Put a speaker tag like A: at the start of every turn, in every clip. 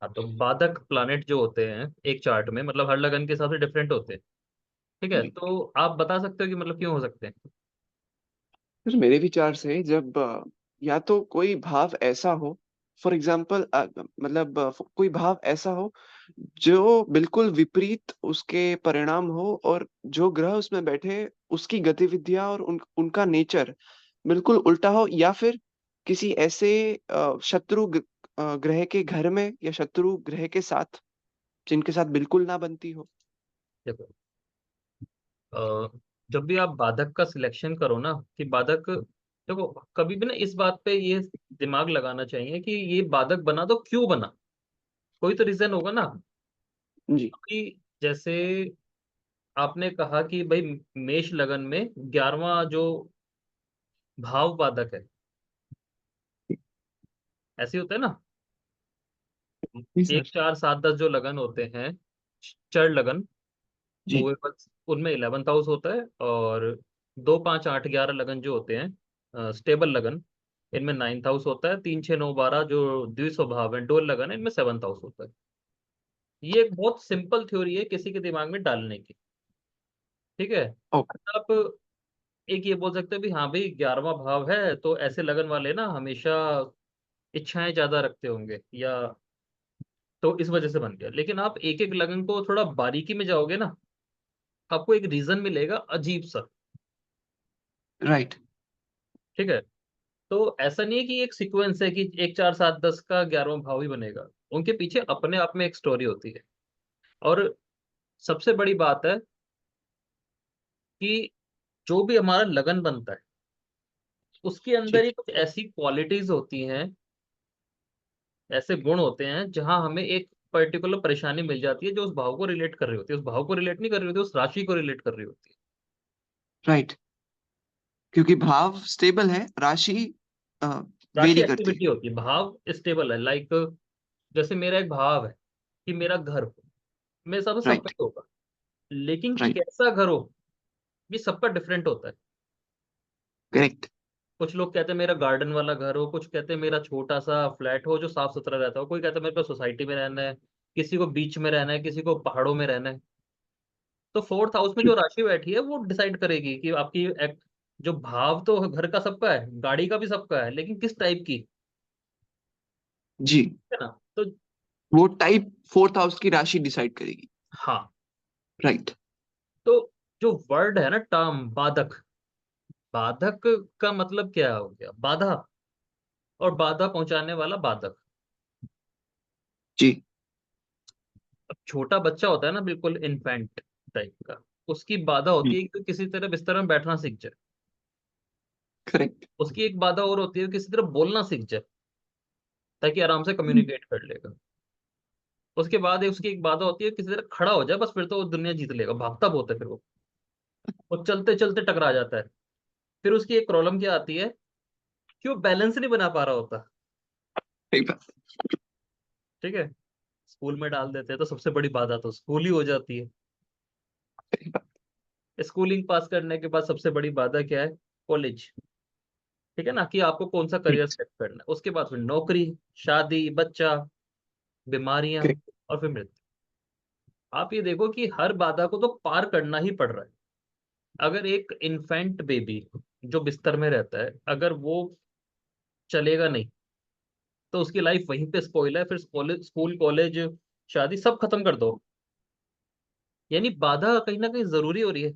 A: हाँ, तो बाधक प्लानेट जो होते हैं एक चार्ट में, मतलब हर लगन के हिसाब से डिफरेंट होते हैं। ठीक है,
B: जी।
A: तो आप बता सकते हो कि मतलब क्यों हो सकते हैं?
B: फिर मेरे विचार से जब या तो कोई भाव ऐसा हो, फॉर एग्जाम्पल मतलब कोई भाव ऐसा हो जो बिल्कुल विपरीत उसके परिणाम हो, और जो ग्रह उसमें बैठे उसकी गतिविधियां और उनका नेचर बिल्कुल उल्टा हो, या फिर किसी ऐसे ग्रह के घर में या शत्रु ग्रह के साथ जिनके साथ बिल्कुल ना बनती हो।
A: देखो, जब भी आप बाधक का सिलेक्शन करो ना, कि बाधक, देखो कभी भी ना इस बात पे ये दिमाग लगाना चाहिए कि ये बाधक बना तो क्यों बना, कोई तो रीजन होगा ना।
B: जी।
A: कि जैसे आपने कहा कि भाई मेष लगन में 11वां जो भाव बाधक है, ऐसे ही होता है ना।
B: जी
A: एक
B: सर।
A: 4 7 10 जो लगन होते हैं, चर लगन,
B: जी।
A: वो बस उनमें 11th हाउस होता है। और 2 5 8 11 लगन जो होते हैं स्टेबल लगन, इनमें 9th हाउस होता है। 3 6 9 12 जो द्विस्वभाव है डोल लगन है, इनमें 7th हाउस होता है। ये एक बहुत सिंपल थ्योरी है किसी के दिमाग में डालने की। ठीक है,
B: ओके।
A: आप एक ये बोल सकते हो भी हाँ भाई 11वां भाव है तो ऐसे लगन वाले ना हमेशा इच्छाएं ज्यादा रखते होंगे, या तो इस वजह से बन गया। लेकिन आप एक एक लगन को थोड़ा बारीकी में जाओगे ना, आपको एक रीजन मिलेगा अजीब सा।
B: राइट।
A: ठीक है, तो ऐसा नहीं है कि एक सीक्वेंस है कि 1 4 7 10 का 11वां भाव ही बनेगा। उनके पीछे अपने आप में एक स्टोरी होती है। और सबसे बड़ी बात है कि जो भी हमारा लगन बनता है उसके अंदर
B: जी।
A: ही कुछ ऐसी क्वालिटीज होती हैं, ऐसे गुण होते हैं जहां हमें एक पर्टिकुलर परेशानी मिल जाती है जो उस भाव को रिलेट कर रही होती है। उस भाव को रिलेट नहीं कर रही होती, उस राशि को रिलेट कर रही होती है।
B: राइट। क्योंकि भाव स्टेबल है, राशि
A: राशि
B: वेरी करती
A: एक्टिविटी
B: है।
A: होती है, भाव स्टेबल है। लाइक जैसे मेरा एक भाव है कि मेरा घर हो, मेरे हिसाब से सबका
B: राइट।
A: ही होगा। लेकिन
B: राइट।
A: कैसा घर हो, ये सबका डिफरेंट होता है।
B: करेक्ट।
A: कुछ लोग कहते हैं मेरा गार्डन वाला घर हो, कुछ कहते हैं मेरा छोटा सा फ्लैट हो जो साफ सुथरा रहता हो, कोई कहता है मेरे को सोसाइटी में रहना है, किसी को बीच में रहना है, किसी को पहाड़ों में रहना है। तो फोर्थ हाउस में जो राशि बैठी है वो डिसाइड करेगी कि आपकी जो भाव तो घर का सबका है, गाड़ी का भी सबका है, लेकिन किस टाइप की
B: जी।
A: है ना। तो
B: वो टाइप फोर्थ हाउस की राशि डिसाइड करेगी।
A: हाँ,
B: राइट।
A: तो जो वर्ड है ना, टर्म बाधक, बाधक का मतलब क्या हो गया, बाधा, और बाधा पहुंचाने वाला बाधक।
B: जी।
A: अब छोटा बच्चा होता है ना, बिल्कुल इन्फेंट टाइप का, उसकी बाधा होती है कि किसी तरह बिस्तर में बैठना सीख जाए।
B: करेक्ट।
A: उसकी एक बाधा और होती है कि किसी तरह बोलना सीख जाए, ताकि आराम से कम्युनिकेट कर लेगा। उसके बाद उसकी एक बाधा होती है किसी तरह खड़ा हो जाए, बस फिर तो वो दुनिया जीत लेगा। भागता बहुत है फिर वो चलते चलते टकरा जाता है। फिर उसकी एक प्रॉब्लम क्या आती है कि वो बैलेंस नहीं बना पा रहा होता।
B: सही बात।
A: ठीक है, स्कूल में डाल देते हैं तो सबसे बड़ी बाधा तो स्कूल ही हो जाती है।
B: सही बात।
A: स्कूलिंग पास करने के बाद सबसे बड़ी बाधा क्या है, कॉलेज। ठीक है ना, कि आपको कौन सा करियर सेट करना है। उसके बाद फिर नौकरी, शादी, बच्चा, बीमारियां,
B: करेक्ट।
A: और फिर मृत्यु। आप ये देखो कि हर बाधा को तो पार करना ही पड़ रहा है। अगर एक इन्फेंट बेबी जो बिस्तर में रहता है, अगर वो चलेगा नहीं तो उसकी लाइफ वहीं पे स्पॉइल है। फिर स्कूल कॉलेज शादी सब खत्म कर दो, यानी बाधा कहीं ना कहीं जरूरी हो रही है।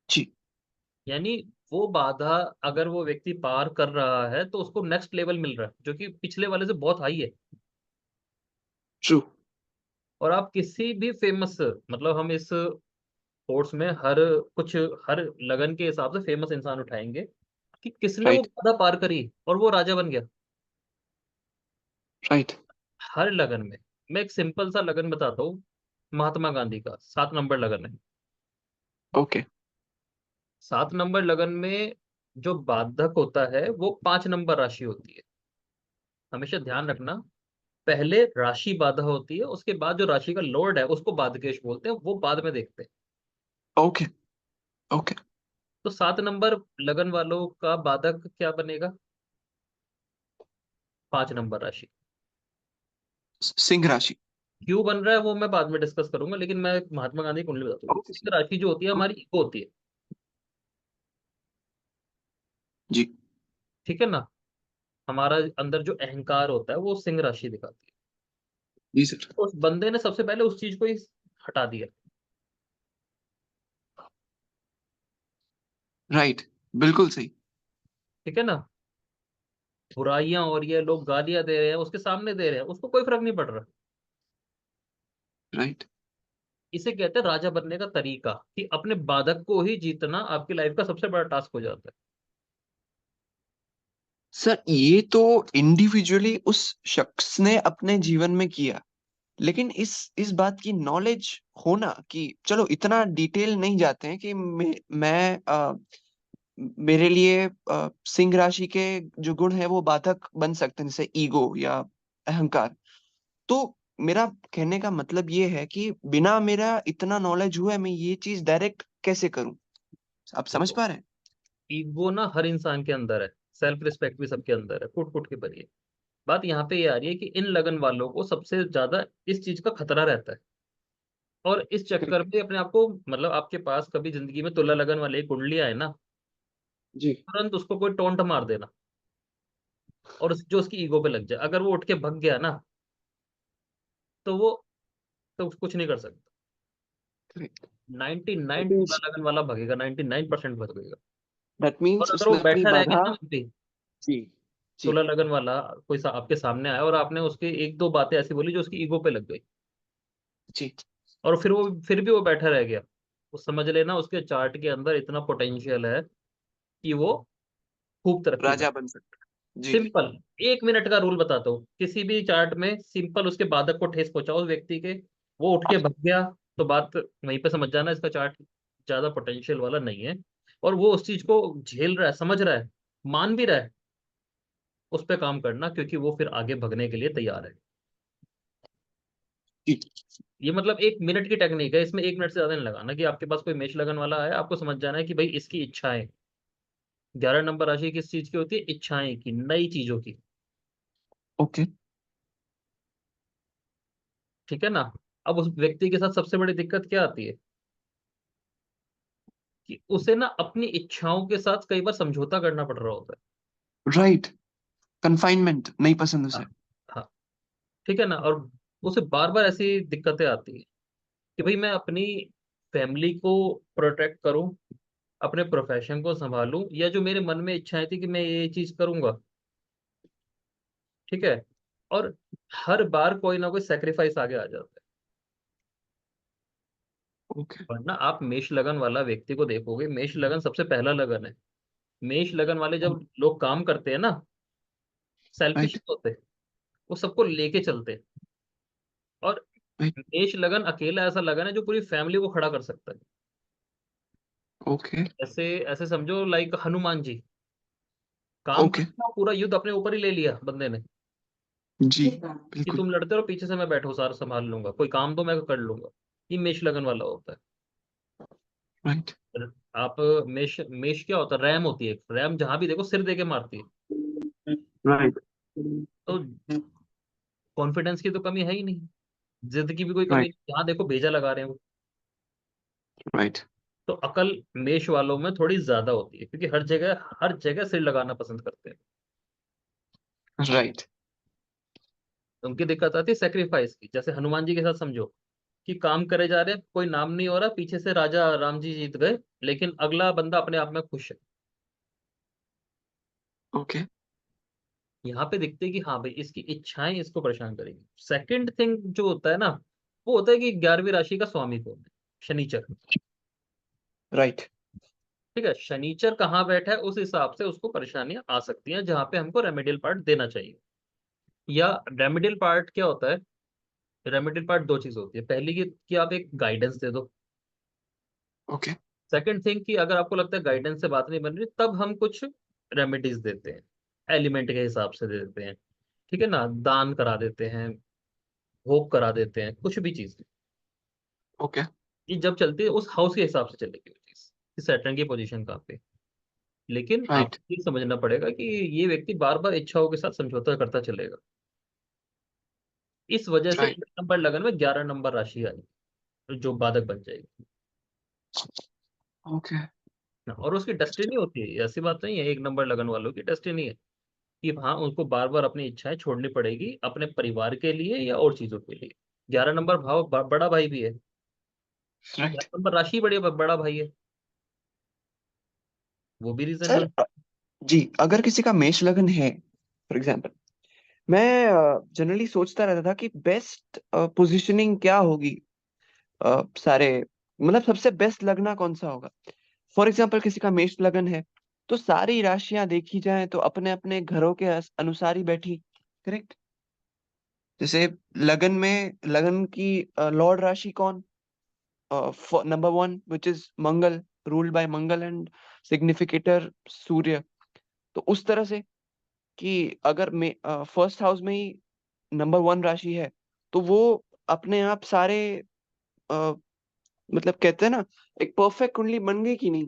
B: जी।
A: यानी वो बाधा अगर वो व्यक्ति पार कर रहा है तो उसको नेक्स्ट लेवल मिल रहा है जो कि पिछले वाले से बहुत हाई है।
B: ट्रू।
A: और आप किसी भी फेमस, मतलब हम इस कोर्स में हर कुछ, हर लगन के हिसाब से फेमस इंसान उठाएंगे कि किसने वो
B: राइट।
A: बाधा पार करी और वो राजा बन गया।
B: राइट।
A: हर लगन में, मैं एक सिंपल सा लगन बताता हूँ। महात्मा गांधी का 7 नंबर लगन है।
B: ओके।
A: 7 नंबर लगन में जो बाधक होता है वो 5 नंबर राशि होती है। हमेशा ध्यान रखना, पहले राशि बाधा होती है, उसके बाद जो राशि का लॉर्ड है उसको बाधकेश बोलते हैं, वो बाद में देखते हैं।
B: ओके। ओके।
A: तो 7 नंबर लगन वालों का बाधक क्या बनेगा, 5 नंबर राशि।
B: सिंह राशि।
A: क्यों बन रहा है वो मैं बाद में डिस्कस करूंगा, लेकिन मैं महात्मा गांधी की कुंडली बताता हूँ।
B: ओके
A: सिंह राशि जो होती है हमारी ईगो होती है।
B: जी।
A: ठीक है ना। हमारा अंदर जो अहंकार होता है वो सिंह राशि दिखाती है।
B: जी सर।
A: तो उस बंदे ने सबसे पहले उस चीज को ही हटा दिया।
B: राइट, बिल्कुल सही।
A: ठीक है ना। बुराइयां हो रही है, लोग गालियां दे रहे हैं, उसके सामने दे रहे हैं, उसको कोई फर्क नहीं पड़ रहा।
B: राइट
A: इसे कहते हैं राजा बनने का तरीका, कि अपने बाधक को ही जीतना आपकी लाइफ का सबसे बड़ा टास्क हो जाता है।
B: सर, ये तो इंडिविजुअली उस शख्स ने अपने जीवन में किया, लेकिन इस बात की नॉलेज होना कि चलो इतना डिटेल नहीं जाते हैं कि मेरे लिए सिंह राशि के जो गुण है वो बाधक बन सकते हैं, जैसे ईगो या अहंकार। तो मेरा कहने का मतलब ये है कि बिना मेरा इतना नॉलेज हुए मैं ये चीज डायरेक्ट कैसे करूं? आप समझ
A: देखो,
B: पा रहे हैं?
A: ईगो ना हर इंसान के अंदर है। सेल्फ रिस्पेक्ट भी सबके अंदर है, फुट फुट के भरी है। बात यहाँ पे ये आ रही है कि इन लगन वालों को सबसे ज्यादा इस चीज का खतरा रहता है। और इस चक्कर
B: करेक्ट।
A: में अपने आप को, मतलब आपके पास कभी जिंदगी में तुला लगन वाले कुंडली आए ना,
B: जी।
A: तुरंत उसको कोई टोंट मार देना, और जो उसकी ईगो पे लग जाए, अगर वो उठ के भग गया ना, तो वो तो कुछ नहीं कर सकता।
B: करेक्ट।
A: 99
B: दैट
A: तुला
B: मीन्स
A: लगन वाला भगेगा, 99% भगेगा।
B: दैट
A: और
B: मीन्स
A: अगर वो
B: उसने अपनी
A: बैठा रह गया
B: बाधा।
A: ना वहीं पे,
B: जी। जी।
A: तुला लगन वाला कोई आपके सामने आया और आपने उसके एक दो बातें ऐसी बोली जो उसकी ईगो पे लग गई,
B: जी।
A: और फिर भी वो बैठा रह गया, वो समझ लेना उसके चार्ट के अंदर इतना पोटेंशियल है कि वो खूब तरक्की कर।
B: राजा बन सकता। जी।
A: सिंपल 1 मिनट का रूल बताता हूँ, किसी भी चार्ट में सिंपल उसके बाधक को ठेस पहुंचाओ उस व्यक्ति के, वो उठ के भग गया, तो बात वहीं पे समझ जाना इसका चार्ट ज्यादा पोटेंशियल वाला नहीं है। और वो उस चीज को झेल रहा है, समझ रहा है, मान भी रहा है, उस पर काम करना, क्योंकि वो फिर आगे भगने के लिए तैयार है।
B: जी।
A: ये मतलब 1 मिनट की टेक्निक है, इसमें 1 मिनट से ज्यादा नहीं लगाना। कि आपके पास कोई मेष लगन वाला है, आपको समझ जाना है कि भाई इसकी इच्छाएं, 11 नंबर राशि किस चीज की होती है, इच्छाएं की, नई चीजों की।
B: ओके।
A: ठीक है ना। अब उस व्यक्ति के साथ सबसे बड़ी दिक्कत क्या आती है, कि उसे ना अपनी इच्छाओं के साथ कई बार समझौता करना पड़ रहा होता
B: राइट। कन्फाइनमेंट नहीं पसंद
A: है।
B: उसे।
A: हाँ। हाँ। ठीक है ना। और उसे बार बार ऐसी दिक्कतें आती है कि भाई मैं अपनी फैमिली को प्रोटेक्ट करूं, अपने प्रोफेशन को संभालूं, या जो मेरे मन में इच्छाएं थी कि मैं ये चीज करूंगा। ठीक है। और हर बार कोई ना कोई सेक्रीफाइस आगे आ जाता है।
B: ओके।
A: वरना आप मेष लगन वाला व्यक्ति को देखोगे, मेष लगन सबसे पहला लगन है। मेष लगन वाले जब लोग काम करते हैं ना, सेल्फिश
B: राइट।
A: होते हैं, वो सबको लेके चलते हैं। और
B: राइट।
A: मेष लगन अकेला ऐसा लगन है जो पूरी फैमिली को खड़ा कर सकता है।
B: ओके।
A: ऐसे ऐसे समझो लाइक हनुमान जी, काम
B: ओके।
A: करना पूरा युद्ध अपने ऊपर ही ले लिया बंदे ने,
B: जी।
A: कि
B: बिल्कुल।
A: तुम लड़ते रहो, पीछे से मैं बैठो, सारा संभाल लूंगा, कोई काम तो मैं कर लूंगा। ये मेष लगन वाला होता है।
B: राइट।
A: आप मेष मेष क्या होता है, रैम होती है, रैम जहां भी देखो सिर दे के मारती है।
B: राइट।
A: तो कॉन्फिडेंस की तो कमी है ही नहीं, जिद की भी कोई कमी
B: राइट।
A: नहीं, जहां देखो भेजा लगा रहे हैं वो।
B: राइट।
A: तो अकल मेष वालों में थोड़ी ज्यादा होती है, क्योंकि हर जगह सिर लगाना पसंद करते हैं।
B: राइट।
A: तो उनकी दिक्कत आती है सेक्रीफाइस की, जैसे हनुमान जी के साथ समझो, कि काम करे जा रहे हैं, कोई नाम नहीं हो रहा, पीछे से राजा राम जी जीत गए, लेकिन अगला बंदा अपने आप में खुश है।
B: ओके।
A: यहाँ पे दिखते हैं कि हाँ भाई इसकी इच्छाएं इसको परेशान करेंगी। सेकंड थिंग जो होता है ना, वो होता है कि 11वीं राशि का स्वामी कौन है, शनिचर।
B: राइट।
A: ठीक है, शनिचर कहाँ बैठा है उस हिसाब से उसको परेशानियां आ सकती हैं, जहाँ पे हमको रेमेडियल पार्ट देना चाहिए। या रेमेडियल पार्ट क्या होता है, रेमेडियल पार्ट दो चीज होती है। पहली कि आप एक गाइडेंस दे दो।
B: ओके।
A: सेकंड थिंग कि अगर आपको लगता है गाइडेंस से बात नहीं बन रही, तब हम कुछ रेमेडीज देते हैं, एलिमेंट के हिसाब से दे देते हैं। ठीक है ना, दान करा देते हैं, होप करा देते हैं, कुछ भी चीज।
B: ओके।
A: ये जब चलती है उस हाउस के हिसाब से चलेगी वो चीज, कि सैटर्न की पोजीशन कहाँ पे। लेकिन
B: राइट।
A: आपको ये समझना पड़ेगा कि ये व्यक्ति बार बार इच्छाओं के साथ समझौता करता चलेगा। इस वजह से
B: राइट।
A: एक नंबर लगन में 11 नंबर राशि आई जो बाधक बन जाएगी।
B: ओके।
A: और उसकी डेस्टिनी होती है, ऐसी बात नहीं है, एक नंबर लगन वालों की डेस्टिनी है कि हाँ उनको बार बार अपनी इच्छाएं छोड़नी पड़ेगी अपने परिवार के लिए या और चीजों के लिए। 11 नंबर भाव बड़ा भाई भी है,
B: राइट।
A: 11 नंबर राशि बड़ा भाई है, वो भी रीजन है।
B: सर जी, अगर किसी का मेष लगन है फॉर एग्जाम्पल, मैं जनरली सोचता रहता था कि बेस्ट पोजीशनिंग क्या होगी, सारे मतलब सबसे बेस्ट लगना कौन सा होगा। फॉर एग्जाम्पल किसी का मेष लगन है तो सारी राशियां देखी जाए तो अपने अपने घरों के अनुसार ही बैठी, करेक्ट। जैसे लगन में लगन की लॉर्ड राशि कौन, number one which is Mangal, ruled by Mangal and significator Surya. तो उस तरह से कि अगर मे फर्स्ट हाउस में ही नंबर वन राशि है तो वो अपने आप सारे अ, मतलब कहते हैं ना, एक परफेक्ट कुंडली बन गई कि नहीं,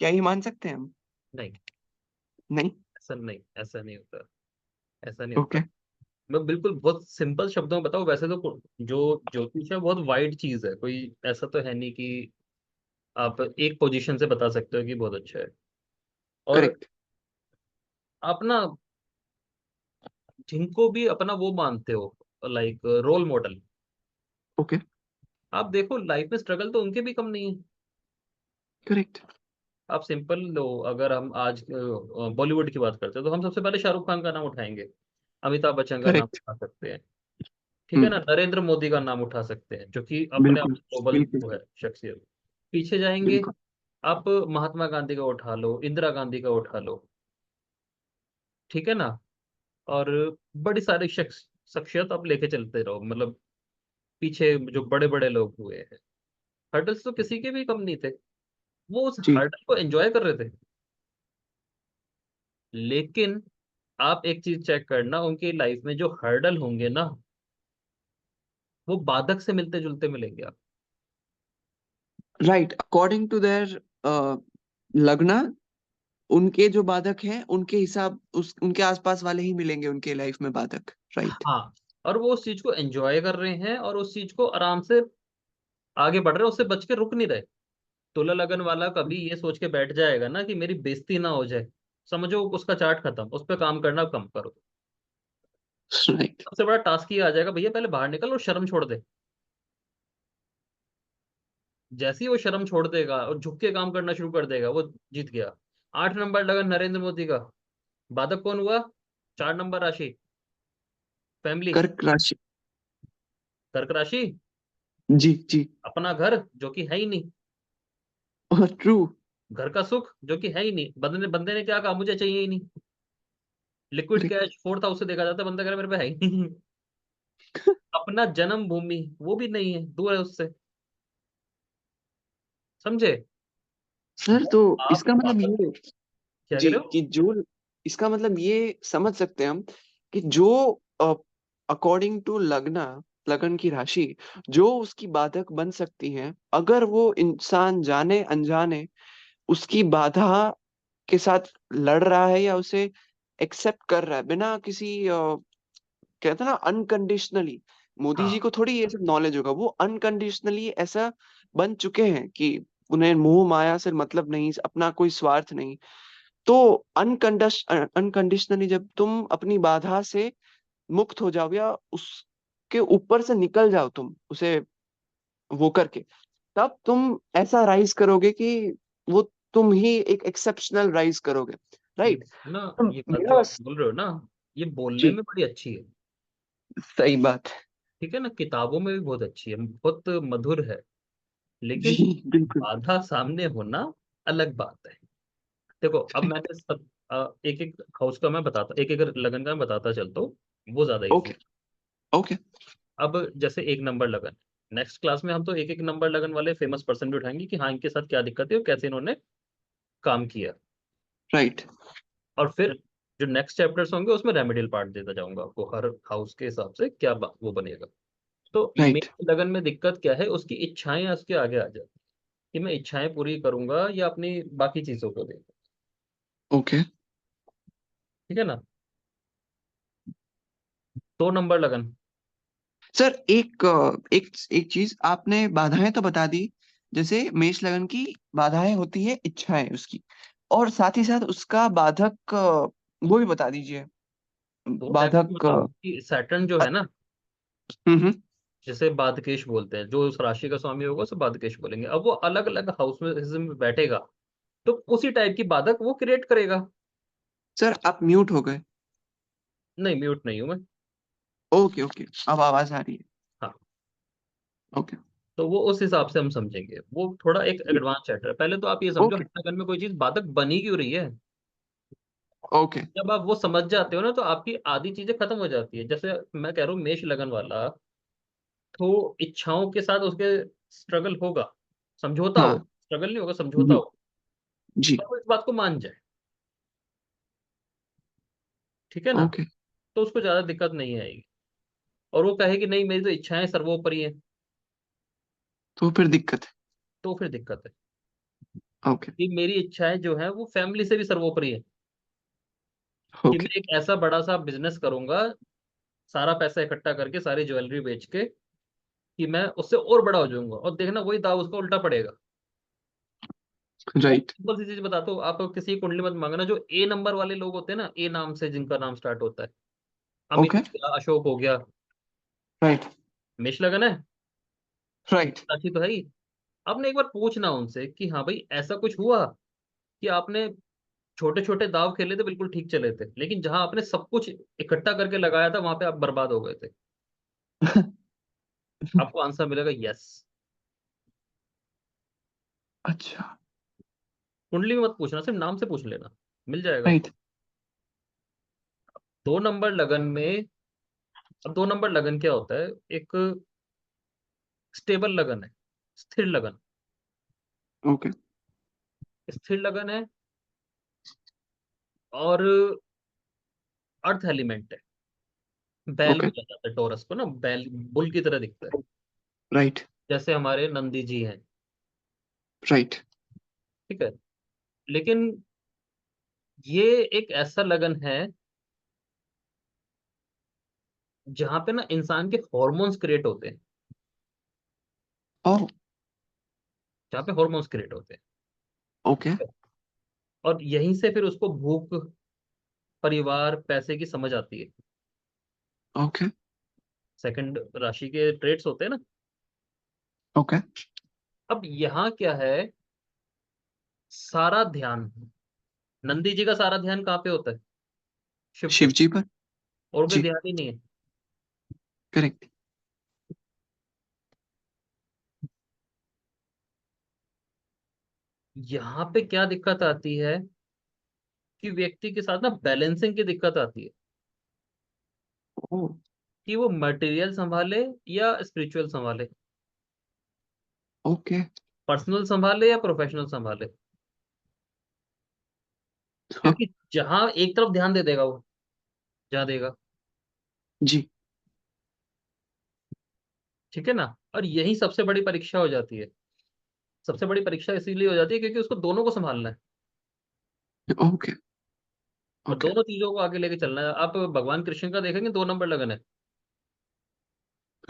B: क्या ही मान सकते हैं हम?
A: नहीं,
B: नहीं।
A: ऐसा नहीं, ऐसा नहीं होता, ऐसा नहीं होता।
B: ओके।
A: मैं बिल्कुल बहुत सिंपल शब्दों में बताऊं, वैसे तो जो ज्योतिष है बहुत वाइड चीज है, कोई ऐसा तो है नहीं कि आप एक पोजीशन से बता सकते हो कि बहुत अच्छा है। और
B: करेक्ट।
A: आप ना जिनको भी अपना वो मानते हो लाइक रोल मॉडल,
B: ओके।
A: आप देखो लाइफ में स्ट्रगल तो उनके भी कम नहीं है।
B: करेक्ट।
A: आप सिंपल लो, अगर हम आज बॉलीवुड की बात करते हैं तो हम सबसे पहले शाहरुख खान का नाम उठाएंगे, अमिताभ बच्चन का नाम
B: करेक्ट।
A: उठा सकते हैं, ठीक है ना,
B: हम्म।
A: नरेंद्र मोदी का नाम उठा सकते हैं जो कि अपने आप
B: बिल्कुल।
A: ग्लोबल
B: बिल्कुल।
A: वो है शख्सियत। पीछे जाएंगे,
B: बिल्कुल।
A: आप महात्मा गांधी का उठा लो, इंदिरा गांधी का उठा लो, ठीक है ना, और बड़ी सारी शख्सियत आप लेके चलते रहो, मतलब पीछे जो बड़े बड़े लोग हुए हैं, हर्डल्स तो किसी के भी कम नहीं थे, वो उस
B: जी।
A: हर्डल को एंजॉय कर रहे थे। लेकिन आप एक चीज चेक करना, उनकी लाइफ में जो हर्डल होंगे ना, वो बाधक से मिलते जुलते मिलेंगे आप।
B: राइट, अकॉर्डिंग टू देयर लगना, उनके जो बाधक हैं उनके हिसाब उस उनके आसपास वाले ही मिलेंगे उनके लाइफ में बाधक। राइट।
A: हाँ, और वो उस चीज को एंजॉय कर रहे हैं और उस चीज को आराम से आगे बढ़ रहे हैं, उससे बच के रुक नहीं रहे। तुला लगन वाला कभी ये सोच के बैठ जाएगा ना कि मेरी बेइज्जती ना हो जाए, समझो उसका चार्ट खत्म, उस पर काम करना कम करो।
B: राइट।
A: सबसे बड़ा टास्क ये आ जाएगा, भैया पहले बाहर निकल और शर्म छोड़ दे। जैसे ही वो शर्म छोड़ देगा और झुक के काम करना शुरू कर देगा, वो जीत गया। 8 नंबर लगन नरेंद्र मोदी का, बाधक कौन हुआ? 4 नंबर राशि, फैमिली,
B: कर्क राशि।
A: कर्क राशि,
B: जी जी।
A: अपना घर जो कि है ही नहीं,
B: ट्रू।
A: घर का सुख जो कि है ही नहीं, बंदे बंदे ने क्या कहा, मुझे चाहिए ही नहीं। Liquid
B: correct.
A: कैश 4 था, उसे देखा जाता है, बंदा कह रहा है, मेरे पे है ही नहीं। अपना जन्म भूमि वो भी नहीं है, दूर है उससे, समझे?
B: सर
A: वो
B: तो
A: आप
B: इसका मतलब
A: बाधक,
B: ये,
A: क्या कह
B: जी,
A: रहे हो?
B: कि जो इसका मतलब ये समझ सकते हैं हम कि जो अकॉर्डिंग टू लगना, लगन की राशि जो उसकी बाधक बन सकती हैं, अगर वो इंसान जाने अनजाने उसकी बाधा के साथ लड़ रहा है या उसे एक्सेप्ट कर रहा है बिना किसी कहते हैं ना अनकंडीशनली, मोदी जी
A: हाँ,
B: को थोड़ी ये सब नॉलेज होगा, वो अनकंडीशनली ऐसा बन चुके हैं कि उन्हें मोह माया से मतलब नहीं, अपना कोई स्वार्थ नहीं। तो अनकंडीशनली जब तुम अपनी बाधा से मुक्त हो जाओ या उसके ऊपर से निकल जाओ, तुम उसे वो करके, तब तुम ऐसा राइज करोगे कि वो तुम ही एक एक्सेप्शनल राइज करोगे।
A: ये
B: राइट।
A: ना,
B: तो
A: ये बात जो
B: मेरा,
A: आप बोल रहे हो ना, ये बोलने
B: जी,
A: में बड़ी अच्छी है,
B: सही बात है।
A: ठीक है ना, किताबों में भी बहुत अच्छी है, बहुत मधुर है,
B: जी।
A: लेकिन
B: बिल्कुल।
A: बाधा सामने होना अलग बात है। देखो अब मैंने सब एक एक हाउस का मैं बताता, एक एक लगन का मैं बताता चलता हूँ, वो ज्यादा इजी।
B: ओके। ओके।
A: अब जैसे एक नंबर लगन, नेक्स्ट क्लास में हम तो एक एक नंबर लगन वाले फेमस पर्सन भी उठाएंगे कि हाँ इनके साथ क्या दिक्कत है और कैसे इन्होंने काम किया।
B: राइट।
A: और फिर जो नेक्स्ट चैप्टर्स होंगे उसमें रेमेडियल पार्ट देता जाऊंगा आपको, हर हाउस के हिसाब से क्या वो बनेगा। तो
B: राइट।
A: मेन लगन में दिक्कत क्या है, उसकी इच्छाएं उसके आगे आ जाती कि मैं इच्छाएं पूरी करूंगा या अपनी बाकी चीजों को देखूं,
B: ओके।
A: ठीक है ना। 2 नंबर लगन।
B: सर एक एक चीज आपने बाधाएं तो बता दी, जैसे मेष लगन की बाधाएं होती है इच्छाएं उसकी, और साथ ही साथ उसका बाधक वो भी बता दीजिए।
A: दोनों डायमेंशन
B: बाधक
A: बताऊं कि सैटर्न जो है ना,
B: हम्म।
A: जिसे बाधकेश बोलते हैं, जो उस राशि का स्वामी होगा उसे बाधकेश बोलेंगे। अब वो अलग अलग हाउस में बैठेगा तो उसी टाइप की बाधक वो क्रिएट करेगा।
B: सर आप म्यूट हो गए।
A: नहीं, म्यूट नहीं हूं मैं।
B: ओके ओके, अब आवाज आ रही है।
A: हाँ।
B: ओके।
A: तो वो उस हिसाब से हम समझेंगे, वो थोड़ा एक एडवांस चैप्टर है। पहले तो आप ये समझो
B: ओके
A: हट्टागन में कोई चीज बाधक बनी क्यों रही है।
B: ओके।
A: जब आप वो समझ जाते हो ना तो आपकी आधी चीजें खत्म हो जाती है। जैसे मैं कह रहा हूँ मेष लगन वाला, तो इच्छाओं के साथ उसके स्ट्रगल होगा, समझौता हो,
B: हाँ।
A: स्ट्रगल नहीं होगा, समझौता
B: जी
A: हो।
B: जी।
A: और वो इस बात को मान जाए, ठीक है ना,
B: ओके।
A: तो उसको ज्यादा दिक्कत नहीं आएगी। और वो कहे कि नहीं मेरी तो इच्छाएं सर्वोपरि है,
B: तो फिर दिक्कत
A: तो फिर दिक्कत है।
B: है। ओके
A: कि मेरी इच्छाएं जो है वो फैमिली से भी सर्वोपरि है। कि मैं
B: ओके।
A: एक ऐसा बड़ा सा बिजनेस करूंगा, सारा पैसा इकट्ठा करके, सारी ज्वेलरी बेच के, कि मैं उससे और बड़ा हो जाऊंगा। और देखना वही दाव उसका उल्टा पड़ेगा।
B: राइट।
A: सिंपल सी चीज बताता हूँ, आप किसी की कुंडली मत मांगना। जो ए नंबर वाले लोग होते हैं ना, ए नाम से जिनका नाम स्टार्ट होता है, अमित
B: ओके।
A: हो गया, अशोक हो गया,
B: राइट।
A: मेष लगन है,
B: राइट।
A: अच्छी तो है ही। आपने एक बार पूछना उनसे कि हाँ भाई ऐसा कुछ हुआ कि आपने छोटे छोटे दाव खेले थे, बिल्कुल ठीक चले थे, लेकिन जहां आपने सब कुछ इकट्ठा करके लगाया था वहां पे आप बर्बाद हो गए थे। आपको आंसर मिलेगा यस।
B: अच्छा।
A: कुंडली में मत पूछना, सिर्फ नाम से पूछ लेना, मिल जाएगा।
B: राइट।
A: 2 नंबर लगन में, अब 2 नंबर लगन क्या होता है, एक स्टेबल लगन है, स्थिर लगन।
B: ओके
A: स्थिर लगन है और अर्थ एलिमेंट है। बैल
B: ओके।
A: बोला जाता है टोरस को ना, बैल बुल की तरह दिखता है,
B: राइट।
A: जैसे हमारे नंदी जी हैं।
B: राइट।
A: ठीक है। लेकिन ये एक ऐसा लगन है जहां पे ना इंसान के हॉर्मोन्स क्रिएट होते हैं,
B: ओ।
A: जहाँ पे हॉर्मोन्स क्रिएट होते
B: ओके
A: हैं। और यहीं से फिर उसको भूख, परिवार, पैसे की समझ आती है।
B: ओके।
A: सेकंड राशि के ट्रेड्स होते हैं ना।
B: ओके।
A: अब यहाँ क्या है, सारा ध्यान, नंदी जी का सारा ध्यान कहाँ पे होता है, शिव पे।
B: शिव जी पर।
A: और कोई
B: जी।
A: ध्यान ही नहीं है।
B: करेक्ट।
A: यहाँ पे क्या दिक्कत आती है कि व्यक्ति के साथ ना बैलेंसिंग की दिक्कत आती है,
B: ओ।
A: कि वो मटेरियल संभाले या स्पिरिचुअल संभाले,
B: ओके।
A: पर्सनल संभाले या प्रोफेशनल संभाले। क्योंकि जहां एक तरफ ध्यान दे देगा वो, जहाँ देगा,
B: जी।
A: ठीक है ना। और यही सबसे बड़ी परीक्षा हो जाती है। सबसे बड़ी परीक्षा इसीलिए हो जाती है क्योंकि उसको दोनों को संभालना है,
B: ओके
A: और
B: ओके।
A: दोनों चीजों को आगे लेके चलना है। आप भगवान कृष्ण का देखेंगे, 2 नंबर लगन है।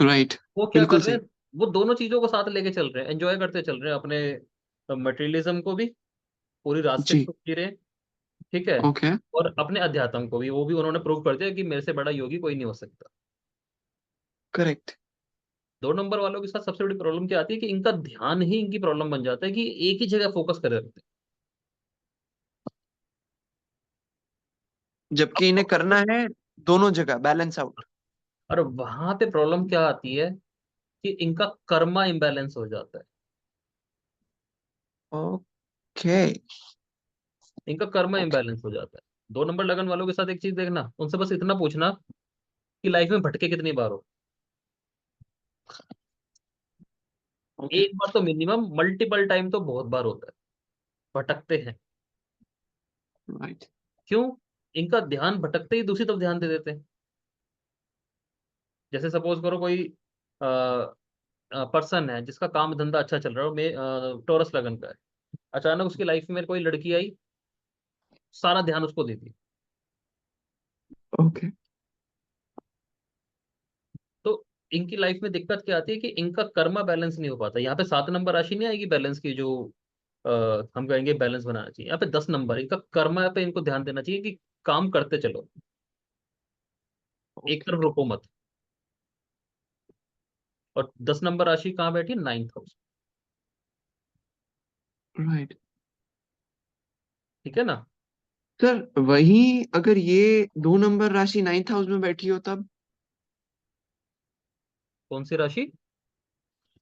B: राइट।
A: वो क्या कर
B: बिल्कुल
A: रहे हैं,
B: सही।
A: वो दोनों चीजों को साथ लेके चल रहे हैं, एंजॉय करते चल रहे हैं अपने मटेरियलिज्म को भी, पूरी रास्ते
B: जी।
A: को जी रहे हैं, ठीक है।
B: ओके।
A: और अपने अध्यात्म को भी, वो भी उन्होंने प्रूव कर दिया कि मेरे से बड़ा योगी कोई नहीं हो सकता।
B: करेक्ट।
A: 2 नंबर वालों के साथ सबसे बड़ी प्रॉब्लम क्या आती है कि इनका ध्यान ही इनकी प्रॉब्लम बन जाता है, कि एक ही जगह फोकस करे रहते
B: जबकि इन्हें करना
A: हैं।
B: है दोनों जगह बैलेंस आउट।
A: और वहां पे प्रॉब्लम क्या आती है कि इनका कर्मा इम्बैलेंस हो जाता है।
B: ओके
A: इनका कर्मा
B: ओके
A: इम्बैलेंस हो जाता है। 2 नंबर लगन वालों के साथ एक चीज देखना, उनसे बस इतना पूछना कि लाइफ में भटके कितनी बार हो।
B: ओके।
A: एक बार तो मिनिमम, मल्टीपल टाइम तो बहुत बार होता है, भटकते हैं।
B: राइट।
A: क्यों? इनका ध्यान भटकते ही दूसरी तरफ ध्यान दे देते हैं। जैसे सपोज करो कोई पर्सन है जिसका काम धंधा अच्छा चल रहा है, टोरस लगन का है। अचानक उसकी लाइफ में कोई लड़की आई, सारा ध्यान उसको देती है।
B: ओके।
A: इनकी लाइफ में दिक्कत क्या आती है कि इनका कर्मा बैलेंस नहीं हो पाता। यहाँ पे 7 नंबर राशि नहीं आएगी बैलेंस की, जो हम कहेंगे बैलेंस बनाना चाहिए। यहाँ पे 10 नंबर इनका कर्मा पे इनको ध्यान देना चाहिए कि काम करते चलो, एक
B: ओके।
A: तरफ रुको मत। और 10 नंबर राशि कहाँ बैठी? 9th house.
B: राइट।
A: ठीक है ना?
B: सर वहीं अगर ये 2 नंबर राशि 9th हाउस में बैठी हो तब?
A: कौन सी राशि?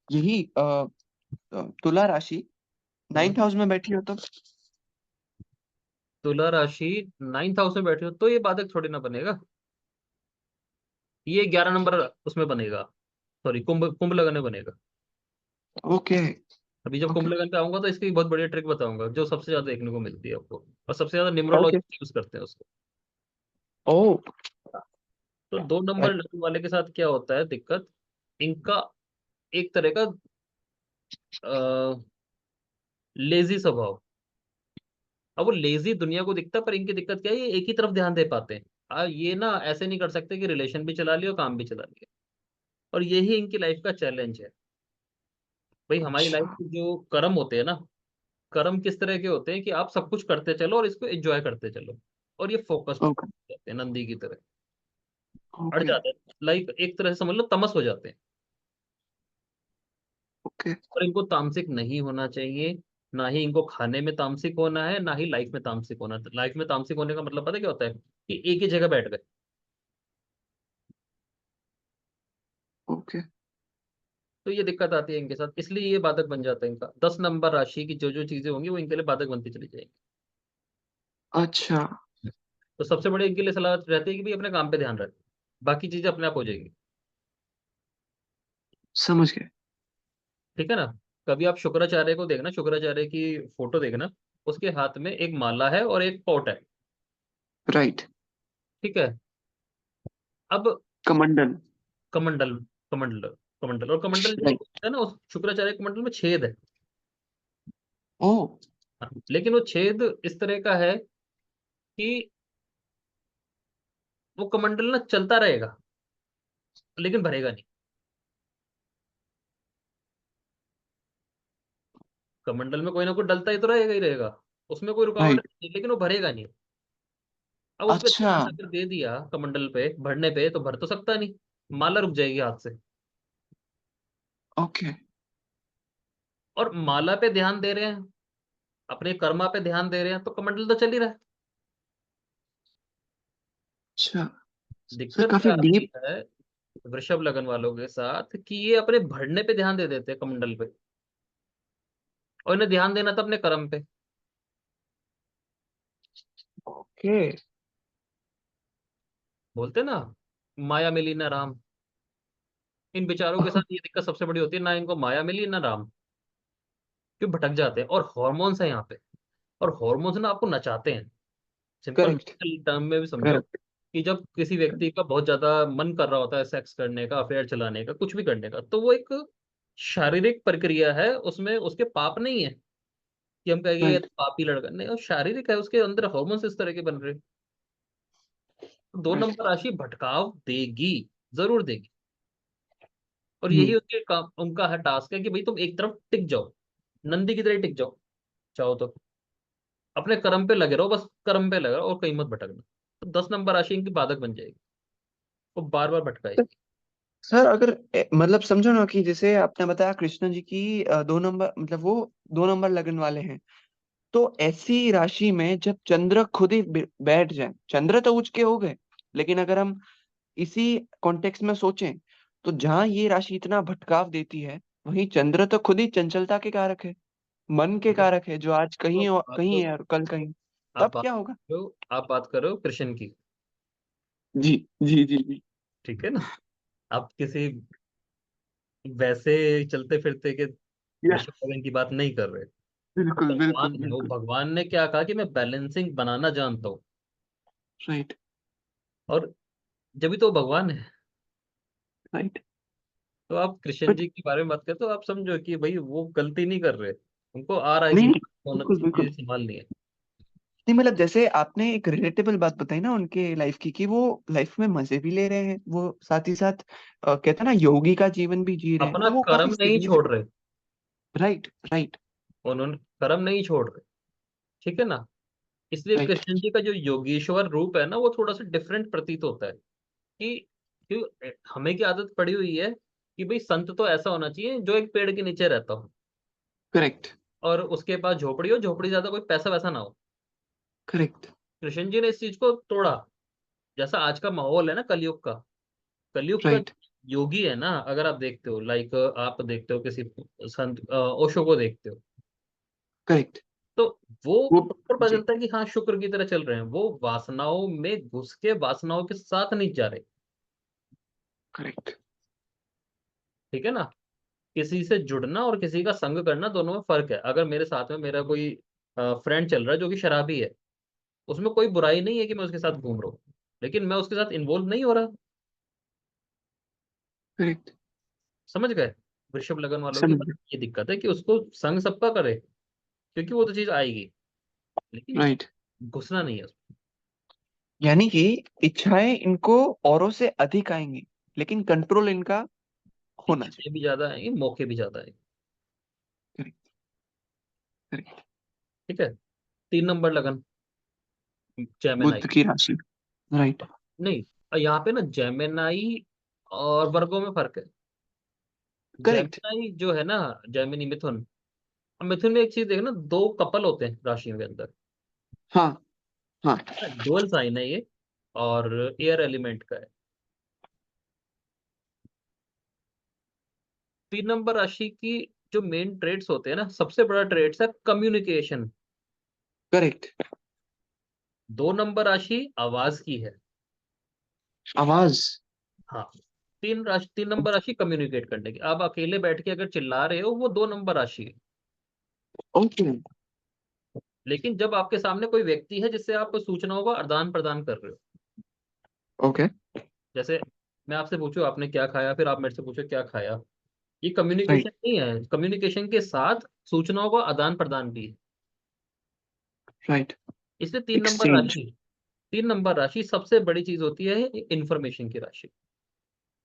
B: यही तुला राशि
A: हम्म,
B: 9th हाउस में बैठी हो तब?
A: तुला राशि 9th हाउस में बैठी हो तो ये बाधक थोड़ी ना बनेगा। ये 11 नंबर उसमें बनेगा। सॉरी, कुंभ कुंभ लगन में बनेगा।
B: ओके।
A: अभी जब कुंभ
B: ओके।
A: लगन पे आऊंगा तो इसकी बहुत बढ़िया ट्रिक बताऊंगा, जो सबसे ज्यादा देखने को मिलती है आपको, और सबसे ज्यादा
B: ओके।
A: न्यूमरोलॉजी यूज करते हैं उसको।
B: ओ।
A: तो 2 नंबर लगने वाले के साथ क्या होता है दिक्कत? इनका एक तरह का लेजी स्वभाव। अब वो लेजी दुनिया को दिखता है, पर इनकी दिक्कत क्या है, ये एक ही तरफ ध्यान दे पाते हैं। ये ना ऐसे नहीं कर सकते कि रिलेशन भी चला लिया और काम भी चला लिया। और यही इनकी लाइफ का चैलेंज है। भाई हमारी
B: अच्छा।
A: लाइफ के जो कर्म होते हैं ना, कर्म किस तरह के होते हैं कि आप सब कुछ करते चलो और इसको एंजॉय करते चलो। और ये फोकस्ड
B: ओके।
A: रहते हैं नंदी की तरह, अड़
B: ओके।
A: जाते हैं, लाइक एक तरह से समझ लो तमस हो जाते हैं।
B: ओके।
A: और इनको तामसिक नहीं होना चाहिए। ना ही इनको खाने में तामसिक होना है, ना ही लाइफ में तामसिक होना है। लाइफ में तामसिक होने का मतलब पता है क्या होता है? कि एक ही जगह बैठ गए।
B: ओके।
A: तो ये दिक्कत आती है इनके साथ, इसलिए ये बाधक बन जाता है इनका। 10 नंबर राशि की जो जो चीजें होंगी वो इनके लिए बाधक बनती चली जाएंगी।
B: अच्छा।
A: तो सबसे बड़ी इनके लिए सलाह रहती है कि भाई अपने काम पे ध्यान रखें, बाकी चीजें अपने आप हो जाएगी।
B: समझ गए।
A: ठीक है ना? कभी आप शुक्राचार्य को देखना, शुक्राचार्य की फोटो देखना, उसके हाथ में एक माला है और एक पॉट है।
B: राइट।
A: ठीक है? अब
B: कमंडल।
A: कमंडल, कमंडल, कमंडल और कमंडल जो
B: राइट।
A: है ना, उस शुक्राचार्य कमंडल में छेद है।
B: ओ।
A: हाँ, लेकिन वो छेद इस तरह का है कि वो कमंडल ना चलता रहेगा, लेकिन भरेगा नहीं। कमंडल में कोई ना कोई डलता ही तो रहेगा ही रहेगा, उसमें कोई रुकावट
B: राइट।
A: नहीं, लेकिन वो भरेगा नहीं। अब उस पर
B: अच्छा।
A: ध्यान अगर दे दिया कमंडल पे भरने पे, तो भर तो सकता नहीं, माला रुक जाएगी हाथ से।
B: ओके।
A: और माला पे ध्यान दे रहे हैं, अपने कर्मा पे ध्यान दे रहे हैं, तो कमंडल तो चल ही रहा है।
B: अच्छा। सर
A: दिक्कत
B: काफी
A: क्या आती
B: डीप।
A: है वृषभ लगन वालों के साथ कि ये अपने भरने पे ध्यान दे देते हैं कमंडल पे, और इन्हें ध्यान देना था अपने कर्म पे।
B: ओके।
A: बोलते ना, माया मिली ना राम। इन बेचारों के साथ ये दिक्कत सबसे बड़ी होती है, ना इनको माया मिली ना राम। क्यों भटक जाते हैं? और हॉर्मोन्स है यहाँ पे। और हॉर्मोन्स ना आपको नचाते हैं। Simple
B: correct.
A: मेडिकल टर्म में भी समझो,
B: करेक्ट।
A: कि जब किसी व्यक्ति का बहुत ज्यादा मन कर रहा होता है सेक्स करने का, अफेयर चलाने का, कुछ भी करने का, तो वो एक शारीरिक प्रक्रिया है, उसमें उसके पाप नहीं है कि हम कहेंगे ये
B: राइट।
A: तो पापी लड़का। नहीं, वो शारीरिक है, उसके अंदर हॉर्मोन्स इस तरह के बन रहे हैं। तो दो
B: राइट।
A: नंबर राशि भटकाव देगी, जरूर देगी। और यही
B: हम्म।
A: उनके काम, उनका है टास्क है कि भाई तुम एक तरफ टिक जाओ, नंदी की तरह टिक जाओ, चाहो तो अपने कर्म पे लगे रहो, बस कर्म पे लगे रहो और कहीं मत भटकना। तो 10 नंबर राशि इनकी बाधक बन जाएगी, वो बार बार भटकाएगी।
B: सर अगर मतलब समझो ना कि जैसे आपने बताया कृष्ण जी की 2 नंबर मतलब वो 2 नंबर लगन वाले हैं। तो ऐसी राशि में जब चंद्र खुद ही बैठ जाए, चंद्र तो उच्च के हो गए, लेकिन अगर हम इसी कॉन्टेक्स्ट में सोचें तो जहां ये राशि इतना भटकाव देती है, वहीं चंद्र तो खुद ही चंचलता के कारक है, मन के
A: ठीक है?
B: कारक है, जो आज
A: तो
B: कहीं और
A: आप
B: कहीं
A: तो
B: है और कल कहीं।
A: आप
B: तब
A: बात
B: क्या होगा?
A: करो, आप बात करो कृष्ण की।
B: जी। जी जी जी।
A: ठीक है ना? आप किसी वैसे चलते फिरते के
B: यस।
A: वृषभ लगन की बात नहीं कर रहे।
B: बिल्कुल बिल्कुल
A: भगवान है, वो
B: बिल्कुल।
A: भगवान ने क्या कहा कि मैं बैलेंसिंग बनाना जानता हूँ।
B: राइट।
A: और जब भी तो वो भगवान है।
B: राइट।
A: तो आप कृष्ण
B: बट
A: जी के बारे में बात करते हो, आप समझो कि भाई वो गलती नहीं कर रहे, उनको आ रहा है
B: नहीं
A: कि
B: नहीं।
A: कौन
B: बिल्कुल
A: सी चीजें
B: बिल्कुल।
A: संभालनी है।
B: नहीं मतलब जैसे आपने एक रिलेटेबल बात बताई ना उनके लाइफ की, कि वो लाइफ में मजे भी ले रहे हैं, वो साथ ही साथ कहते हैं ना योगी का जीवन भी जी रहे हैं,
A: अपना
B: तो वो काफी
A: कर्म नहीं छोड़
B: सिग्निफिकेंट।
A: रहे।
B: राइट, राइट,
A: उन्होंने कर्म नहीं छोड़ रहे। ठीक है ना। इसलिए
B: राइट।
A: कृष्ण जी का जो योगेश्वर रूप है ना, वो थोड़ा सा डिफरेंट प्रतीत होता है कि हमें की आदत पड़ी हुई है कि भाई संत तो ऐसा होना चाहिए जो एक पेड़ के नीचे रहता हो,
B: करेक्ट,
A: और उसके पास झोपड़ी हो, झोपड़ी ज्यादा कोई पैसा वैसा ना हो।
B: करेक्ट।
A: कृष्ण जी ने इस चीज को तोड़ा। जैसा आज का माहौल है ना कलयुग का, कलयुग का
B: राइट,
A: योगी है ना, अगर आप देखते हो, लाइक आप देखते हो किसी संत ओशो को देखते हो,
B: करेक्ट।
A: तो वो
B: वो,
A: प्रॉपर पता
B: जी,
A: चलता है कि हाँ शुक्र की तरह चल रहे हैं, वो वासनाओं में घुस के वासनाओं के साथ नहीं जा रहे।
B: करेक्ट।
A: ठीक है ना। किसी से जुड़ना और किसी का संग करना, दोनों में फर्क है। अगर मेरे साथ में मेरा कोई फ्रेंड चल रहा है जो कि शराबी है, उसमें कोई बुराई नहीं है कि मैं उसके साथ घूम रहा हूँ, लेकिन मैं उसके साथ इन्वॉल्व नहीं हो रहा।
B: करेक्ट।
A: समझ गए। वृषभ लगन वालों की
B: समझ
A: बस
B: गया।
A: ये दिक्कत है कि उसको संग सबका करे, क्योंकि वो तो चीज आएगी, लेकिन
B: राइट।
A: घुसना नहीं है उसमें।
B: यानी कि इच्छाएं इनको औरों से अधिक आएंगी, लेकिन कंट्रोल इनका होना चाहिए।
A: इच्छाएं भी ज्यादा आएंगी, मौके भी ज्यादा आएंगे।
B: Correct, correct.
A: ठीक है। 3 नंबर लगन, जेमिनाई।
B: बुद्ध की राशि। राइट।
A: नहीं, यहाँ पे ना जेमिनाई और वर्गों में फर्क है।
B: करेक्ट।
A: जेमिनाई जो है ना, जेमिनी मिथुन। अब मिथुन में एक चीज देखना, दो कपल होते हैं राशियों के अंदर।
B: हाँ, हाँ।
A: डुअल साइन है ये, और एयर एलिमेंट का है। 3 नंबर राशि की जो मेन ट्रेड्स होते हैं ना, सबसे बड़ा ट्रेड्स है कम्युनिकेशन।
B: करेक्ट।
A: 2 नंबर राशि आवाज की है।
B: आवाज।
A: हाँ। 3 नंबर राशि कम्युनिकेट करने की। आप अकेले बैठ के अगर चिल्ला रहे हो, वो 2 नंबर राशि है।
B: ओके।
A: लेकिन जब आपके सामने कोई व्यक्ति है जिससे आप सूचनाओं का आदान प्रदान कर रहे हो,
B: ओके।
A: जैसे मैं आपसे पूछूं आपने क्या खाया, फिर आप मेरे से पूछो क्या खाया, ये
B: राइट।
A: कम्युनिकेशन नहीं है। कम्युनिकेशन के साथ सूचनाओं का आदान प्रदान भी है।
B: राइट।
A: इसलिए तीन नंबर
B: एक्सचेंज।
A: राशि 3 नंबर राशि सबसे बड़ी चीज होती है इंफॉर्मेशन की राशि।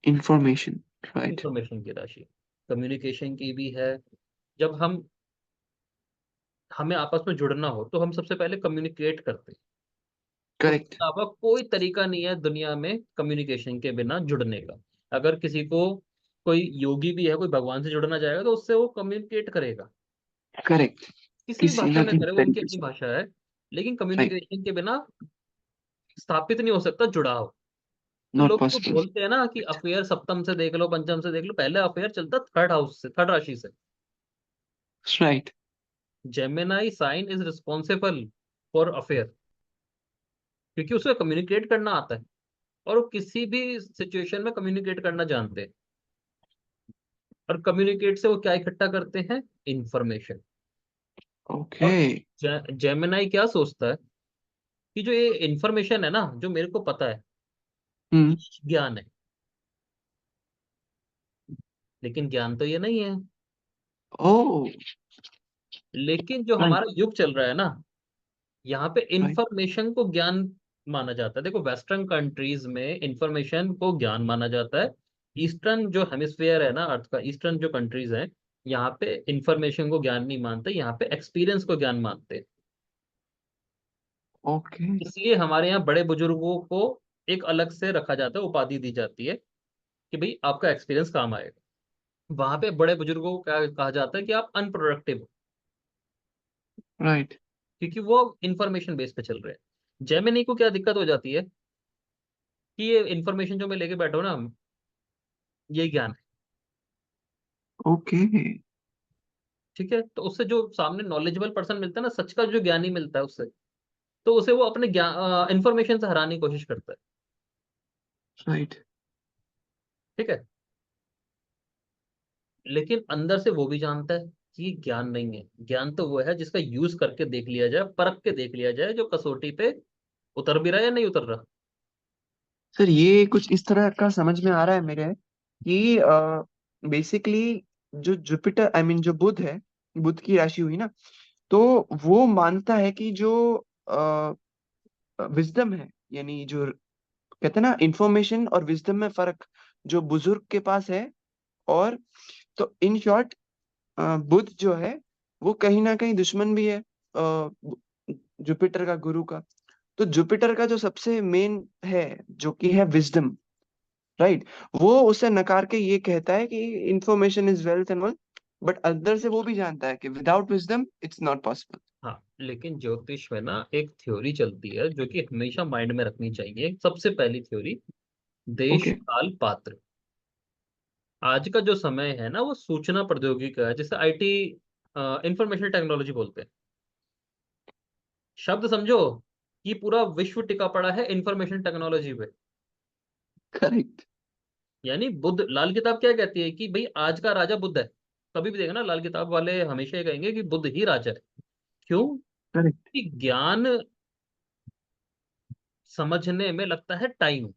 B: इंफॉर्मेशन। राइट।
A: इंफॉर्मेशन की राशि कम्युनिकेशन की भी है। जब हमें आपस में जुड़ना हो तो हम सबसे पहले कम्युनिकेट करते हैं। उसके
B: करेक्ट।
A: अलावा कोई तरीका नहीं है दुनिया में कम्युनिकेशन के बिना जुड़ने का। अगर किसी को, कोई योगी भी है, कोई भगवान से जुड़ना चाहेगा तो उससे वो कम्युनिकेट करेगा,
B: करेक्ट।
A: किसी भी
B: किसी
A: भाषा
B: ना
A: में
B: किसी
A: करे, वो उनकी
B: तरीके
A: अपनी
B: से।
A: भाषा है। लेकिन
B: राइट।
A: कम्युनिकेशन के बिना स्थापित नहीं हो सकता जुड़ाव। तो
B: नॉट
A: लोग तो
B: पॉसिबल।
A: बोलते हैं ना कि अफेयर सप्तम से देख लो, पंचम से देख लो, पहले अफेयर चलता थर्ड हाउस से, थर्ड राशि से।
B: Right.
A: Gemini sign is responsible for affair, क्योंकि उसे कम्युनिकेट करना आता है, और वो किसी भी सिचुएशन में कम्युनिकेट करना जानते हैं। और कम्युनिकेट से वो क्या इकट्ठा करते हैं? इंफॉर्मेशन।
B: ओके।
A: और जेमिनाई क्या सोचता है कि जो ये इंफॉर्मेशन है ना, जो मेरे को पता है, ये
B: हम्म।
A: ज्ञान है। लेकिन ज्ञान तो ये नहीं है।
B: ओ।
A: लेकिन जो
B: राइट,
A: हमारा युग चल रहा है ना, यहाँ पे
B: राइट।
A: इंफॉर्मेशन को ज्ञान माना जाता है। देखो वेस्टर्न कंट्रीज में इंफॉर्मेशन को ज्ञान माना जाता है। ईस्टर्न जो हेमिस्फीयर है ना अर्थ का, ईस्टर्न जो कंट्रीज हैं, यहाँ पे इंफॉर्मेशन को ज्ञान नहीं मानते, यहाँ पे एक्सपीरियंस को ज्ञान मानते हैं।
B: ओके।
A: इसलिए हमारे यहाँ बड़े बुजुर्गों को एक अलग से रखा जाता है, उपाधि दी जाती है कि भाई आपका एक्सपीरियंस काम आएगा। वहां पे बड़े बुजुर्गों को क्या कहा जाता है कि आप अनप्रोडक्टिव हो,
B: राइट।
A: क्योंकि वो इंफॉर्मेशन बेस पे चल रहे हैं। जेमिनी को क्या दिक्कत हो जाती है कि ये इंफॉर्मेशन जो मैं लेके बैठा हूँ ना, ये ज्ञान है।
B: ओके।
A: ठीक है, तो उससे जो सामने नॉलेजेबल पर्सन मिलता है ना, सच का जो ज्ञानी मिलता है उससे, तो उसे वो अपने ज्ञान इंफॉर्मेशन से हराने की कोशिश करता है।
B: राइट।
A: ठीक है। लेकिन अंदर से वो भी जानता है कि ये ज्ञान नहीं है। ज्ञान तो वो है जिसका यूज करके देख लिया जाए, परख के देख लिया जाए, जो कसौटी पे उतर भी रहा है या नहीं उतर रहा।
B: सर ये कुछ इस तरह का समझ में आ रहा है मेरे, कि बेसिकली जो जुपिटर, आई मीन जो बुध है, बुध की राशि हुई ना, तो वो मानता है कि जो विजडम है, यानी जो कहते हैं ना इंफॉर्मेशन और विजडम में फर्क जो बुजुर्ग के पास है। और तो इन शॉर्ट बुध जो है वो कहीं ना कहीं दुश्मन भी है जुपिटर का, गुरु का। तो जुपिटर का जो सबसे मेन है, जो कि है विजडम, राइट, वो उसे नकार के ये कहता है कि information is wealth and all, but अंदर से वो भी जानता है कि without wisdom it's not possible.
A: हाँ, लेकिन ज्योतिष में ना एक थ्योरी चलती है जो कि हमेशा माइंड में रखनी चाहिए। सबसे पहली थ्योरी, देश
B: ओके।
A: काल पात्र। आज का जो समय है ना वो सूचना प्रौद्योगिकी का है, जिसे आईटी, इंफॉर्मेशन टेक्नोलॉजी बोलते हैं। शब्द समझो कि पूरा विश्व टिका पड़ा है इंफॉर्मेशन टेक्नोलॉजी पे।
B: करेक्ट।
A: यानी बुद्ध, लाल किताब क्या कहती है कि भाई आज का राजा बुद्ध है। कभी भी देखना, लाल किताब वाले हमेशा ये कहेंगे कि बुद्ध ही राजा है। क्यों?
B: करेक्ट।
A: कि ज्ञान समझने में लगता है टाइम।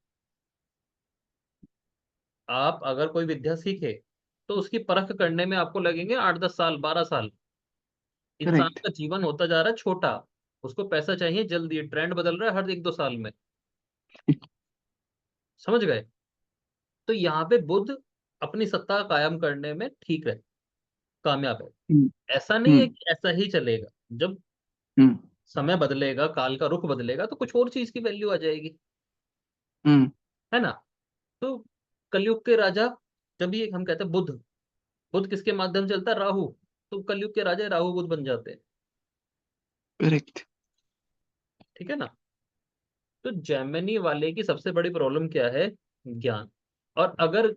A: आप अगर कोई विद्या सीखे तो उसकी परख करने में आपको लगेंगे 8-10 साल, 12 साल। इंसान
B: करेक्ट।
A: का जीवन होता जा रहा है छोटा, उसको पैसा चाहिए जल्दी, ट्रेंड बदल रहा है हर 1-2 साल में। समझ गए? तो यहाँ पे बुद्ध अपनी सत्ता कायम करने में ठीक है, कामयाब है।
B: हम्म।
A: ऐसा नहीं है
B: हम्म।
A: कि ऐसा ही चलेगा। जब
B: हम्म।
A: समय बदलेगा, काल का रुख बदलेगा, तो कुछ और चीज की वैल्यू आ जाएगी।
B: हम्म।
A: है ना? तो कलयुग के राजा, जब ये हम कहते हैं बुद्ध, बुद्ध किसके माध्यम से चलता है? राहु। तो कलयुग के राजा राहु बुद्ध बन जाते हैं।
B: करेक्ट।
A: ठीक है ना? तो जेमिनी वाले की सबसे बड़ी प्रॉब्लम क्या है? ज्ञान। और अगर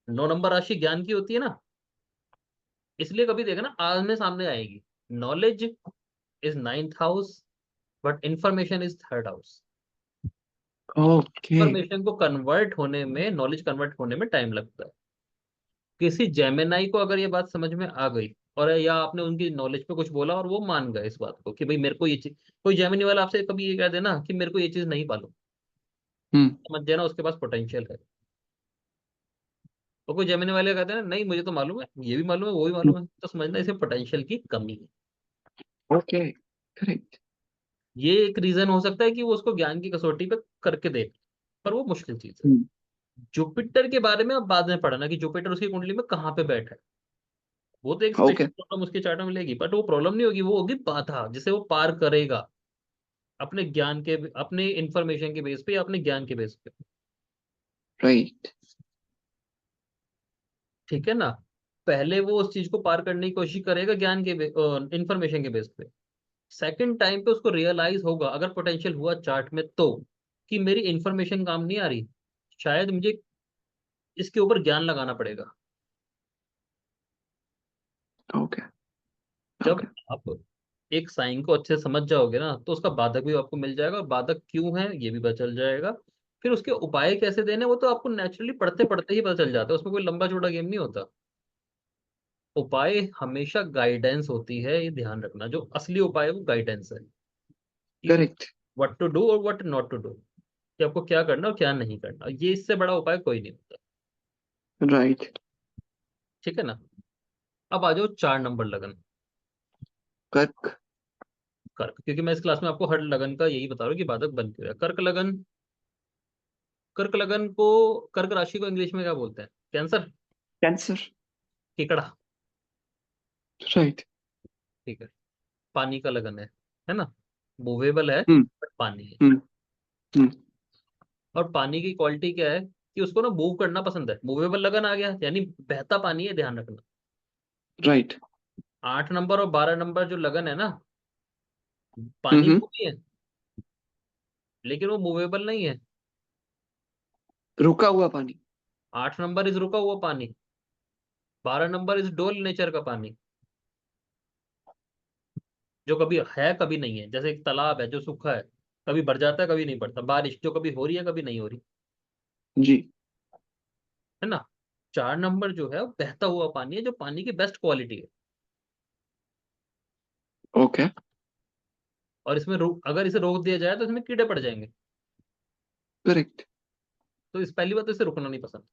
A: 9 नंबर राशि ज्ञान की होती है ना, इसलिए कभी देखना आमने सामने आएगी। Knowledge is 9th house, but information is 3rd house.
B: Okay.
A: Information को कन्वर्ट होने में, नॉलेज कन्वर्ट होने में टाइम लगता है। किसी जेमिनाई को अगर ये बात समझ में आ गई, और या आपने उनकी नॉलेज पे कुछ बोला और वो मान गए इस बात को कि भाई मेरे को ये चीज, कोई जेमिनी वाला आपसे कभी ये कह देना कि मेरे को ये चीज नहीं मालूम,
B: हम्म।
A: समझ देना उसके पास पोटेंशियल है। और कोई जेमिनी वाले कहते हैं नहीं मुझे तो मालूम है, ये भी मालूम है, वो भी मालूम है, तो समझना इसे पोटेंशियल की कमी है।
B: ओके। करेक्ट।
A: ये एक रीजन हो सकता है कि वो उसको ज्ञान की कसौटी पे करके दे, पर वो मुश्किल चीज है।
B: हम्म।
A: जुपिटर के बारे में अब बाद में पढ़ना कि जुपिटर उसकी कुंडली में कहाँ पे बैठा है। वो तो एक स्पेशल
B: ओके।
A: प्रॉब्लम उसके चार्ट में मिलेगी, बट वो प्रॉब्लम नहीं होगी, वो होगी बाधा जिसे वो पार करेगा, अपने ज्ञान के, अपने इंफॉर्मेशन के बेस पे या अपने ज्ञान के बेस पे।
B: राइट।
A: ठीक है ना? पहले वो उस चीज को पार करने की कोशिश करेगा ज्ञान के, इंफॉर्मेशन के बेस पे। सेकंड टाइम पे उसको रियलाइज होगा, अगर पोटेंशियल हुआ चार्ट में तो, कि मेरी इंफॉर्मेशन काम नहीं आ रही, शायद मुझे इसके ऊपर ज्ञान लगाना पड़ेगा।
B: ओके।
A: जब
B: ओके।
A: आप एक साइन को अच्छे से समझ जाओगे ना, तो उसका बाधक भी आपको मिल जाएगा, और बाधक क्यों है ये भी पता चल जाएगा। फिर उसके उपाय कैसे देने, वो तो आपको नेचुरली पढ़ते पढ़ते ही पता चल जाता है, उसमें कोई लंबा चौड़ा गेम नहीं होता। उपाय हमेशा गाइडेंस होती है, ये ध्यान रखना। जो असली उपाय है वो गाइडेंस है, कि
B: करेक्ट।
A: व्हाट टू डू और व्हाट नॉट टू डू, कि आपको क्या करना और क्या नहीं करना। ये इससे बड़ा उपाय कोई नहीं होता।
B: राइट।
A: ठीक है ना? अब आ जाओ 4 नंबर लगन,
B: कर्क।
A: कर्क। क्योंकि मैं इस क्लास में आपको हर लगन का यही बता रहा हूँ कि बाधक बन क्यों रहा है। कर्क लगन, कर्क लगन को, कर्क राशि को इंग्लिश में क्या बोलते हैं? Cancer,
B: cancer.
A: केकड़ा।
B: राइट।
A: ठीक है, पानी का लगन है ना? मूवेबल है
B: हम्म।
A: बट पानी है।
B: हम्म। हम्म।
A: और पानी की क्वालिटी क्या है कि उसको ना मूव करना पसंद है। मूवेबल लगन आ गया यानी बहता पानी है, ध्यान रखना।
B: राइट।
A: 8 नंबर और 12 नंबर जो लगन है ना, पानी
B: हम्म।
A: में भी है, लेकिन वो मूवेबल नहीं है।
B: रुका हुआ पानी।
A: 8 नंबर इज रुका हुआ पानी, 12 नंबर इज डोल नेचर का पानी, जो कभी है कभी नहीं है। जैसे एक तालाब है जो सूखा है, कभी भर जाता है कभी नहीं भरता। बारिश जो कभी हो रही है कभी नहीं हो रही।
B: जी।
A: है ना? 4 नंबर जो है वो बहता हुआ पानी है, जो पानी की बेस्ट क्वालिटी है।
B: ओके।
A: और इसमें अगर इसे रोक दिया जाए तो इसमें कीड़े पड़ जाएंगे।
B: करेक्ट।
A: तो इस पहली बात तो इसे रुकना नहीं पसंद।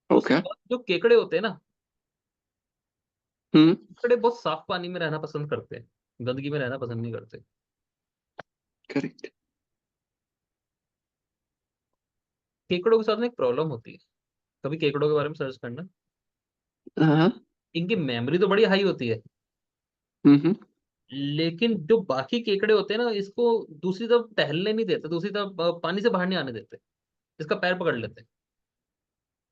B: ओके।
A: दूसरी बात, जो केकड़े होते हैं ना,
B: हम्म।
A: केकड़े बहुत साफ पानी में रहना पसंद करते हैं। गंदगी में रहना पसंद नहीं करते।
B: करेक्ट।
A: केकड़ों के साथ में एक प्रॉब्लम होती है, कभी केकड़ों के बारे में सर्च करना।
B: हाँ।
A: इनकी मेमोरी तो बड़ी हाई होती है,
B: हम्म।
A: लेकिन जो बाकी केकड़े होते हैं ना, इसको दूसरी तरफ टहलने नहीं देते, दूसरी तरफ पानी से बाहर नहीं आने देते, इसका पैर पकड़ लेते हैं।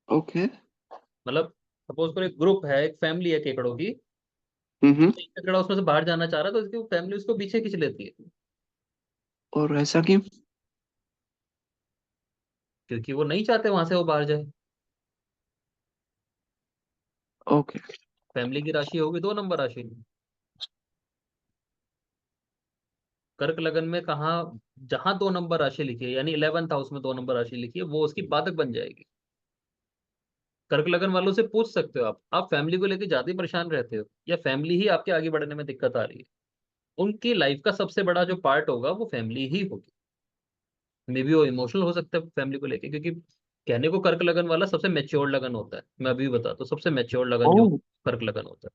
B: ओके।
A: मतलब सपोज करो एक ग्रुप है, एक फैमिली है केकड़ों की,
B: हम्म।
A: एक केकड़ा उसमें से बाहर जाना चाह रहा है तो इसकी फैमिली उसको पीछे खींच लेती है,
B: और ऐसा क्यों?
A: क्योंकि वो नहीं चाहते वहां से वो बाहर जाए।
B: ओके।
A: फैमिली की राशि होगी 2 नंबर राशि। कर्क लगन में कहाँ, जहां 2 नंबर राशि लिखी है, यानी 11th हाउस में 2 नंबर राशि लिखी है, वो उसकी बाधक बन जाएगी। कर्क लगन वालों से पूछ सकते हो आप फैमिली को लेकर ज्यादा ही परेशान रहते हो या फैमिली ही आपके आगे बढ़ने में दिक्कत आ रही है। उनकी लाइफ का सबसे बड़ा जो पार्ट होगा वो फैमिली ही होगी। मे बी वो इमोशनल हो सकता है फैमिली को लेके, क्योंकि कहने को कर्क लगन वाला सबसे मैच्योर लगन होता है, मैं अभी भी बताता हूँ, सबसे मैच्योर लगन जो
B: ओह।
A: कर्क लगन होता है।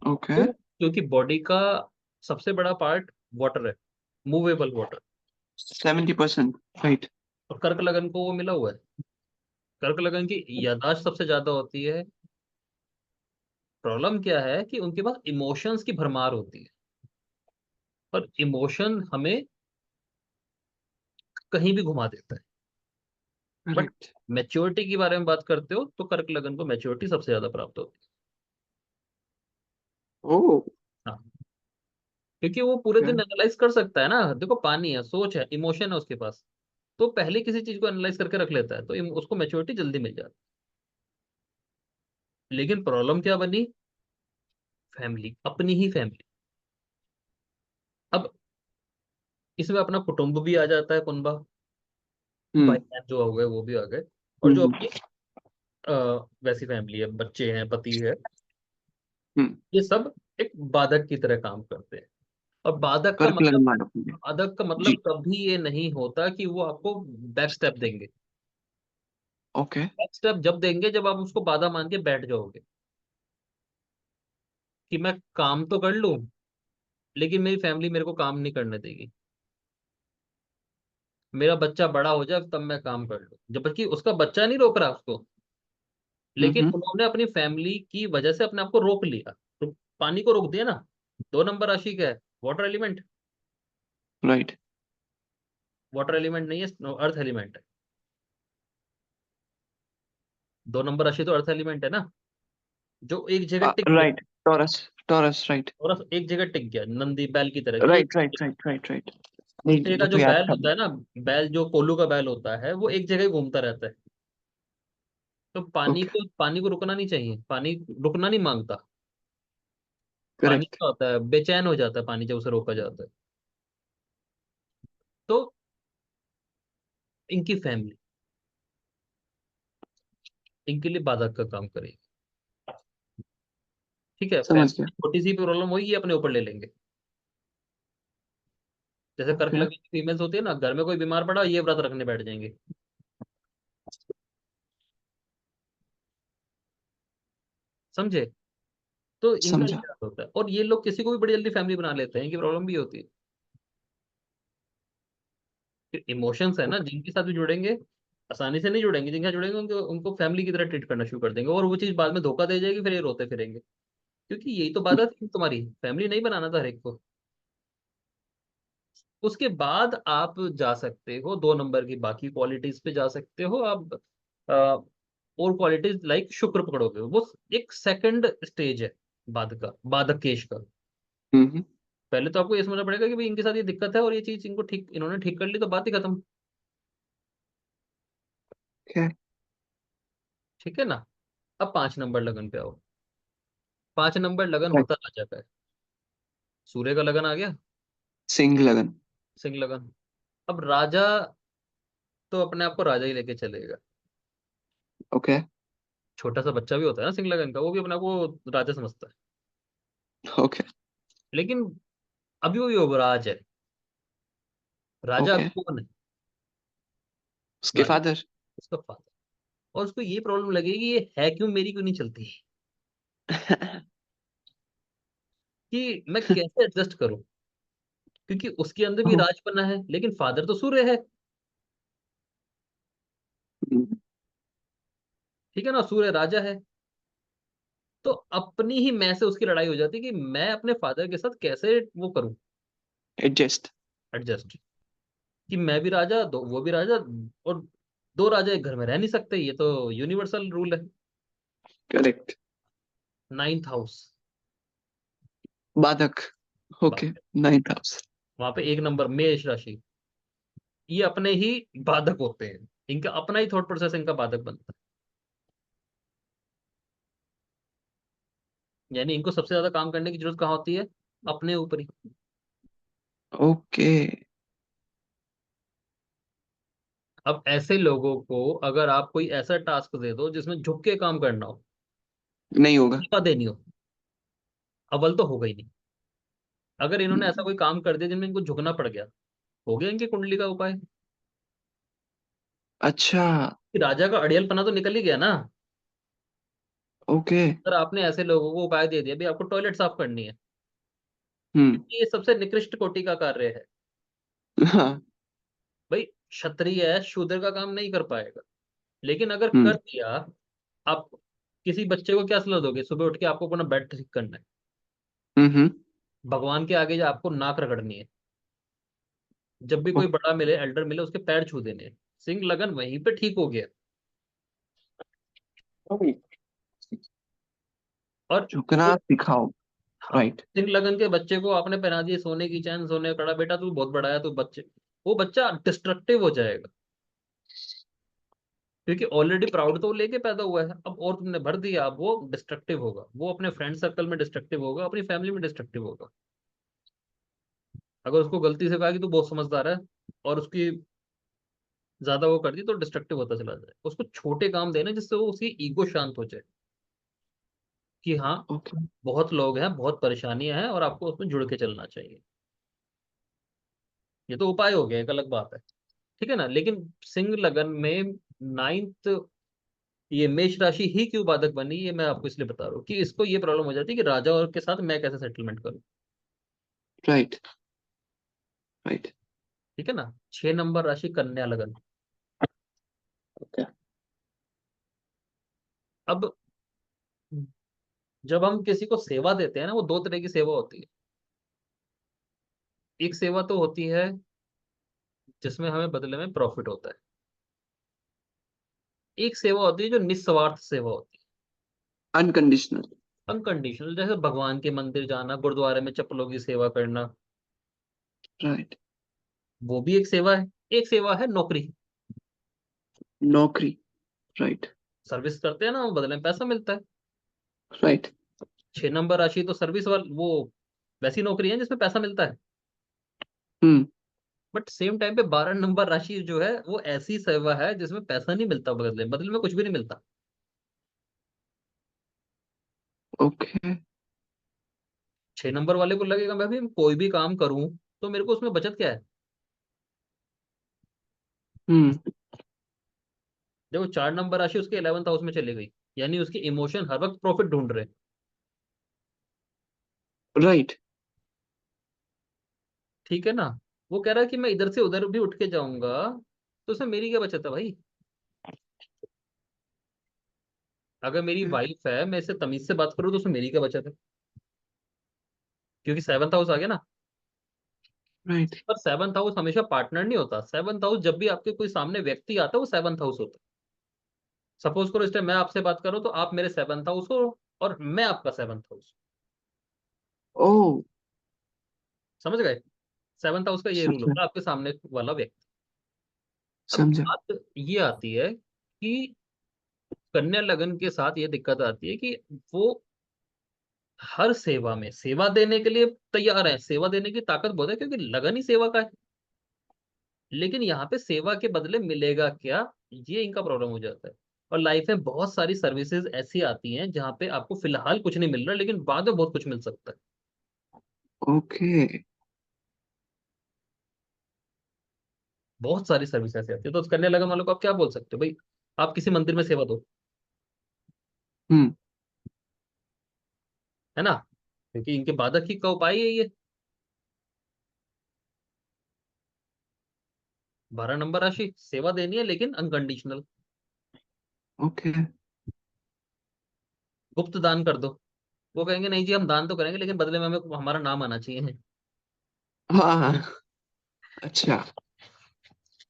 B: ओके।
A: क्यों? क्योंकि बॉडी का सबसे बड़ा पार्ट वाटर है, मूवेबल वाटर।
B: 70%। राइट।
A: और कर्क लगन को वो मिला हुआ है। कर्क लगन की याददाश्त सबसे ज्यादा होती है। प्रॉब्लम क्या है कि उनके पास इमोशंस की भरमार होती है, और इमोशन हमें कहीं भी घुमा देता है। But
B: correct.
A: मैच्योरिटी के बारे में बात करते हो तो कर्क लगन को मैच्योरिटी सबसे ज्यादा प्राप्त होती
B: ओह।
A: है। हाँ, क्योंकि वो पूरे
B: ओके।
A: दिन एनालाइज कर सकता है ना, देखो पानी है, सोच है, इमोशन है उसके पास, तो पहले किसी चीज को एनालाइज करके रख लेता है, तो उसको मैच्योरिटी जल्दी मिल जाती है। लेकिन प्रॉब्लम क्या बनी, फैमिली, अपनी ही फैमिली। अब इसमें अपना कुटुंब भी आ जाता है, कुनबा, भाई
B: हम्म।
A: बहन जो हो गए वो भी आ गए, और जो
B: हम्म।
A: अपनी अ, वैसी फैमिली है, बच्चे हैं, पति है,
B: हम्म।
A: ये सब एक बाधक की तरह काम करते हैं। और बाधक का
B: कर्क
A: मतलब,
B: लगन वालों के लिए।
A: बाधक का
B: जी।
A: मतलब कभी ये नहीं होता कि वो आपको बैक स्टेप देंगे।
B: ओके।
A: बैक स्टेप जब देंगे जब आप उसको बाधा मान के बैठ जाओगे, कि मैं काम तो कर लूं लेकिन मेरी फैमिली मेरे को काम नहीं करने देगी, मेरा बच्चा बड़ा हो जाए तब मैं काम कर लूं, जबकि उसका बच्चा नहीं रोक रहा उसको, लेकिन
B: हम्म।
A: उन्होंने अपनी फैमिली की वजह से अपने आप को रोक लिया, तो पानी को रोक दिया ना। 2 नंबर राशि क्या है, water element.
B: Right.
A: Water element नहीं है, अर्थ एलिमेंट है। 2 नंबर राशि तो अर्थ एलिमेंट है ना, जो एक जगह टिक गया।
B: राइट। टॉरस। Taurus, right.
A: और एक जगह टिक गया, नंदी बैल की तरह एक
B: right right right right right. नहीं,
A: दूसरे का
B: वो
A: जो
B: तो याद
A: बैल
B: था
A: होता है
B: मुझे।
A: ना, बैल जो कोल्लू का बैल होता है वो एक जगह ही घूमता रहता है। तो
B: ओके।
A: पानी को रुकना नहीं चाहिए, पानी रुकना नहीं मांगता। पानी
B: करेक्ट।
A: क्या होता है, बेचैन हो जाता है पानी जब उसे रोका जाता है। तो इनकी फैमिली इनके लिए बाधक का काम करेगी। ठीक है,
B: समझ
A: फैमिली
B: गया।
A: छोटी सी प्रॉब्लम होगी ये अपने ऊपर ले लेंगे। जैसे कर्क
B: ओके।
A: लगी फीमेल्स होती है ना, घर में कोई बीमार पड़ा ये व्रत रखने बैठ जाएंगे। समझे? तो इनका ये
B: समझा।
A: हाल होता है, और ये लोग किसी को भी बड़ी जल्दी फैमिली बना लेते हैं, इनकी प्रॉब्लम भी होती है। इमोशंस है ना, जिनके साथ भी जुड़ेंगे आसानी से नहीं जुड़ेंगे, जिनके साथ जुड़ेंगे उनको उनको फैमिली की तरह ट्रीट करना शुरू कर देंगे, और वो चीज बाद में धोखा दे जाएगी, फिर ये रोते फिरेंगे। क्योंकि यही तो बात थी तुम्हारी, फैमिली नहीं बनाना था हर एक को। उसके बाद आप जा सकते हो 2 नंबर की बाकी क्वालिटीज पे जा सकते हो आप। और क्वालिटीज लाइक शुक्र पकड़ोगे, वो एक सेकंड स्टेज है बाधक बाधकेश का।
B: हम्म।
A: पहले तो आपको ये समझना पड़ेगा कि भाई इनके साथ ये दिक्कत है, और ये चीज इनको ठीक, इन्होंने ठीक कर ली तो बात ही खत्म।
B: ओके।
A: ठीक है ना? अब 5 नंबर लगन पे आओ। 5 नंबर लगन
B: राइट।
A: होता राजा का है। सूर्य का लगन आ गया,
B: सिंह लगन।
A: सिंह लगन। अब राजा तो अपने आप को राजा ही लेके चलेगा।
B: ओके।
A: छोटा सा बच्चा भी होता है ना सिंह लगन का, वो भी अपने आप को राजा समझता है।
B: ओके।
A: लेकिन अभी वो युवराज है, राजा
B: ओके।
A: अभी कौन है,
B: उसके
A: राजा
B: फादर।
A: उसका फादर। और उसको ये प्रॉब्लम लगेगी, ये है क्यों, मेरी क्यों नहीं चलती। कि मैं कैसे एडजस्ट करूं, क्योंकि उसके अंदर भी
B: ओ,
A: राज बना है, लेकिन फादर तो सूर्य है। ठीक है ना, सूर्य राजा है। तो अपनी ही मैं से उसकी लड़ाई हो जाती है कि मैं अपने फादर के साथ कैसे वो करूं,
B: एडजस्ट।
A: एडजस्ट। कि मैं भी राजा, दो वो भी राजा, और दो राजा एक घर में रह नहीं सकते, ये तो यूनिवर्सल रूल है।
B: करेक्ट।
A: नाइन्थ हाउस,
B: बाधक। ओके। 9th house.
A: वहां पे एक नंबर मेष राशि, ये अपने ही बाधक होते हैं, इनका अपना ही थॉट प्रोसेस इनका बाधक बनता है। यानी इनको सबसे ज्यादा काम करने की जरूरत कहाँ होती है, अपने ऊपर ही।
B: ओके।
A: अब ऐसे लोगों को अगर आप कोई ऐसा टास्क दे दो जिसमें झुक के काम करना हो,
B: नहीं होगा।
A: इस्तीफा देनी हो, अव्वल तो होगा ही नहीं। अगर इन्होंने ऐसा कोई काम कर दिया जिनमें इनको झुकना पड़ गया, हो गया इनकी कुंडली का उपाय।
B: अच्छा।
A: कि राजा का अड़ियलपना तो निकल ही गया ना।
B: ओके।
A: अगर आपने ऐसे लोगों को उपाय दे दिया भाई आपको टॉयलेट साफ करनी है,
B: हम्म।
A: क्योंकि ये सबसे निकृष्ट कोटि का कार्य है।
B: हाँ।
A: भाई क्षत्रिय है, शूद्र का काम नहीं कर पाएगा, लेकिन अगर कर
B: हम्म।
A: दिया, आप किसी बच्चे को क्या सलाह दोगे, सुबह उठ के आपको अपना बेड ठीक करना है,
B: हम्म।
A: भगवान के आगे जो आपको नाक रगड़नी है, जब भी कोई बड़ा मिले, एल्डर मिले, उसके पैर छू देने हैं। सिंह लगन वहीं पे ठीक हो गया।
B: ओके।
A: और
B: झुकना सिखाओ।
A: हाँ,
B: राइट।
A: सिंह लगन के बच्चे को आपने पहना दिए सोने की चैन, सोने का कड़ा, बेटा तू बहुत बड़ा है, तू बच्चे, वो बच्चा डिस्ट्रक्टिव हो जाएगा, क्योंकि ऑलरेडी प्राउड तो वो लेके पैदा हुआ है, अब और तुमने भर दिया, अब वो डिस्ट्रक्टिव होगा, वो अपने फ्रेंड सर्कल में डिस्ट्रक्टिव होगा, अपनी फैमिली में डिस्ट्रक्टिव होगा। अगर उसको गलती से कहा कि तू बहुत समझदार है, और उसकी ज्यादा वो कर दी, तो डिस्ट्रक्टिव होता चला जाए। उसको छोटे काम देना जिससे वो उसकी ईगो शांत हो जाए, कि हाँ
B: ओके।
A: बहुत लोग हैं, बहुत परेशानियां हैं, और आपको उसमें जुड़ के चलना चाहिए। ये तो उपाय हो गया, एक अलग बात है। ठीक है ना, लेकिन सिंह लगन में नाइन्थ, ये मेष राशि ही क्यों बाधक बनी, ये मैं आपको इसलिए बता रहा हूँ कि इसको ये प्रॉब्लम हो जाती है कि राजा और के साथ मैं कैसे सेटलमेंट करूँ।
B: राइट। राइट।
A: ठीक है ना, 6 नंबर राशि कन्या लगन।
B: ओके।
A: अब जब हम किसी को सेवा देते हैं ना, वो दो तरह की सेवा होती है। एक सेवा तो होती है जिसमें हमें बदले में प्रॉफिट होता है, एक सेवा होती है जो निस्वार्थ सेवा होती
B: अनकंडीशनल।
A: है, अनकंडीशनल, जैसे भगवान के मंदिर जाना, गुरुद्वारे में चप्पलों की सेवा करना,
B: राइट।
A: वो भी एक सेवा है। एक सेवा है नौकरी,
B: नौकरी। राइट।
A: सर्विस करते हैं ना, वो बदले में पैसा मिलता है।
B: राइट।
A: 6 नंबर राशि तो सर्विस वाल वो वैसी नौकरी है जिसमें पैसा मिलता है।
B: हम्म।
A: बट सेम टाइम पे 12 नंबर राशि जो है वो ऐसी सेवा है जिसमें पैसा नहीं मिलता, बदले बदले में कुछ भी नहीं मिलता।
B: ओके।
A: 6 नंबर वाले को लगेगा मैं भी कोई भी काम करूं तो मेरे को उसमें बचत क्या है।
B: हम्म।
A: देखो 4 नंबर राशि उसके 11th हाउस में चली गई, यानी उसके इमोशन हर वक्त प्रॉफिट ढूंढ रहे हैं।
B: राइट।
A: ठीक है ना, वो कह रहा है कि मैं इधर से उधर भी उठ के जाऊंगा, तो उसमें मेरी क्या बचत है भाई। अगर मेरी वाइफ है, मैं इससे तमीज से बात करूँ, तो उसमें मेरी क्या बचत है, क्योंकि 7th हाउस आ गया ना।
B: राइट।
A: पर 7th हाउस हमेशा पार्टनर नहीं होता। 7th हाउस जब भी आपके कोई सामने व्यक्ति आता है, वो 7th हाउस होता है। सपोज करो इस टाइम मैं आपसे बात करूं, तो आप मेरे 7th हाउस हो, और मैं आपका 7th हाउस।
B: ओ।
A: समझ गए, 7th हाउस का ये रूल
B: समझा।
A: होता है, आपके सामने वाला व्यक्ति। अब
B: समझा।
A: बात ये आती है कि कन्या लगन के साथ ये दिक्कत आती है कि वो हर सेवा में सेवा देने के लिए तैयार है, सेवा देने की ताकत बहुत है, क्योंकि लगन ही सेवा का है। लेकिन यहाँ पे सेवा के बदले मिलेगा क्या, ये इनका प्रॉब्लम हो जाता है। और लाइफ में बहुत सारी सर्विसेज ऐसी आती हैं जहाँ पे आपको फिलहाल कुछ नहीं मिल रहा, लेकिन बाद में बहुत कुछ मिल सकता है।
B: ओके।
A: बहुत सारी सर्विस ऐसी आती है, तो उस कन्या लगन वालों को आप क्या बोल सकते हो भाई, आप किसी मंदिर में सेवा दो,
B: हम्म।
A: है ना। क्योंकि इनके बाधक ही का उपाय है ये। 12 नंबर राशि, सेवा देनी है लेकिन अनकंडीशनल।
B: ओके।
A: गुप्त दान कर दो, वो कहेंगे नहीं जी हम दान तो करेंगे लेकिन बदले में हमें हमारा नाम आना चाहिए।
B: हाँ हाँ। अच्छा।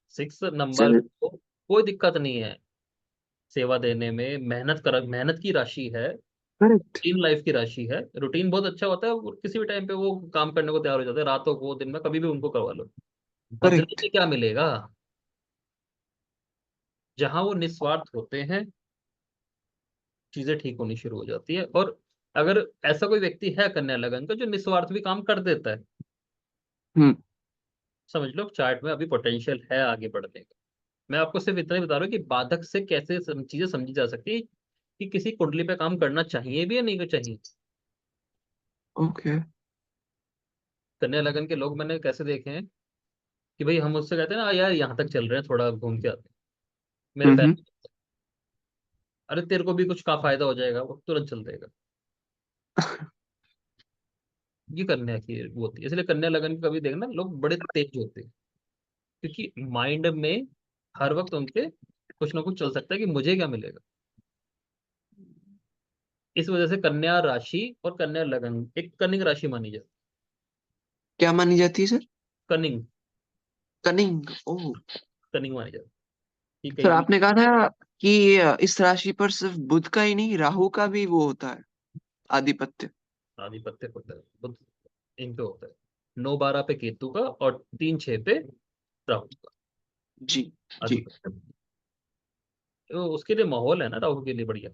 A: 6 नंबर
B: सर।
A: को कोई दिक्कत नहीं है सेवा देने में, मेहनत की राशि है,
B: करेक्ट।
A: टीम लाइफ की राशि है। रूटीन बहुत अच्छा होता है, और किसी भी टाइम पे वो काम करने को तैयार हो जाते हैं, रातों को दिन में कभी भी उनको करवा लो। बदले
B: करेक्ट।
A: में क्या मिलेगा? जहां वो निस्वार्थ होते हैं, चीजें ठीक होनी शुरू हो जाती है। और अगर ऐसा कोई व्यक्ति है कन्या लगन का जो निस्वार्थ भी काम कर देता है,
B: हम्म।
A: समझ लो चार्ट में अभी पोटेंशियल है आगे बढ़ने का। मैं आपको सिर्फ इतना ही बता रहा हूँ कि बाधक से कैसे चीजें समझी जा सकती है, कि किसी कुंडली पे काम करना चाहिए भी या नहीं चाहिए।
B: ओके।
A: कन्या लगन के लोग मैंने कैसे देखे हैं कि भाई हम उससे कहते हैं ना, यार यहाँ तक चल रहे हैं, थोड़ा घूम के आते हैं, मेरे पैर
B: हम्म।
A: अरे तेरे को भी कुछ का फायदा हो जाएगा, वो तुरंत चल देगा। ये कन्या की वो होती है, इसलिए कन्या लगन के कभी देखना लोग बड़े तेज होते हैं, क्योंकि माइंड में हर वक्त उनके कुछ ना कुछ चल सकता है कि मुझे क्या मिलेगा। इस वजह से कन्या राशि और कन्या लगन एक कनिंग राशि मानी जाती
B: क्या मानी जाती है सर?
A: है। Cunning,
B: cunning. ओह।
A: कनिंग मानी जाती है कि
B: सर
A: कहीं भी
B: आपने कहा था कि इस राशि पर सिर्फ बुध का ही नहीं, राहु का भी वो होता है, आधिपत्य।
A: आधिपत्य होता है, बुध इन पे होता है। 9 12 पे केतु का और 3 6 पे राहु का
B: जी। जी।
A: आधिपत्य। तो उसके लिए माहौल है ना राहु के लिए बढ़िया।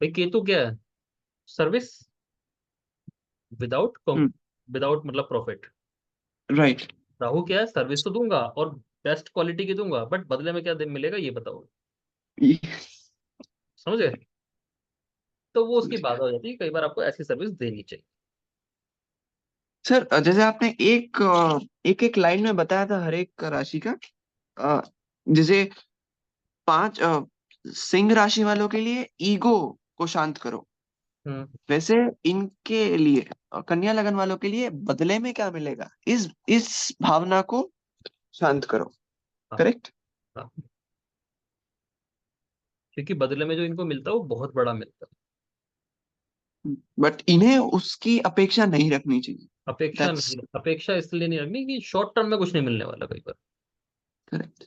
A: भाई केतु क्या है? सर्विस विदाउट,
B: हम्म।
A: विदाउट मतलब प्रॉफिट।
B: राइट।
A: राहु क्या है? सर्विस तो दूंगा और बेस्ट क्वालिटी की दूंगा, बट बदले में क्या मिलेगा ये बताओ। समझ गए? तो वो उसकी
B: समझ गया।
A: बात हो जाती है, कई बार आपको ऐसी सर्विस देनी चाहिए।
B: सर जैसे आपने एक एक लाइन में बताया था हर एक राशि का, अ, जैसे पांच सिंह राशि वालों के लिए ईगो को शांत करो,
A: हम्म।
B: वैसे इनके लिए कन्या लगन वालों के लिए बदले में क्या मिलेगा, इस भावना को शांत करो।
A: हाँ
B: करेक्ट।
A: हाँ, क्योंकि बदले में जो इनको मिलता है वो बहुत बड़ा मिलता है।
B: बट इन्हें उसकी अपेक्षा नहीं रखनी चाहिए।
A: अपेक्षा
B: दैट्स
A: नहीं, अपेक्षा इसलिए नहीं रखनी कि शॉर्ट टर्म में कुछ नहीं मिलने वाला कई बार।
B: करेक्ट।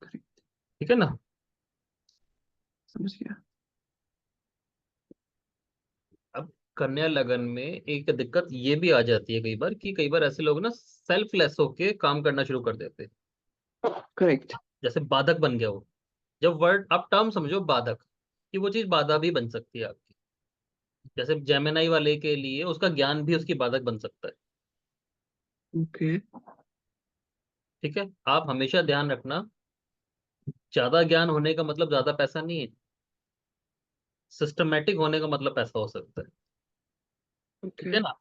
B: करेक्ट।
A: ठीक है ना?
B: समझ गया।
A: अब कन्या लगन में एक दिक्कत ये भी आ जाती है कई बार, कि कई बार ऐसे लोग ना सेल्फलेस होके काम करना शुरू कर देते हैं।
B: करेक्ट।
A: जैसे बाधक बन गया वो। जब वर्ड आप टर्म समझो बाधक, कि वो चीज बाधा भी बन सकती है आपकी। जैसे जेमिनाई वाले के लिए उसका ज्ञान भी उसकी बाधक बन सकता है।
B: ओके।
A: ठीक है, आप हमेशा ध्यान रखना, ज्यादा ज्ञान होने का मतलब ज्यादा पैसा नहीं है, सिस्टमेटिक होने का मतलब पैसा हो सकता है। ठीक
B: ओके।
A: है ना?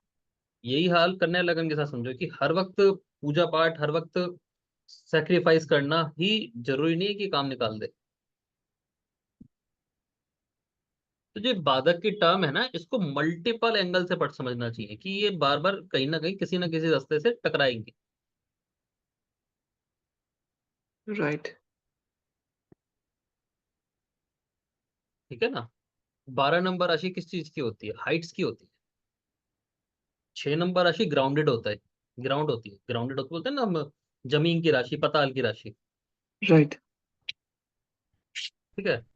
A: यही हाल कन्या लगन के साथ समझो, कि हर वक्त पूजा पाठ, हर वक्त सेक्रीफाइस करना ही जरूरी नहीं है कि काम निकाल दे। तो जो बाधक की टर्म है ना, इसको मल्टीपल एंगल से पढ़ समझना चाहिए, कि ये बार बार कहीं ना कहीं किसी ना किसी रास्ते से टकराएंगे।
B: राइट।
A: ठीक है ना? 12 नंबर राशि किस चीज की होती है? हाइट्स की होती है। 6 नंबर राशि ग्राउंडेड होता है, ग्राउंड होती है, ग्राउंडेड होती बोलते हैं ना हम, जमीन की राशि, पताल की राशि।
B: राइट।
A: ठीक है।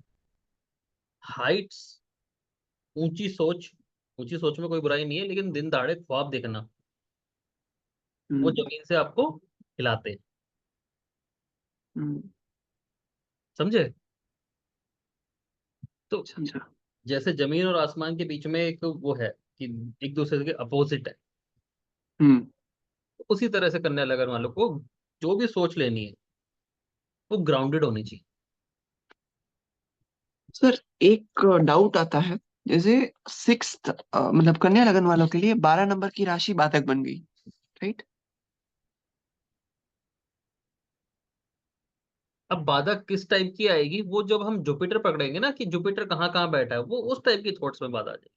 A: हाइट्स, ऊंची सोच, ऊंची सोच में कोई बुराई नहीं है, लेकिन दिन दहाड़े ख्वाब देखना, वो
B: हम्म।
A: जमीन से आपको हिलाते हैं।
B: हम्म।
A: समझे? तो
B: समझा।
A: जैसे जमीन और आसमान के बीच में एक वो है, कि एक दूसरे के अपोजिट है,
B: हम्म।
A: उसी तरह से कन्या लगन वालों को जो भी सोच लेनी है वो ग्राउंडेड होनी चाहिए।
B: सर एक डाउट आता है, जैसे सिक्स्थ मतलब कन्या लगन वालों के लिए 12 नंबर की राशि बाधक बन गई, राइट?
A: अब बाधा किस टाइप की आएगी, वो जब हम जुपिटर पकड़ेंगे ना, कि जुपिटर कहाँ कहाँ बैठा है, वो उस टाइप की थॉट्स में बाधा आ जाएगी।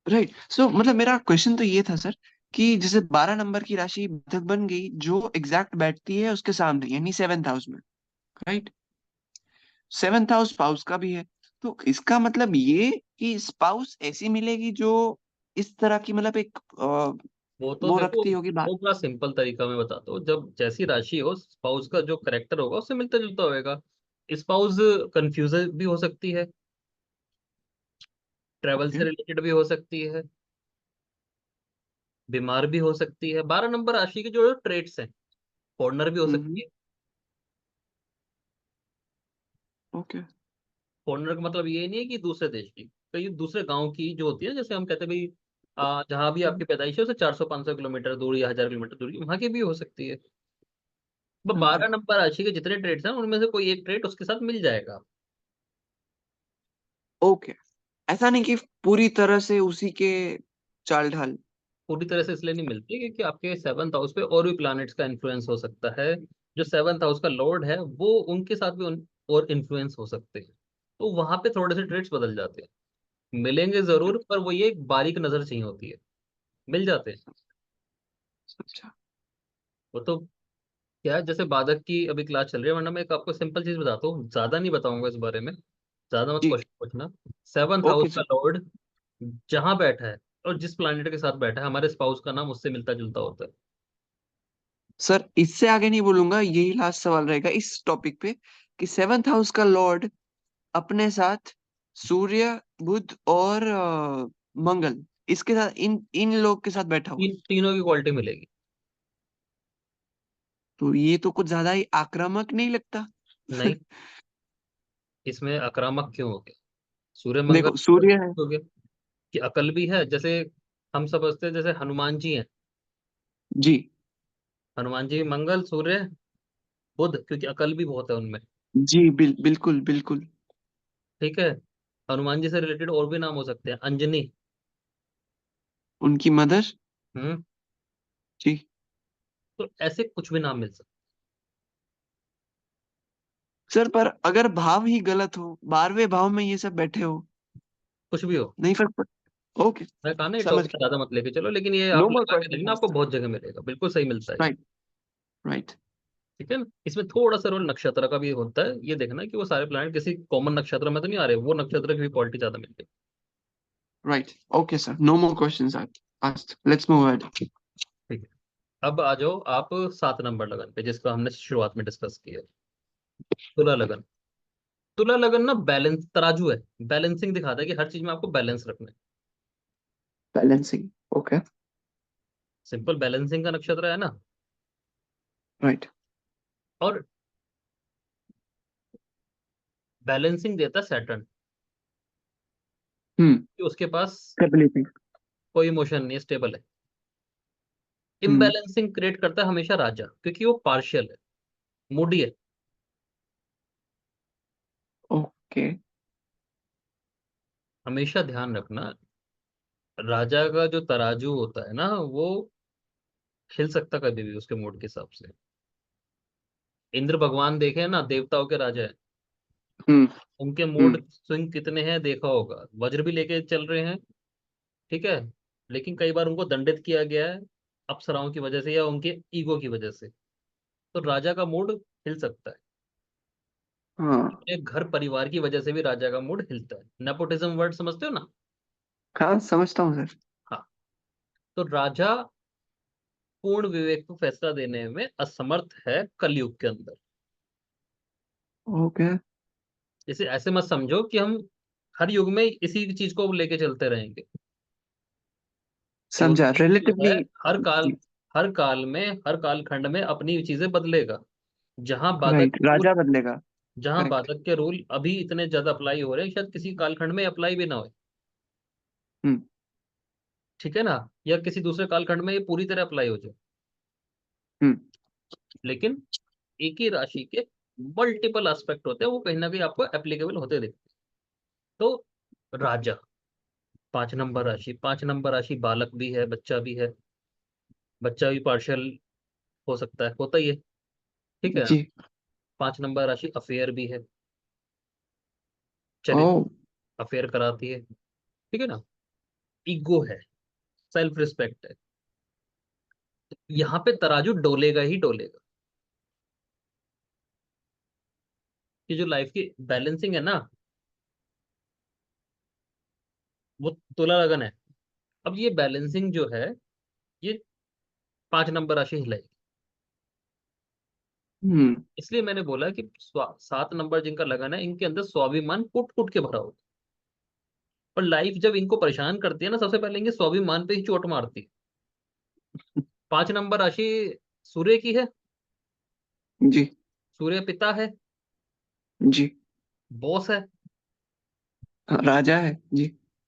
B: राइट, सो मतलब मेरा क्वेश्चन तो ये था सर, कि जैसे 12 नंबर की राशि बाधक बन गई जो एग्जैक्ट बैठती है उसके सामने, यानी 7th हाउस में, राइट? 7th हाउस स्पाउस का भी है, तो इसका मतलब ये कि स्पाउस ऐसी मिलेगी जो इस तरह की, मतलब एक
A: वो तो
B: वो
A: देखो,
B: रखती होगी बात।
A: वो बड़ा सिंपल तरीका मैं बताता हूँ। जब जैसी राशि हो, स्पाउस का जो करेक्टर होगा उससे मिलता जुलता होएगा। स्पाउस कंफ्यूज भी हो सकती है, ट्रेवल
B: ओके।
A: से रिलेटेड भी हो सकती है, बीमार भी हो सकती है। 12 नंबर राशि के जो ट्रेट्स हैं, फॉरनर भी हो
B: हम्म।
A: सकती है।
B: ओके।
A: फॉरनर का मतलब ये नहीं है कि दूसरे देश की, कई दूसरे गांव की जो होती है, जैसे हम कहते हैं भाई जहाँ भी आपकी पैदाइश है उससे 400-500 किलोमीटर दूर या 1000 किलोमीटर दूर की, वहां की भी हो सकती है।
B: ओके।
A: 12 नंबर राशि के जितने ट्रेड्स हैं उनमें से कोई एक ट्रेड उसके साथ मिल जाएगा।
B: ओके, ऐसा नहीं कि पूरी तरह से उसी के चाल ढाल।
A: पूरी तरह से इसलिए नहीं मिलती क्योंकि आपके 7th हाउस पे और भी प्लैनेट्स का इन्फ्लुएंस हो सकता है। जो 7th हाउस का लॉर्ड है वो, उनके साथ भी और इन्फ्लुएंस हो सकते हैं। तो वहां पे थोड़े से ट्रेड्स बदल जाते हैं, मिलेंगे
B: ओके।
A: जरूर, पर वो ये एक बारीक नजर चाहिए होती है, मिल जाते हैं।
B: समझा।
A: वो तो क्या है, जैसे बादक की अभी क्लास चल रही है, वरना मैं एक आपको सिंपल चीज बताता हूँ, ज्यादा नहीं बताऊंगा इस बारे में, ज्यादा मत
B: जी।
A: क्वेश्चन पूछना। सेवंथ
B: ओके
A: हाउस का
B: सर।
A: लॉर्ड जहां बैठा है और जिस प्लैनेट के साथ बैठा है, हमारे स्पाउस का नाम उससे मिलता जुलता होता है।
B: सर इससे आगे नहीं बोलूंगा, यही लास्ट सवाल रहेगा इस टॉपिक पे, कि 7th हाउस का लॉर्ड अपने साथ सूर्य, बुध और मंगल, इसके साथ, इन इन लोग के साथ बैठा हुआ है।
A: तीनों की क्वालिटी मिलेगी।
B: तो ये तो कुछ ज्यादा ही आक्रामक नहीं लगता?
A: नहीं, इसमें आक्रामक क्यों हो गया? सूर्य मंगल
B: देखो सूर्य है।
A: हो गया कि अकल भी है। जैसे हम समझते हैं, जैसे हनुमान जी हैं,
B: जी।
A: हनुमान जी मंगल, सूर्य, बुध, क्योंकि अकल भी बहुत है उनमें।
B: जी बिल्कुल बिल्कुल।
A: ठीक है। हनुमान जी से रिलेटेड और भी नाम हो सकते हैं, अंजनी।
B: उनकी मदर।
A: हम्म।
B: जी।
A: तो ऐसे कुछ भी नाम मिल सकते।
B: सर पर अगर भाव ही गलत हो, 12वें भाव में ये सब बैठे हो,
A: कुछ भी हो।
B: नहीं फर्क पड़ता? ओके।
A: मैं कहा ना, ये
B: समझ
A: टॉपिक
B: गया।
A: ज्यादा मत लेके चलो, लेकिन ये
B: नो
A: आप
B: मोर
A: लगा के
B: क्वेश्चन
A: देखना, आपको
B: आज।
A: बहुत जगह मिलेगा, बिल्कुल सही मिलता है ये।
B: राइट। राइट।
A: ठीक है ना। इसमें थोड़ा सा रोल नक्षत्र का भी होता है, ये देखना कि वो सारे प्लैनेट किसी कॉमन नक्षत्र में तो नहीं आ रहे, वो नक्षत्र की भी क्वालिटी ज्यादा मिलती है।
B: Right. Okay sir, no more question आज। Let's move ahead.
A: ठीक है। अब आ जाओ आप 7 नंबर लगन पे, जिसका हमने शुरुआत में डिस्कस किया। तुला लगन। तुला लगन ना बैलेंस तराजू है, बैलेंसिंग दिखाता है कि हर चीज में आपको बैलेंस रखना है।
B: बैलेंसिंग। ओके।
A: सिंपल बैलेंसिंग का नक्षत्र है ना।
B: राइट।
A: और बैलेंसिंग देता है सैटर्न,
B: हम्म।
A: कि उसके पास
B: स्टेबिलिटी।
A: कोई इमोशन नहीं है, स्टेबल है।
B: हम्म।
A: इम्बैलेंसिंग क्रिएट करता है हमेशा राजा, क्योंकि वो पार्शियल है, मूडी है।
B: ओके।
A: हमेशा ध्यान रखना, राजा का जो तराजू होता है ना, वो हिल सकता कभी भी उसके मूड के हिसाब से। इंद्र भगवान देखे ना, देवताओं के राजा है,
B: हम्म।
A: उनके मूड
B: हम्म।
A: स्विंग कितने हैं देखा होगा। वज्र भी लेके चल रहे हैं, ठीक है, लेकिन कई बार उनको दंडित किया गया है अप्सराओं की वजह से या उनके ईगो की वजह से। तो राजा का मूड हिल सकता है।
B: हाँ।
A: एक घर परिवार की वजह से भी राजा का मूड हिलता है। नेपोटिज्म वर्ड समझते हो ना।
B: हाँ समझता हूँ सर।
A: हाँ। तो राजा पूर्ण विवेक को फैसला देने में असमर्थ है कलयुग के अंदर।
B: ओके।
A: इसे ऐसे मत समझो कि हम हर युग में इसी चीज को लेके चलते रहेंगे।
B: समझा,
A: केवल जो है,
B: रिलेटिवली।
A: हर काल,
B: जी।
A: हर काल में, हर कालखंड में अपनी चीजें बदलेगा। जहां बाधक
B: राइट,
A: के रूल,
B: राजा बदलेगा।
A: जहां
B: करेक्ट।
A: बाधक के रूल अभी इतने ज्यादा अप्लाई हो रहे हैं, शायद किसी कालखंड में अप्लाई भी ना हो।
B: हम्म।
A: ठीक है ना। या किसी दूसरे कालखंड में ये पूरी तरह अप्लाई हो जाए।
B: हम्म।
A: लेकिन एक ही राशि के मल्टीपल एस्पेक्ट होते हैं, वो कहीं ना कहीं आपको एप्लीकेबल होते दिखते हैं। तो राजा, 5 नंबर राशि, 5 नंबर राशि बालक भी है, बच्चा भी है। बच्चा भी पार्शियल हो सकता है, होता ही है। ठीक है ना।
B: जी।
A: 5 नंबर राशि अफेयर भी है,
B: ओ।
A: चरित्र, अफेयर कराती है। ठीक है ना। ईगो है, सेल्फ रिस्पेक्ट है, यहाँ पे तराजू डोलेगा ही डोलेगा। कि जो लाइफ की बैलेंसिंग है ना, वो तुला लगन है। अब ये बैलेंसिंग जो है, ये 5 नंबर राशि हिलाई।
B: हम्म।
A: इसलिए मैंने बोला कि 7 नंबर जिनका लगन है, इनके अंदर स्वाभिमान कुट कुट के भरा होता है। और लाइफ जब इनको परेशान करती है ना, सबसे पहले इनके स्वाभिमान पे ही चोट मारती है। 5 नंबर राशि सूर्य की है।
B: जी।
A: सूर्य पिता है,
B: जी।
A: बॉस है।
B: हाँ, राजा है जी।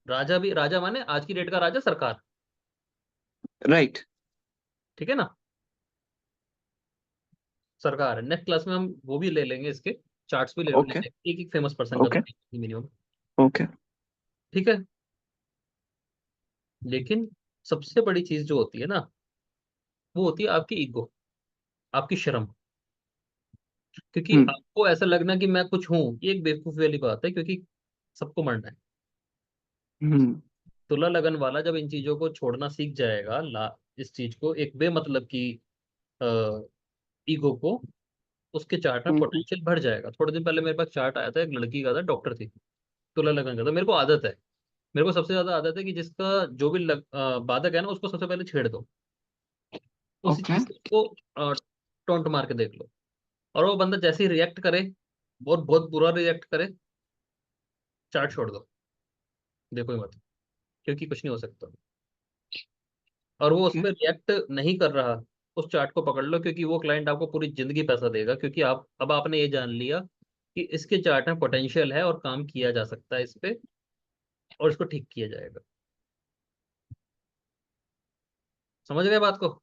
A: राजा भी, राजा माने आज की डेट का राजा, सरकार।
B: राइट।
A: ठीक है ना, सरकार है। नेक्स्ट क्लास में हम वो भी ले लेंगे, इसके चार्ट्स भी ले
B: ओके।
A: लेंगे, एक एक फेमस पर्सन का
B: ओके।
A: तो मिनिमम।
B: ओके।
A: ठीक है। लेकिन सबसे बड़ी चीज जो होती है ना, वो होती है आपकी ईगो, आपकी शर्म। क्योंकि
B: हम्म।
A: आपको ऐसा लगना कि मैं कुछ हूं, ये एक बेवकूफी वाली बात है, क्योंकि सबको मरना है।
B: हम्म।
A: तुला लगन वाला जब इन चीजों को छोड़ना सीख जाएगा, इस चीज को, एक बेमतलब की ईगो को, उसके चार्ट में
B: हम्म।
A: पोटेंशियल बढ़ जाएगा। थोड़े दिन पहले मेरे पास चार्ट आया था, एक लड़की का था, डॉक्टर थी, तुला लगन का था। मेरे को आदत है, मेरे को सबसे ज्यादा आदत है कि जिसका जो भी बाधक है ना, उसको सबसे पहले छेड़ दो, उसी
B: ओके।
A: चीज से उसको टोंट मार के देख लो। और वो बंदा जैसे ही रिएक्ट करे, बहुत बहुत बुरा रिएक्ट करे, चार्ट छोड़ दो, देखो ही मत, क्योंकि कुछ नहीं हो सकता। और वो उस
B: ओके।
A: पर रिएक्ट नहीं कर रहा, उस चार्ट को पकड़ लो, क्योंकि वो क्लाइंट आपको पूरी जिंदगी पैसा देगा, क्योंकि आप अब आपने ये जान लिया कि इसके चार्ट में पोटेंशियल है और काम किया जा सकता है इस पे, और इसको ठीक किया जाएगा। समझ गए बात को?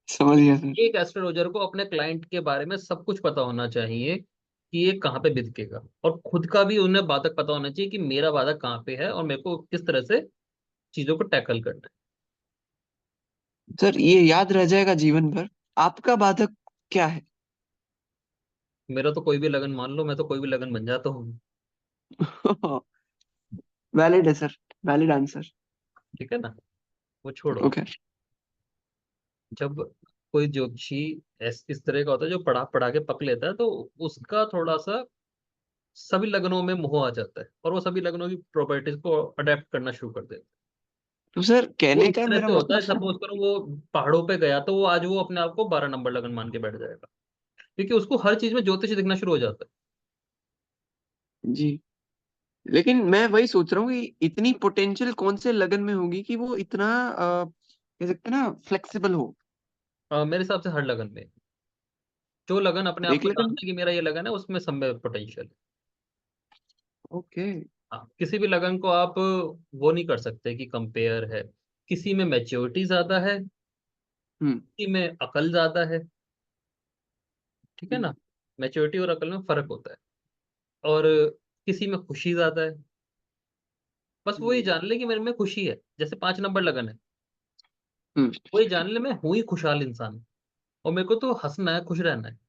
B: समझ गया सर।
A: एक एस्ट्रोलॉजर को अपने क्लाइंट के बारे में सब कुछ पता होना चाहिए, कि ये कहाँ पे बिकेगा, और खुद का भी उन्हें बाधक पता होना चाहिए कि मेरा बाधक कहाँ पे है, और मेरे को किस तरह से चीजों को टैकल करना
B: सर ये याद रह जाएगा जीवन भर। आपका बाधक क्या है?
A: है। मेरा तो कोई भी लगन मान लो, मैं तो कोई भी लगन बन जाता हूँ।
B: वैलिड है सर। Valid answer.
A: ठीक है ना, वो छोड़ो।
B: ओके।
A: जब कोई ज्योतिषी इस तरह का होता है जो पढ़ा पढ़ा के पक लेता है, तो उसका थोड़ा सा सभी लग्नों में मोह आ जाता है, और वो सभी लग्नों की प्रॉपर्टीज को अडेप्ट करना शुरू कर देता है।
B: तो सर
A: वो
B: कहने
A: इस
B: का
A: तरह
B: मेरा
A: से होता है,
B: मतलब है।
A: सपोज करो वो पहाड़ों पे गया, तो वो आज वो अपने आप को 12 नंबर लगन मान के बैठ जाएगा, क्योंकि उसको हर चीज में ज्योतिष दिखना शुरू हो जाता है।
B: जी। लेकिन मैं वही सोच रहा हूँ कि इतनी पोटेंशियल कौन से लगन में होगी कि वो इतना कह सकते हैं ना फ्लेक्सिबल हो।
A: मेरे हिसाब से हर लगन में, जो लगन अपने
B: हर
A: आप
B: एक
A: को
B: लगन।
A: जानता है कि मेरा ये लगन है, उसमें सब में पोटेंशियल है।
B: ओके।
A: हाँ, किसी भी लगन को आप वो नहीं कर सकते कि कंपेयर है। किसी में मैच्योरिटी ज्यादा है,
B: हम्म।
A: किसी में अकल ज्यादा है। ठीक है
B: हम्म।
A: ना, मैच्योरिटी और अकल में फर्क होता है। और किसी में खुशी ज्यादा है। बस वही
B: हम्म।
A: जान ले कि मेरे में खुशी है, जैसे 5 नंबर लगन है,
B: हम्म।
A: वही जान ले मैं हूं ही खुशहाल इंसान, और मेरे को तो हंसना है, खुश रहना है।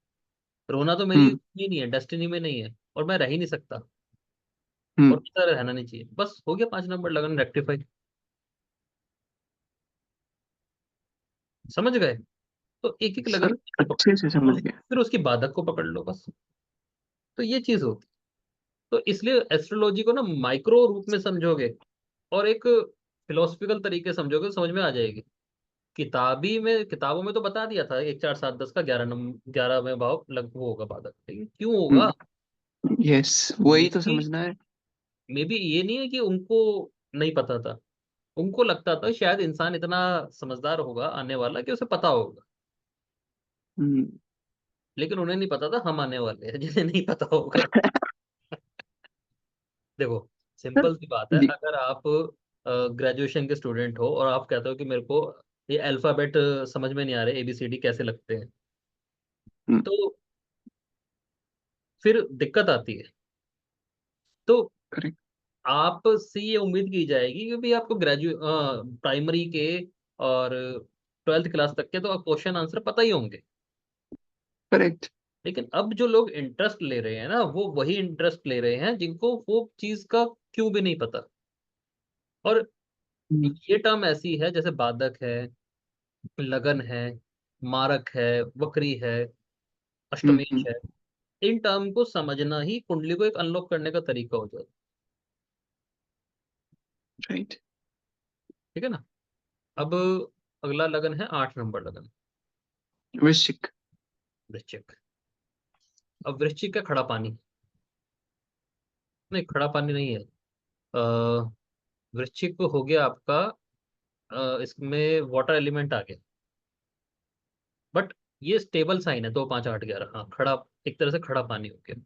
A: रोना तो मेरी
B: हम्म।
A: ये नहीं है, डेस्टिनी में नहीं है, और मैं रह ही नहीं सकता, और
B: हम्म।
A: ऐसा रहना नहीं चाहिए। बस हो गया 5 नंबर लगन रेक्टिफाई। समझ गए? तो एक एक लगन
B: सर
A: को
B: अच्छे से
A: पकड़ो,
B: समझ गया।
A: फिर उसकी बाधक को पकड़ लो बस। तो ये चीज होती है। तो इसलिए एस्ट्रोलॉजी को ना माइक्रो रूप में समझोगे, और एक फिलोसफिकल तरीके से समझोगे, तो समझ में आ जाएगी। किताबी में, किताबों में तो बता दिया था 1 4 7 10 का 11 में भाव लग वो होगा बाधक, लेकिन क्यों होगा?
B: यस,
A: मे
B: वही तो
A: बी
B: समझना है।
A: मे बी ये नहीं है कि उनको नहीं पता था, उनको लगता था शायद इंसान इतना समझदार होगा आने वाला कि उसे पता होगा।
B: हम्म।
A: लेकिन उन्हें नहीं पता था हम आने वाले हैं जिन्हें नहीं पता होगा। देखो,
B: सर।
A: सिंपल सी बात है,
B: जी।
A: अगर आप ग्रेजुएशन के स्टूडेंट हो और आप कहते हो कि मेरे को ये अल्फाबेट समझ में नहीं आ रहे, ABCD कैसे लगते हैं,
B: हम्म।
A: तो फिर दिक्कत आती है। तो
B: करेक्ट।
A: आपसे ये उम्मीद की जाएगी कि भाई आपको ग्रेजुएट प्राइमरी के और 12th क्लास तक के तो क्वेश्चन आंसर पता ही होंगे।
B: करेक्ट।
A: लेकिन अब जो लोग इंटरेस्ट ले रहे हैं ना, वो वही इंटरेस्ट ले रहे हैं जिनको वो चीज का क्यों भी नहीं पता। और ये टर्म ऐसी है जैसे बाधक है, लगन है, मारक है, वक्री है, अष्टमेश
B: हम्म।
A: है। इन टर्म को समझना ही कुंडली को एक अनलॉक करने का तरीका हो जाता है।
B: राइट।
A: ठीक है ना। अब अगला लगन है 8 नंबर लगन,
B: वृश्चिक।
A: वृश्चिक। अब वृश्चिक का खड़ा पानी, नहीं खड़ा पानी नहीं है। वृश्चिक हो गया आपका, इसमें वाटर एलिमेंट आ गया, बट ये स्टेबल साइन है, 2 5 8 11, हाँ खड़ा, एक तरह से खड़ा पानी हो गया।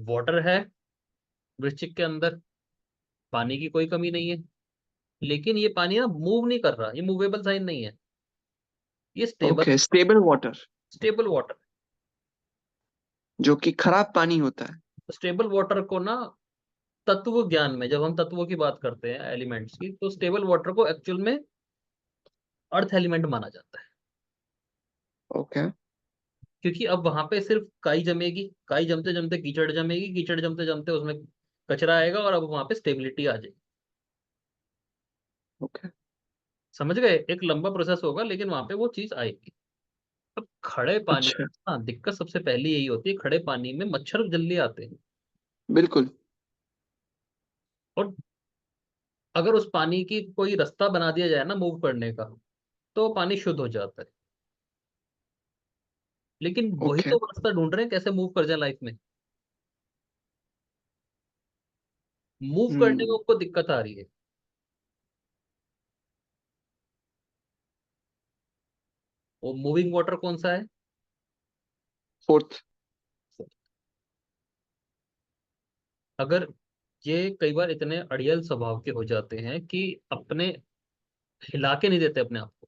A: वाटर है वृश्चिक के अंदर, पानी की कोई कमी नहीं है, लेकिन ये पानी ना मूव नहीं कर रहा, ये मूवेबल साइन नहीं है, ये stable,
B: okay, stable water.
A: Stable water.
B: जो कि खराब पानी होता है।
A: स्टेबल वाटर को ना तत्व ज्ञान में, जब हम तत्वों की बात करते हैं एलिमेंट्स की, तो स्टेबल वाटर को एक्चुअल में अर्थ एलिमेंट माना जाता है।
B: ओके।
A: क्योंकि अब वहां पे सिर्फ काई जमेगी, काई जमते जमते कीचड़ जमेगी, कीचड़ जमते जमते उसमें कचरा आएगा, और अब वहां पे स्टेबिलिटी आ जाएगी।
B: ओके।
A: समझ गए, एक लंबा प्रोसेस होगा लेकिन वहां पे वो चीज आएगी। अब खड़े पानी,
B: अच्छा।
A: हाँ दिक्कत सबसे पहले यही होती है, खड़े पानी में मच्छर जल्दी आते हैं।
B: बिल्कुल।
A: और अगर उस पानी की कोई रास्ता बना दिया जाए ना मूव करने का, तो पानी शुद्ध हो जाता है। लेकिन वही
B: ओके।
A: तो रास्ता ढूंढ रहे हैं कैसे मूव कर जाए लाइफ में। मूव करने में
B: हम्म।
A: उनको दिक्कत आ रही है। वो मूविंग वाटर कौन सा है?
B: फोर्थ।
A: अगर ये कई बार इतने अड़ियल स्वभाव के हो जाते हैं कि अपने हिला के नहीं देते अपने आप को।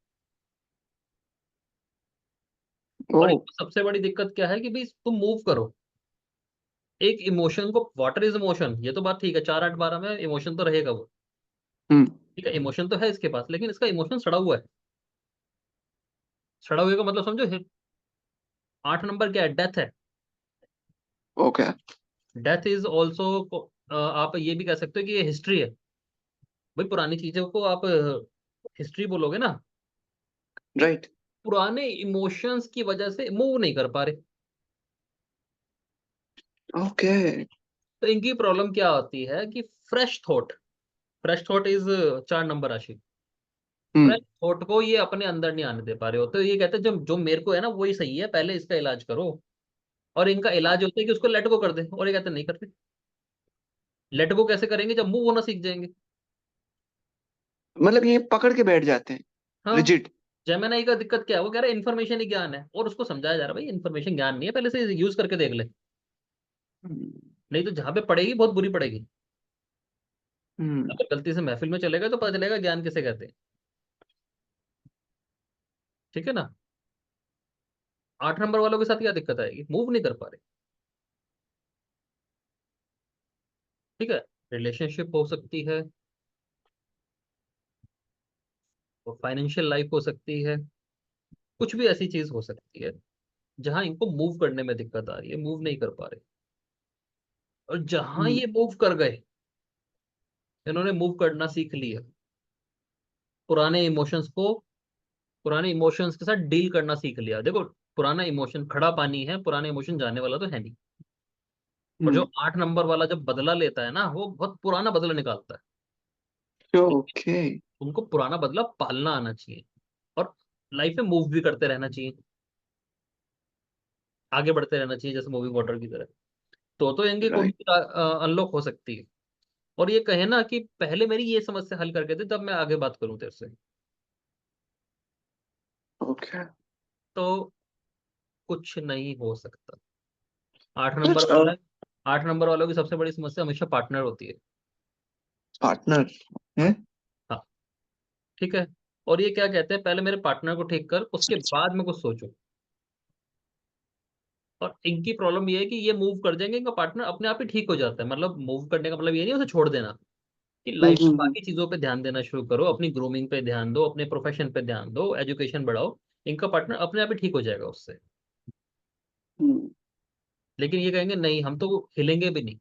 B: ओ।
A: और एक सबसे बड़ी दिक्कत क्या है कि भाई तुम मूव करो, एक इमोशन को, वाटर इज इमोशन, ये तो बात ठीक है, 4 8 12 में इमोशन तो रहेगा वो।
B: हम्म।
A: ठीक है, इमोशन तो है इसके पास, लेकिन इसका इमोशन सड़ा हुआ है। सड़ा हुए का मतलब समझो, 8 नंबर क्या है? डेथ है।
B: ओके।
A: डेथ इज ऑल्सो, आप ये भी कह सकते हो कि ये हिस्ट्री है। भाई पुरानी चीजों को आप हिस्ट्री बोलोगे ना,
B: राइट।
A: पुराने इमोशंस की वजह से मूव नहीं कर पा रहे।
B: ओके।
A: तो इनकी प्रॉब्लम क्या होती है कि fresh thought, fresh thought is 4 number राशि। फ्रेश
B: हम्म।
A: थॉट को ये अपने अंदर नहीं आने दे पा रहे हो, तो ये कहते हैं जो जो मेरे को है ना वही सही है, पहले इसका इलाज करो। और इनका इलाज होता है कि उसको लेट गो कर दे, और ये कहते हैं नहीं करते। लेट गो कैसे करेंगे जब मूव होना सीख जाएंगे।
B: मतलब ये पकड़ के बैठ जाते हैं।
A: हाँ,
B: रिजिड।
A: जेमिनाई का दिक्कत क्या है, वो कह रहा है इन्फॉर्मेशन ही ज्ञान है, और उसको समझाया जा रहा है भाई इन्फॉर्मेशन ज्ञान नहीं है, पहले से यूज करके देख ले, नहीं तो जहां पे पड़ेगी बहुत बुरी पड़ेगी।
B: हम्म।
A: अगर गलती से महफिल में चलेगा तो पता चलेगा ज्ञान किसे कहते हैं। ठीक है ना। 8 नंबर वालों के साथ क्या दिक्कत आएगी, मूव नहीं कर पा रहे। ठीक है, रिलेशनशिप हो सकती है, फाइनेंशियल लाइफ हो सकती है, कुछ भी ऐसी चीज हो सकती है जहां इनको मूव करने में दिक्कत आ रही है, मूव नहीं कर पा रहे। और जहां
B: हम्म।
A: ये मूव कर गए, इन्होंने मूव करना सीख लिया, पुराने इमोशंस को, पुराने इमोशंस के साथ डील करना सीख लिया। देखो, पुराना इमोशन खड़ा पानी है, पुराने इमोशन जाने वाला तो है नहीं। और जो
B: हम्म।
A: 8 नंबर वाला जब बदला लेता है ना, वो बहुत पुराना बदला निकालता है।
B: ओके।
A: उनको पुराना बदला पालना आना चाहिए, और लाइफ में मूव भी करते रहना चाहिए, आगे बढ़ते रहना चाहिए, जैसे मूवी वाटर की तरह। तो इनकी
B: राइट।
A: कुंडली अनलॉक हो सकती है। और ये कहे ना कि पहले मेरी ये समस्या हल करके दे, तब मैं आगे बात करूं तेरे से।
B: ओके।
A: तो कुछ नहीं हो सकता। 8 नंबर वाला, 8 नंबर वालों की सबसे बड़ी समस्या हमेशा पार्टनर होती है।
B: पार्टनर है।
A: हाँ, ठीक है। और ये क्या कहते हैं, पहले मेरे पार्टनर को ठीक कर, उसके बाद में कुछ सोचो। और इनकी प्रॉब्लम ये है कि ये मूव कर जाएंगे, इनका पार्टनर अपने आप ही ठीक हो जाता है। मतलब मूव करने का मतलब ये नहीं उसे छोड़ देना, कि लाइफ में
B: हम्म।
A: बाकी चीजों पे ध्यान देना शुरू करो, अपनी ग्रूमिंग पे ध्यान दो, अपने प्रोफेशन पे ध्यान दो, एजुकेशन बढ़ाओ। इनका पार्टनर अपने आप ही ठीक हो जाएगा उससे।
B: हम्म।
A: लेकिन ये कहेंगे नहीं, हम तो हिलेंगे भी नहीं।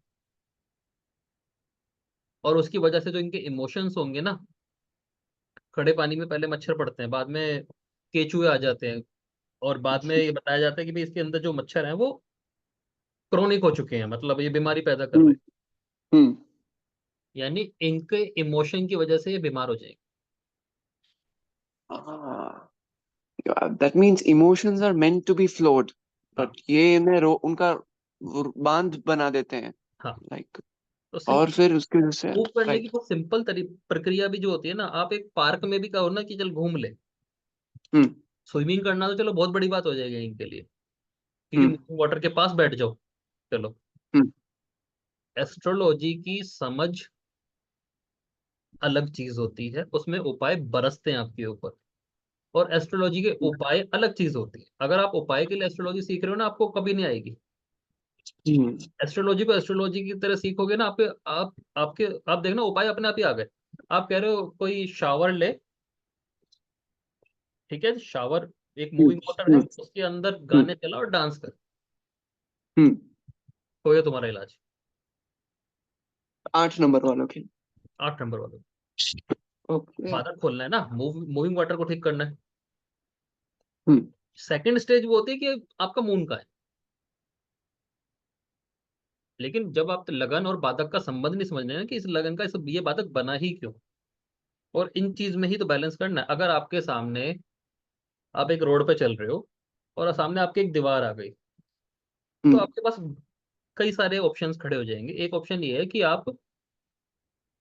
A: और उसकी वजह से जो इनके इमोशंस होंगे ना, खड़े पानी में पहले मच्छर पड़ते हैं, बाद में केचुए आ जाते हैं, और बाद में ये बताया जाता है कि भाई इसके अंदर जो मच्छर हैं वो क्रोनिक हो चुके हैं, मतलब ये बीमारी पैदा कर रहे
B: हम्म।
A: हैं।
B: हम्म।
A: यानी इनके इमोशन की वजह से ये बीमार हो जाएंगे।
B: That means emotions are meant to be flowed,
A: हाँ।
B: बट ये इन्हें उनका बांध बना देते हैं,
A: हाँ।
B: लाइक।
A: तो
B: और फिर उसकी वजह से,
A: मूव करने की
B: राइट।
A: बहुत सिंपल प्रक्रिया भी जो होती है ना, आप एक पार्क में भी कहो ना कि चल घूम ले,
B: हम्म।
A: स्विमिंग करना तो चलो बहुत बड़ी बात हो जाएगी इनके लिए,
B: हम्म।
A: क्योंकि वाटर के पास बैठ जाओ। चलो,
B: हम्म।
A: एस्ट्रोलॉजी की समझ अलग चीज होती है, उसमें उपाय बरसते हैं आपके ऊपर। और एस्ट्रोलॉजी के उपाय अलग चीज होती है। अगर आप उपाय के लिए एस्ट्रोलॉजी सीख रहे हो ना, आपको कभी नहीं आएगी।
B: हम्म।
A: एस्ट्रोलॉजी को एस्ट्रोलॉजी की तरह सीखोगे ना, आप देखना उपाय अपने आप ही आ गए। आप कह रहे हो कोई शावर ले, ठीक है, शावर एक
B: हम्म।
A: मूविंग वाटर है,
B: हम्म।
A: उसके अंदर
B: हम्म।
A: गाने चला और डांस कर,
B: हम्म।
A: हो गया तुम्हारा इलाज।
B: 8 नंबर वालों के।
A: 8 नंबर वालों,
B: ओके।
A: बादल खोलना है ना, मूविंग वाटर को ठीक करना है।
B: हम्म।
A: सेकंड स्टेज वो होती है कि आपका मून का है। लेकिन जब आप लगन और बाधक का संबंध नहीं समझ रहे हैं कि इस लगन का, इस ये बाधक बना ही क्यों, और इन चीज में ही तो बैलेंस करना है। अगर आपके सामने, आप एक रोड पे चल रहे हो और सामने आपके एक दीवार आ गई, तो
B: हम्म।
A: आपके पास कई सारे ऑप्शंस खड़े हो जाएंगे। एक ऑप्शन ये है कि आप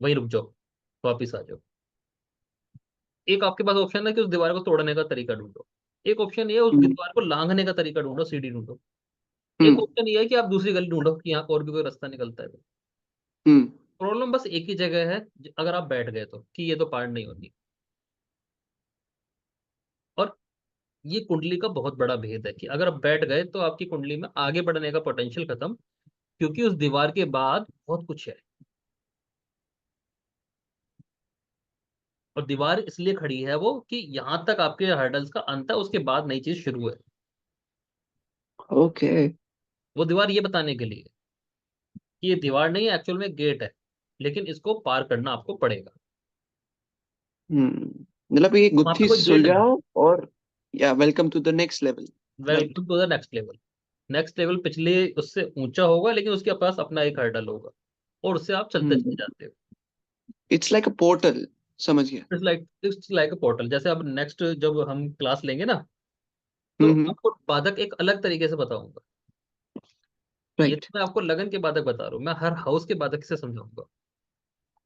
A: वहीं रुक जाओ, वापिस आ जाओ। एक आपके पास ऑप्शन है कि उस दीवार को तोड़ने का तरीका ढूंढो। एक ऑप्शन ये है उस
B: हम्म।
A: दीवार को लांघने का तरीका ढूंढो, सीढ़ी ढूंढो। एक
B: हम्म।
A: ऑप्शन ये है कि आप दूसरी गली ढूंढो कि यहाँ और भी कोई रास्ता निकलता है।
B: हम्म।
A: प्रॉब्लम बस एक ही जगह है, अगर आप बैठ गए तो, कि ये तो पार नहीं होनी। और ये कुंडली का बहुत बड़ा भेद है कि अगर आप बैठ गए तो आपकी कुंडली में आगे बढ़ने का पोटेंशियल खत्म, क्योंकि उस दीवार के बाद बहुत कुछ है। और दीवार इसलिए खड़ी है वो कि यहां तक आपके हर्डल्स का अंत है, उसके बाद नई चीज शुरू है।
B: ओके।
A: वो दीवार ये बताने के लिए कि ये दीवार नहीं है, एक्चुअल में गेट है, लेकिन इसको पार करना आपको पड़ेगा।
B: मतलब ये
A: वहां पे
B: गुत्थी
A: कोई गेट नहीं।
B: सुलझाओ, और या welcome to the next level. Right.
A: Welcome to the next level. Next level पिछले उससे ऊंचा होगा, लेकिन उसके पास अपना एक हर्डल होगा, और उससे आप चलते चले
B: हम्म।
A: जाते हो।
B: इट्स लाइक अ पोर्टल, समझ गया।
A: It's like a portal. जैसे अब नेक्स्ट जब हम क्लास लेंगे ना, तो
B: हम्म।
A: आपको बाधक एक अलग तरीके से बताऊंगा। ये
B: राइट।
A: तो मैं आपको लगन के बाधक बता रहा हूँ, मैं हर हाउस के बाधक से समझाऊंगा।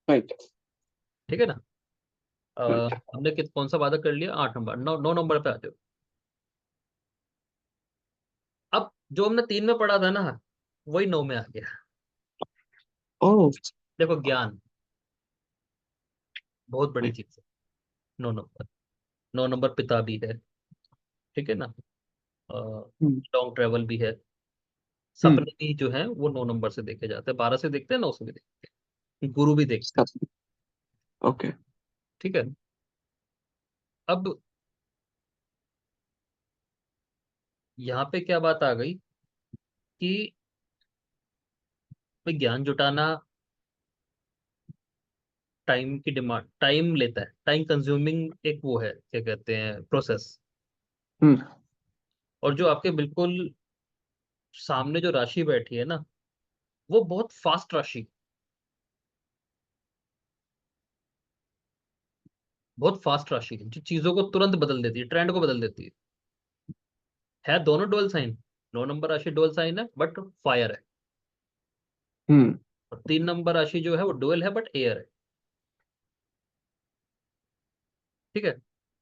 B: राइट।
A: ठीक है ना।
B: राइट।
A: हमने कौन सा बाधक कर लिया, 8 नंबर, 9 नंबर पे आ जाओ। अब जो हमने 3 में पढ़ा था ना, वही 9 में आ गया।
B: ओह।
A: देखो, ज्ञान बहुत बड़ी चीज है। 9 नंबर, 9 नंबर पिता भी है, ठीक है ना।
B: हम्म।
A: लॉन्ग ट्रेवल भी है।
B: हम्म।
A: सपने भी जो है वो 9 नंबर से देखे जाते हैं, 12 से देखते हैं, 9 से भी देखते हैं, गुरु भी देखते हैं।
B: ओके।
A: ठीक है। अब यहाँ पे क्या बात आ गई कि भाई ज्ञान जुटाना टाइम की डिमांड, टाइम लेता है, टाइम कंज्यूमिंग एक वो है, क्या कहते हैं, प्रोसेस।
B: हम्म।
A: और जो आपके बिल्कुल सामने जो राशि बैठी है ना, वो बहुत फास्ट राशि, बहुत फास्ट राशि है, जो चीजों को तुरंत बदल देती है, ट्रेंड को बदल देती है दोनों डुअल साइन। 9 नंबर राशि डुअल साइन है बट फायर है।
B: हम्म।
A: और 3 नंबर राशि जो है वो डुअल है बट एयर है। ठीक है।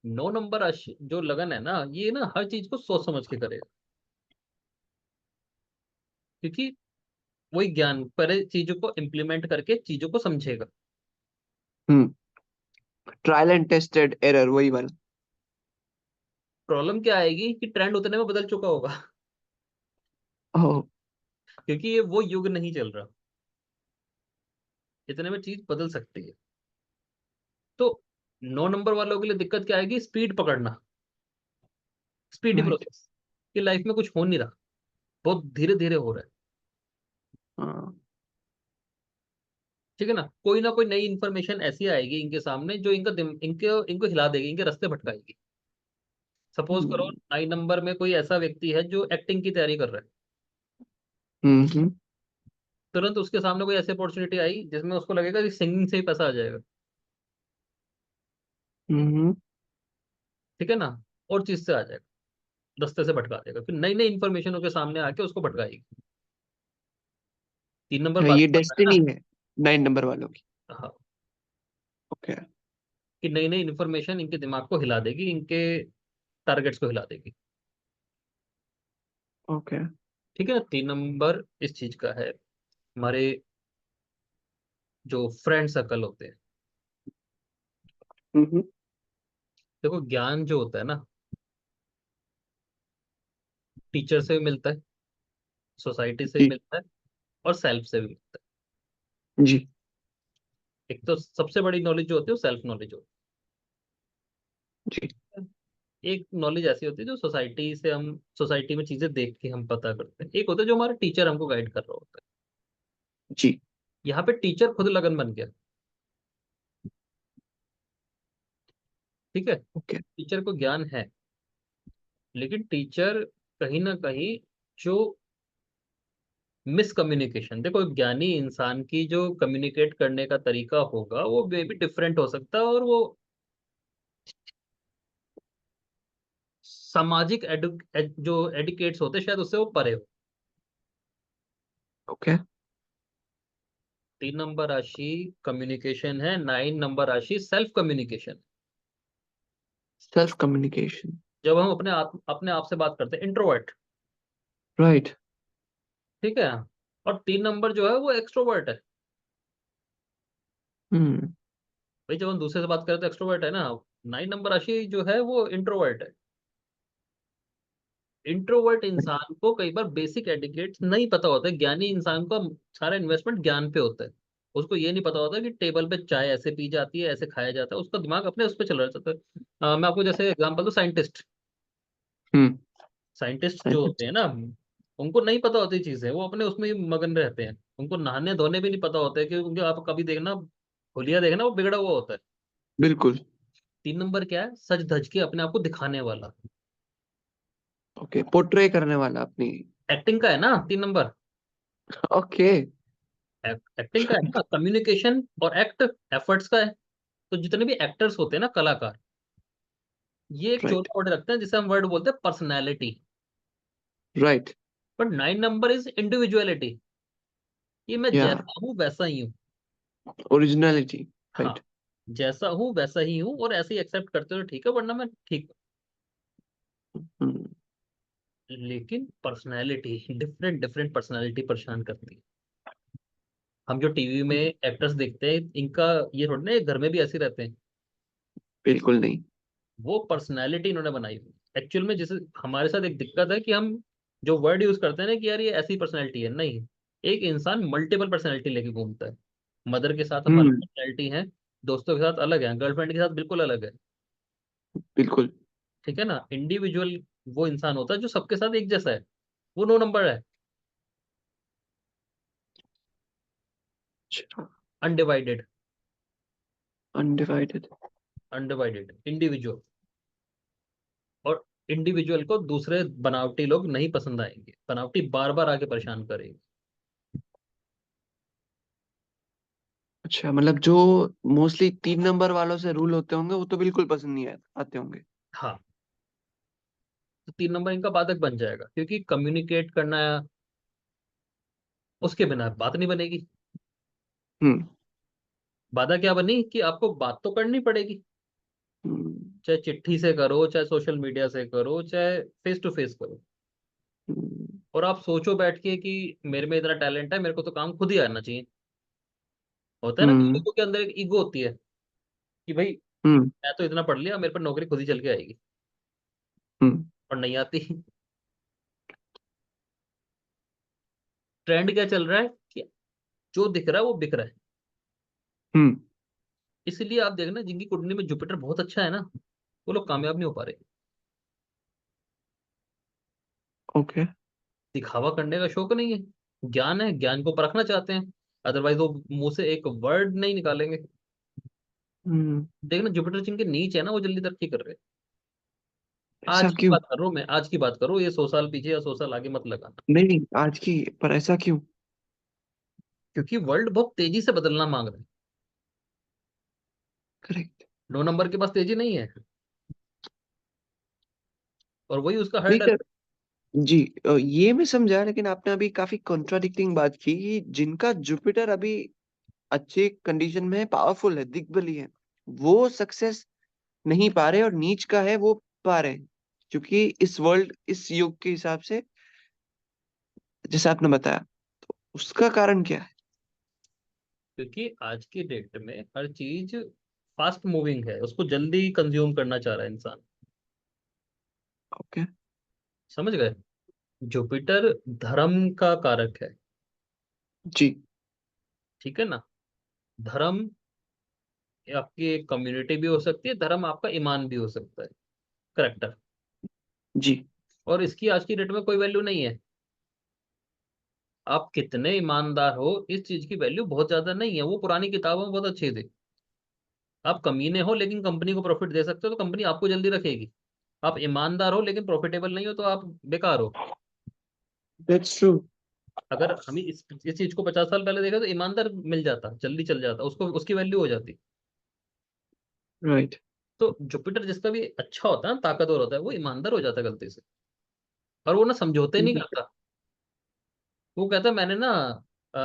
A: 9 नंबर राशि जो लगन है ना, ये ना हर चीज को सोच समझ के करेगा, क्योंकि वही ज्ञान पर चीजों को इम्प्लीमेंट करके चीजों को समझेगा।
B: हम्म। ट्रायल एंड टेस्टेड एरर, वही वाला।
A: प्रॉब्लम क्या आएगी कि ट्रेंड उतने में बदल चुका होगा
B: ओह।
A: क्योंकि ये वो युग नहीं चल रहा, इतने में चीज बदल सकती है। तो 9 नंबर वालों के लिए दिक्कत क्या आएगी, स्पीड पकड़ना, स्पीडी
B: राइट।
A: प्रोसेस, कि लाइफ में कुछ हो नहीं रहा, बहुत धीरे धीरे हो रहा है।
B: हाँ।
A: ठीक है ना कोई नई इन्फॉर्मेशन ऐसी आएगी इनके सामने जो इनको इनको हिला देगी, इनके रास्ते भटकाएगी। सपोज करो
B: हम्म
A: 9 नंबर में कोई ऐसा व्यक्ति है जो एक्टिंग की तैयारी कर रहा है।
B: हम्म
A: तुरंत उसके सामने कोई ऐसी अपॉर्चुनिटी आई जिसमें उसको लगेगा कि सिंगिंग से ही पैसा आ जाएगा।
B: हम्म।
A: ठीक है ना, और चीज से आ जाएगा, रास्ते से भटका देगा, फिर नई नई इन्फॉर्मेशन उसके सामने आके उसको भटकाएगी। 3 नंबर
B: अच्छा,
A: बात
B: ये
A: कर रहा है
B: डेस्टिनी
A: ना।
B: है 9 नंबर वालों की।
A: हाँ,
B: ओके।
A: कि नई नई इन्फॉर्मेशन इनके दिमाग को हिला देगी, इनके टारगेट्स को हिला देगी।
B: ओके।
A: ठीक है ना, 3 नंबर इस चीज का है। हमारे जो फ्रेंड सर्कल होते हैं,
B: हम्म।
A: देखो ज्ञान जो होता है ना, टीचर से भी मिलता है, सोसाइटी से भी
B: जी।
A: मिलता है, और सेल्फ से भी मिलता
B: जी।
A: है। एक तो सबसे बड़ी नॉलेज जो होती है वो सेल्फ नॉलेज होती
B: जी।
A: है। एक नॉलेज ऐसी होती है जो सोसाइटी से हम सोसाइटी में चीजें देख के हम पता करते हैं। एक होता है जो हमारा टीचर हमको गाइड कर रहा होता है।
B: जी।
A: यहाँ पे टीचर खुद लगन बन गया। ठीक है,
B: ओके।
A: टीचर को ज्ञान है, लेकिन टीचर कहीं ना कहीं जो मिसकम्युनिकेशन, देखो एक ज्ञानी इंसान की जो कम्युनिकेट करने का तरीका होगा वो मे भी डिफरेंट हो सकता है, और वो सामाजिक जो एडिकेट्स होते हैं शायद उससे वो परे हो।
B: ओके।
A: 3 नंबर राशि कम्युनिकेशन है, 9 नंबर राशि सेल्फ कम्युनिकेशन।
B: Self communication.
A: जब हम अपने आप से बात करते हैं, इंट्रोवर्ट।
B: राइट।
A: ठीक है, और 3 नंबर जो है वो एक्सट्रोवर्ट है।
B: हम्म।
A: भाई जब हम दूसरे से बात करें तो एक्सट्रोवर्ट है ना। 9 नंबर राशि जो है वो इंट्रोवर्ट है। इंट्रोवर्ट इंसान को कई बार बेसिक एटिकेट्स नहीं पता होता है। ज्ञानी इंसान का सारा इन्वेस्टमेंट ज्ञान पे होता है। उसको ये नहीं पता होता कि टेबल पे चाय ऐसे पी जाती है, ऐसे खाया जाता है। उसका दिमाग अपने उस पर चल रहा होता है। मैं आपको जैसे एग्जांपल दूं, साइंटिस्ट।
B: हम्म।
A: साइंटिस्ट जो होते
B: साइंटिस्ट।
A: हैं ना, उनको नहीं पता होती चीजें, वो अपने उसमें ही मगन रहते हैं। उनको नहाने धोने भी नहीं पता होता है, क्योंकि आप कभी देखना, हुलिया देखना वो बिगड़ा हुआ होता है।
B: बिल्कुल।
A: 3 नंबर क्या है? सज धज के अपने आप को दिखाने वाला।
B: ओके, पोर्ट्रे करने वाला अपनी।
A: एक्टिंग का है ना 3 नंबर।
B: ओके।
A: एक्टिंग का है ना, कम्युनिकेशन और एक्ट, एफर्ट्स का है। तो जितने भी एक्टर्स होते हैं ना, कलाकार, ये एक
B: राइट।
A: चौथा वर्ड रखते हैं जिसे हम वर्ड बोलते हैं personality.
B: Right.
A: But 9 number is individuality. ये मैं
B: या
A: जैसा हूँ वैसा ही हूँ।
B: ओरिजिनलिटी।
A: हाँ,
B: राइट।
A: जैसा हूँ वैसा ही हूँ, और ऐसे ही एक्सेप्ट करते हो ठीक है, वरना मैं ठीक
B: हम्म।
A: हूँ। लेकिन पर्सनैलिटी, डिफरेंट डिफरेंट पर्सनैलिटी परेशान करती है। हम जो टीवी में एक्टर्स देखते हैं, इनका ये थोड़ा ना ये घर में भी ऐसे ही रहते हैं।
B: बिल्कुल नहीं।
A: वो पर्सनैलिटी इन्होंने बनाई हुई। एक्चुअल में जैसे हमारे साथ एक दिक्कत है कि हम जो वर्ड यूज करते हैं ना कि यार ये ऐसी पर्सनैलिटी है, नहीं। एक इंसान मल्टीपल पर्सनैलिटी लेके घूमता है। मदर के साथ हम अलग
B: हम्म।
A: पर्सनैलिटी हैं, दोस्तों के साथ अलग है, गर्लफ्रेंड के साथ बिल्कुल अलग है।
B: बिल्कुल।
A: ठीक है ना, इंडिविजुअल वो इंसान होता है जो सबके साथ एक जैसा है। वो 9 नंबर है,
B: अच्छा।
A: अनडिवाइडेड।
B: अनडिवाइडेड।
A: Undivided individual. और इंडिविजुअल को दूसरे बनावटी लोग नहीं पसंद आएंगे, बनावटी बार बार आके परेशान करेंगे।
B: अच्छा, मतलब जो मोस्टली 3 नंबर वालों से रूल होते होंगे वो तो बिल्कुल पसंद नहीं आते होंगे।
A: हाँ, तो 3 नंबर इनका बाधक बन जाएगा, क्योंकि कम्युनिकेट करना, उसके बिना बात नहीं बनेगी।
B: हम्म
A: बाधा क्या बनी कि आपको बात तो करनी पड़ेगी।
B: हम्म
A: चाहे चिट्ठी से करो, चाहे सोशल मीडिया से करो, चाहे फेस टू फेस करो।
B: हम्म
A: और आप सोचो बैठ के कि मेरे में इतना टैलेंट है, मेरे को तो काम खुद ही आना चाहिए। होता है ना कि
B: हम्म
A: लोगों के अंदर एक ईगो होती है कि भाई
B: हम्म
A: मैं तो इतना पढ़ लिया, मेरे पर नौकरी खुद ही चल के आएगी।
B: हम्म
A: और नहीं आती। ट्रेंड क्या चल रहा है कि जो दिख रहा है वो बिक रहा है।
B: हम्म।
A: इसलिए आप देखना जिनकी कुंडली में जुपिटर बहुत अच्छा है ना, वो लोग कामयाब नहीं हो पा रहे।
B: ओके।
A: दिखावा करने का शौक नहीं है। ज्ञान है, ज्ञान को परखना चाहते हैं, अदरवाइज वो मुंह से एक वर्ड नहीं निकालेंगे।
B: हम्म।
A: देखना जुपिटर जिनके नीच है ना, वो जल्दी तरक्की कर रहे हैं।
B: ऐसा
A: आज की
B: क्यों?
A: बात कर रहा हूँ मैं, आज की बात करो, ये 100 साल पीछे या 100 साल आगे मत लगाना।
B: नहीं नहीं, आज की, पर ऐसा क्यों?
A: क्योंकि वर्ल्ड बहुत तेजी से बदलना मांग रहा है।
B: करेक्ट।
A: 9 नंबर के पास तेजी नहीं है, और वही उसका
B: नहीं
A: हर्डल
B: कर,
A: है।
B: जी, ये मैं समझा, लेकिन आपने अभी काफी कॉन्ट्राडिक्टिंग बात की कि जिनका जुपिटर अभी अच्छे कंडीशन में है, पावरफुल है, दिग्बली है, वो सक्सेस नहीं पा रहे, और नीच का है वो पा रहे हैं, क्योंकि इस वर्ल्ड, इस युग के हिसाब से, जैसे आपने बताया, उसका कारण क्या है?
A: क्योंकि आज की डेट में हर चीज फास्ट मूविंग है, उसको जल्दी कंज्यूम करना चाह रहा है इंसान।
B: ओके।
A: समझ गए? जुपिटर धर्म का कारक है।
B: जी।
A: ठीक है ना? धर्म आपकी कम्युनिटी भी हो सकती है, धर्म आपका ईमान भी हो सकता है, करेक्टर।
B: जी।
A: और इसकी आज की डेट में कोई वैल्यू नहीं है। आप कितने ईमानदार हो, इस चीज की वैल्यू बहुत ज्यादा नहीं है। वो पुरानी किताबों में बहुत अच्छी थी। आप कमीने हो लेकिन कंपनी को प्रॉफिट दे सकते हो, तो कंपनी आपको जल्दी रखेगी। आप ईमानदार हो लेकिन प्रॉफिटेबल नहीं हो, तो आप बेकार हो।
B: That's true.
A: अगर हमें इस चीज को 50 साल पहले देखा, तो ईमानदार मिल जाता, जल्दी चल जाता, उसको उसकी वैल्यू हो जाती।
B: राइट।
A: तो जुपिटर जिसका भी अच्छा होता है ना, ताकतवर होता है, वो ईमानदार हो जाता है गलती से। और वो ना समझौते नहीं करता। वो कहता है मैंने ना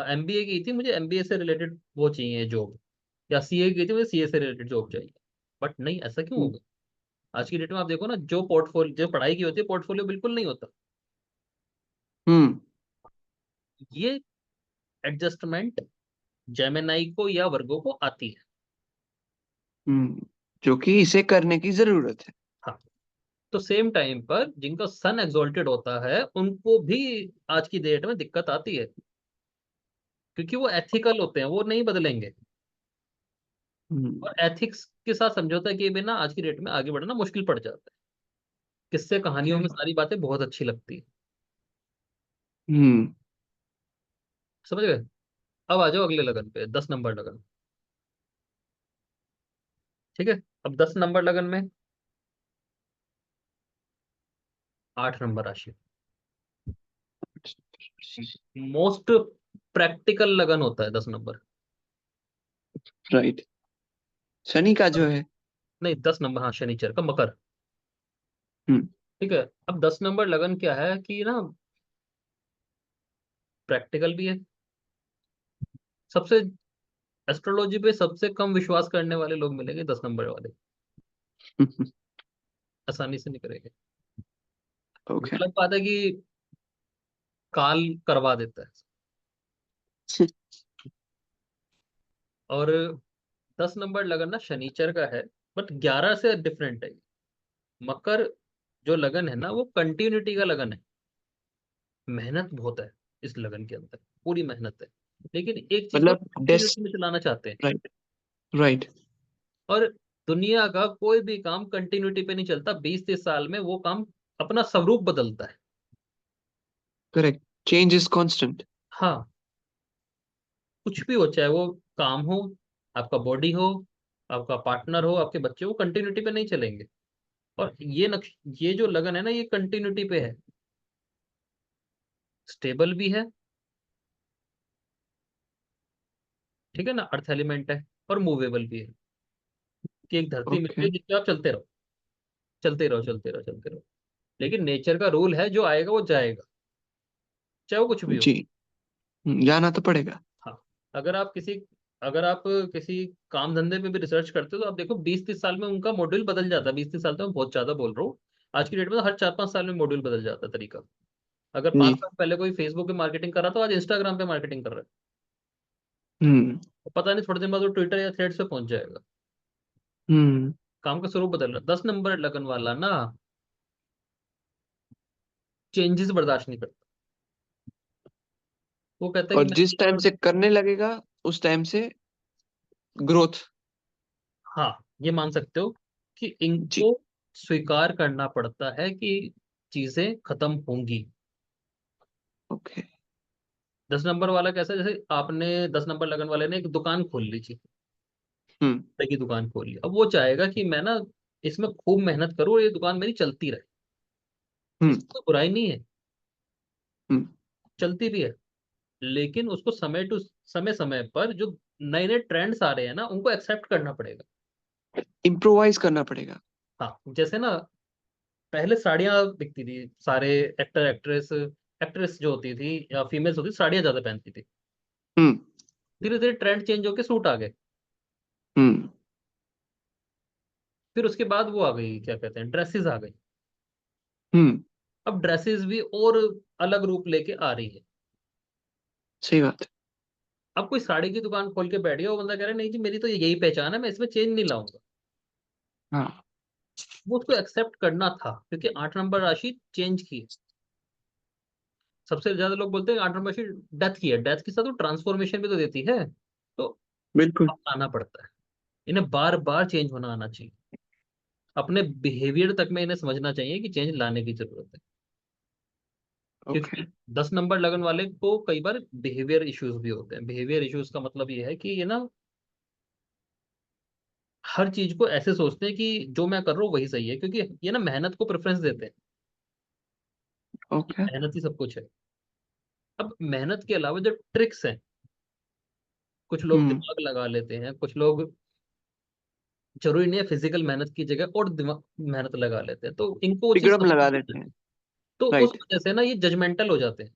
A: एमबीए की थी, मुझे एमबीए से रिलेटेड वो चाहिए जॉब, या सीए की थी, मुझे सीए से रिलेटेड जॉब चाहिए। बट नहीं, ऐसा क्यों होगा? आज की डेट में आप देखो ना, जो पोर्टफोलियो, जो पढ़ाई की होती है, पोर्टफोलियो बिल्कुल नहीं होता।
B: हम्म।
A: ये एडजस्टमेंट जेमिनाई को या वर्गो को आती है।
B: हम्म। जो कि इसे करने की जरूरत है।
A: हाँ। तो सेम टाइम पर जिनका सन एग्जॉल्टेड होता है, उनको भी आज की डेट में दिक्कत आती है, क्योंकि वो एथिकल होते हैं, वो नहीं बदलेंगे।
B: हम्म।
A: और एथिक्स के साथ समझौता किए बिना आज की डेट में आगे बढ़ना मुश्किल पड़ जाता है। किससे कहानियों
B: ओके।
A: में सारी बातें बहुत अच्छी लगती है।
B: हम्म।
A: समझ गए? अब आ जाओ अगले लगन पे, 10 नंबर लगन। ठीक है। अब 10 नंबर लगन में 8 नंबर राशि, मोस्ट प्रैक्टिकल लगन होता है 10 नंबर।
B: राइट। शनि का जो है।
A: नहीं, 10 नंबर, हाँ, शनिचर का, मकर।
B: हम्म।
A: ठीक है। अब 10 नंबर लगन क्या है कि ना, प्रैक्टिकल भी है। सबसे एस्ट्रोलॉजी पे सबसे कम विश्वास करने वाले लोग मिलेंगे 10 नंबर वाले। आसानी से नहीं करेंगे।
B: ओके।
A: गलत बात है कि काल करवा देता है। और 10 नंबर लगन ना शनिचर का है, बट 11 से डिफरेंट है। मकर जो लगन है ना, वो कंटिन्यूटी का लगन है। मेहनत बहुत है इस लगन के अंदर, पूरी मेहनत है, लेकिन एक चीज को
B: मतलब डेस।
A: कंटिन्यूटी में चलाना चाहते हैं।
B: राइट। राइट।
A: और दुनिया का कोई भी काम कंटिन्यूटी पे नहीं चलता, 20-30 साल में वो काम अपना स्वरूप बदलता है।
B: करेक्ट। Change is constant.
A: हाँ। कुछ भी हो, चाहे वो काम हो, आपका बॉडी हो, आपका पार्टनर हो, आपके बच्चे हो, कंटिन्यूटी पे नहीं चलेंगे। और ये जो लगन है ना, ये कंटिन्यूटी पे है। स्टेबल भी है। ठीक है ना? अर्थ एलिमेंट है। और मूवेबल भी है, कि एक धरती मिलती
B: ओके।
A: है जिसपे आप चलते रहो, चलते रहो, चलते रहो, चलते रहो। लेकिन नेचर का रूल है, जो आएगा वो जाएगा, चाहे वो कुछ भी हो।
B: जी। जाना तो पड़ेगा।
A: हाँ। अगर आप किसी अगर आप किसी काम धंधे पे भी रिसर्च करते हो, तो आप देखो 20-30 साल में उनका मॉड्यूल बदल जाता है। 20-30 साल तो मैं बहुत ज्यादा बोल रहा हूँ। आज की डेट में तो हर 4-5 साल में मॉड्यूल बदल जाता है, तरीका। अगर
B: जी।
A: 5 साल पहले कोई फेसबुक पे मार्केटिंग कर रहा था, तो आज इंस्टाग्राम पे मार्केटिंग कर रहा है।
B: हम्म।
A: तो पता नहीं थोड़े दिन बाद वो ट्विटर या थ्रेड्स पे पहुंच जाएगा।
B: हम्म।
A: काम का स्वरूप बदल रहा है। 10 नंबर लगन वाला ना, चेंजेस बर्दाश्त नहीं करता। वो कहता है कि
B: और
A: मैं,
B: जिस टाइम से करने लगेगा, उस टाइम से ग्रोथ।
A: हाँ, ये मान सकते हो कि
B: जी।
A: इनको स्वीकार करना पड़ता है कि चीजें खत्म होंगी।
B: ओके।
A: 10 नंबर वाला कैसा, जैसे आपने 10 नंबर लगन वाले ने एक दुकान खोल ली थी,
B: हम्म।
A: कपड़े की दुकान खोल ली, अब वो चाहेगा कि मैं ना इसमें खूब मेहनत करूँ और ये दुकान मेरी चलती रहे।
B: हम्म।
A: इसमें कोई बुराई नहीं है,
B: हम्म।
A: चलती भी है। लेकिन उसको समय टू समय समय पर जो नए नए ट्रेंड्स आ रहे हैं ना, उनको एक्सेप्ट करना पड़ेगा।
B: इम्प्रोवाइज करना पड़ेगा।
A: हाँ, जैसे ना पहले साड़ियाँ बिकती थी, सारे एक्टर एक्ट्रेस, एक्ट्रेस जो होती थी या फीमेल्स होती थी, साड़ियाँ ज्यादा पहनती थी।
B: हम्म।
A: धीरे धीरे ट्रेंड चेंज होकर सूट आ गए।
B: हम्म।
A: फिर उसके बाद वो आ गई, क्या कहते हैं, ड्रेसेस आ गई।
B: हम्म।
A: अब ड्रेसेस भी और अलग रूप लेके आ रही है।
B: सही बात है।
A: अब कोई साड़ी की दुकान खोल के बैठ गया, वो बंदा कह रहा है नहीं जी मेरी तो यही पहचान है, मैं इसमें चेंज नहीं लाऊंगा।
B: हाँ।
A: वो उसको एक्सेप्ट करना था, क्योंकि 8 नंबर राशि चेंज की है। सबसे ज्यादा लोग बोलते हैं 8 नंबर राशि डेथ की है, डेथ के साथ वो ट्रांसफॉर्मेशन भी तो देती है। तो
B: बिल्कुल।
A: अब आना पड़ता है, इन्हें बार बार चेंज होना आना चाहिए। अपने बिहेवियर तक में इन्हें समझना चाहिए कि चेंज लाने की जरूरत है।
B: ओके।
A: क्योंकि 10 नंबर लगन वाले को कई बार बिहेवियर इश्यूज भी होते हैं। बिहेवियर इश्यूज का मतलब ये है कि ये ना हर चीज को ऐसे सोचते हैं कि जो मैं कर रहा हूँ वही सही है, क्योंकि ये ना मेहनत को प्रेफरेंस देते हैं कि
B: ओके।
A: मेहनत ही सब कुछ है। अब मेहनत के अलावा जो ट्रिक्स हैं, कुछ लोग
B: हम्म।
A: दिमाग लगा लेते हैं, कुछ लोग जरूरी नहीं है फिजिकल मेहनत की जगह और दिमाग मेहनत लगा लेते हैं, तो इनको वो चीज
B: तिकड़म
A: समझ
B: लगा
A: नहीं
B: देते हैं।
A: आती। तो उस
B: राइट।
A: वजह से ना ये जजमेंटल हो जाते हैं।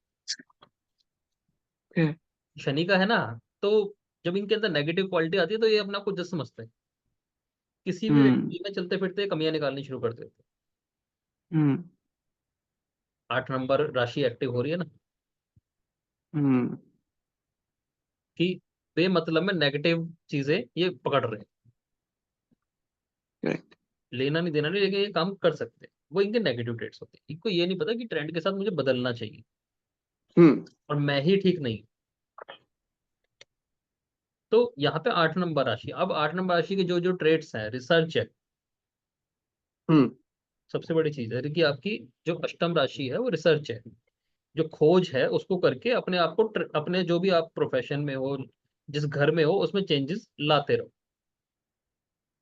B: ओके।
A: शनि का है ना, तो जब इनके अंदर नेगेटिव क्वालिटी आती है तो ये अपना कुछ जज समझते हैं, किसी भी
B: हम्म।
A: व्यक्ति में चलते फिरते कमियां निकालनी शुरू कर देते हैं।
B: हम्म।
A: 8 नंबर राशि एक्टिव हो रही है ना,
B: हम्म।
A: कि बेमतलब में नेगेटिव चीजें ये पकड़ रहे हैं।
B: करेक्ट।
A: लेना नहीं देना नहीं, लेकिन ये काम कर सकते हैं। वो इनके नेगेटिव ट्रेड्स होते हैं। इनको ये नहीं पता कि ट्रेंड के साथ मुझे बदलना चाहिए
B: हम्म।
A: और मैं ही ठीक नहीं। तो यहाँ पे 8 नंबर राशि, अब 8 नंबर राशि के जो जो ट्रेड्स हैं, रिसर्च है
B: हम्म।
A: सबसे बड़ी चीज है कि आपकी जो अष्टम राशि है वो रिसर्च है। जो खोज है उसको करके अपने आप को अपने जो भी आप प्रोफेशन में हो, जिस घर में हो, उसमें चेंजेस लाते रहो।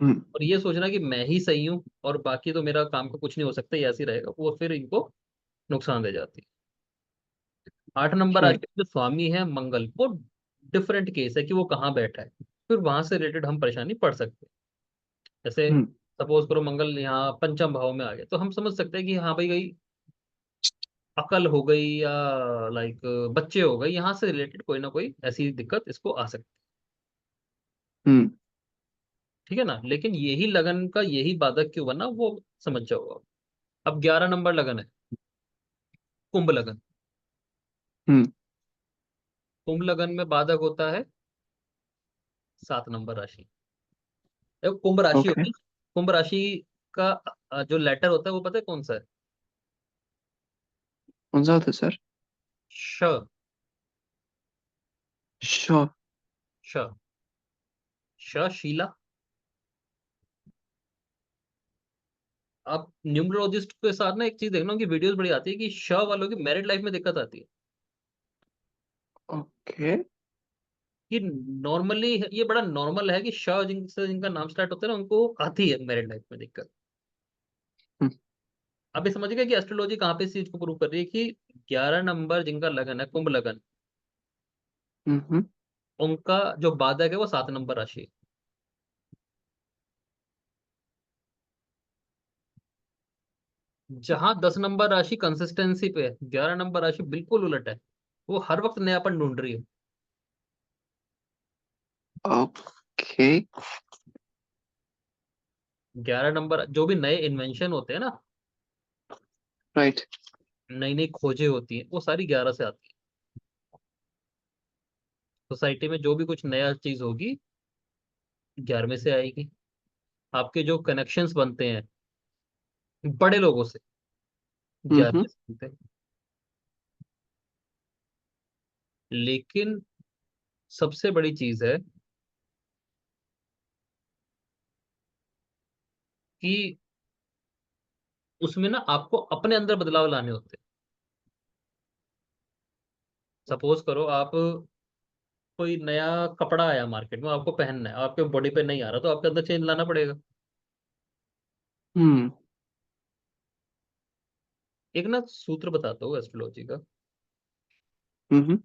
B: हम्म।
A: और ये सोचना कि मैं ही सही हूँ और बाकी तो मेरा काम का कुछ नहीं हो सकता, ये ऐसे ही रहेगा, वो फिर इनको नुकसान दे जाती है। 8 नंबर राशि
B: राइट।
A: के जो स्वामी है मंगल, वो डिफरेंट केस है कि वो कहाँ बैठा है, फिर वहां से रिलेटेड हम परेशानी पड़ सकते हैं। जैसे
B: हम्म।
A: सपोज करो मंगल यहाँ पंचम भाव में आ गया, तो हम समझ सकते हैं कि हाँ भाई गई अकल हो गई या लाइक बच्चे हो गए, यहाँ से रिलेटेड कोई ना कोई ऐसी दिक्कत इसको आ सकती है।
B: हम्म।
A: ठीक है ना, लेकिन यही लगन का यही बाधक क्यों बना वो समझ जाओ आप। अब 11 नंबर लगन है, कुंभ लगन।
B: हम्म।
A: कुंभ लगन में बाधक होता है 7 नंबर राशि। देखो कुंभ राशि
B: ओके।
A: होती है, कुंभ राशि का जो लेटर होता है वो पता है कौन सा है?
B: कौन सा होता है सर?
A: श।
B: श्योर।
A: श। शीला। आप न्यूमरोलॉजिस्ट के साथ ना एक चीज देखना, उनकी वीडियोस बड़ी आती है कि श वालों की मैरिड लाइफ में दिक्कत आती है।
B: ओके।
A: कि नॉर्मली ये बड़ा नॉर्मल है कि श जिनसे जिनका नाम स्टार्ट होता है ना, उनको आती है मैरिड लाइफ में दिक्कत।
B: हम्म।
A: अब ये समझिएगा कि एस्ट्रोलॉजी कहाँ पे इस चीज को प्रूव कर रही है कि 11 नंबर जिनका लगन है, कुंभ लगन,
B: हम्म।
A: उनका जो बाधक है वो 7 नंबर राशि है। जहां 10 नंबर राशि कंसिस्टेंसी पे है, 11 नंबर राशि बिल्कुल उलट है, वो हर वक्त नयापन ढूंढ रही है।
B: ओके।
A: 11 नंबर जो भी नए इन्वेंशन होते हैं ना,
B: राइट।
A: नई नई खोजें होती हैं, वो सारी 11 से आती है। सोसाइटी में जो भी कुछ नया चीज होगी 11वें से आएगी। आपके जो कनेक्शंस बनते हैं बड़े लोगों से,
B: हम्म।
A: 11वें से बनते हैं। लेकिन सबसे बड़ी चीज है कि उसमें ना आपको अपने अंदर बदलाव लाने होते हैं। सपोज करो आप, कोई नया कपड़ा आया मार्केट में, आपको पहनना है, आपके बॉडी पे नहीं आ रहा, तो आपके अंदर चेंज लाना पड़ेगा।
B: हम्म।
A: एक ना सूत्र बताता हूँ एस्ट्रोलॉजी का।
B: हम्म।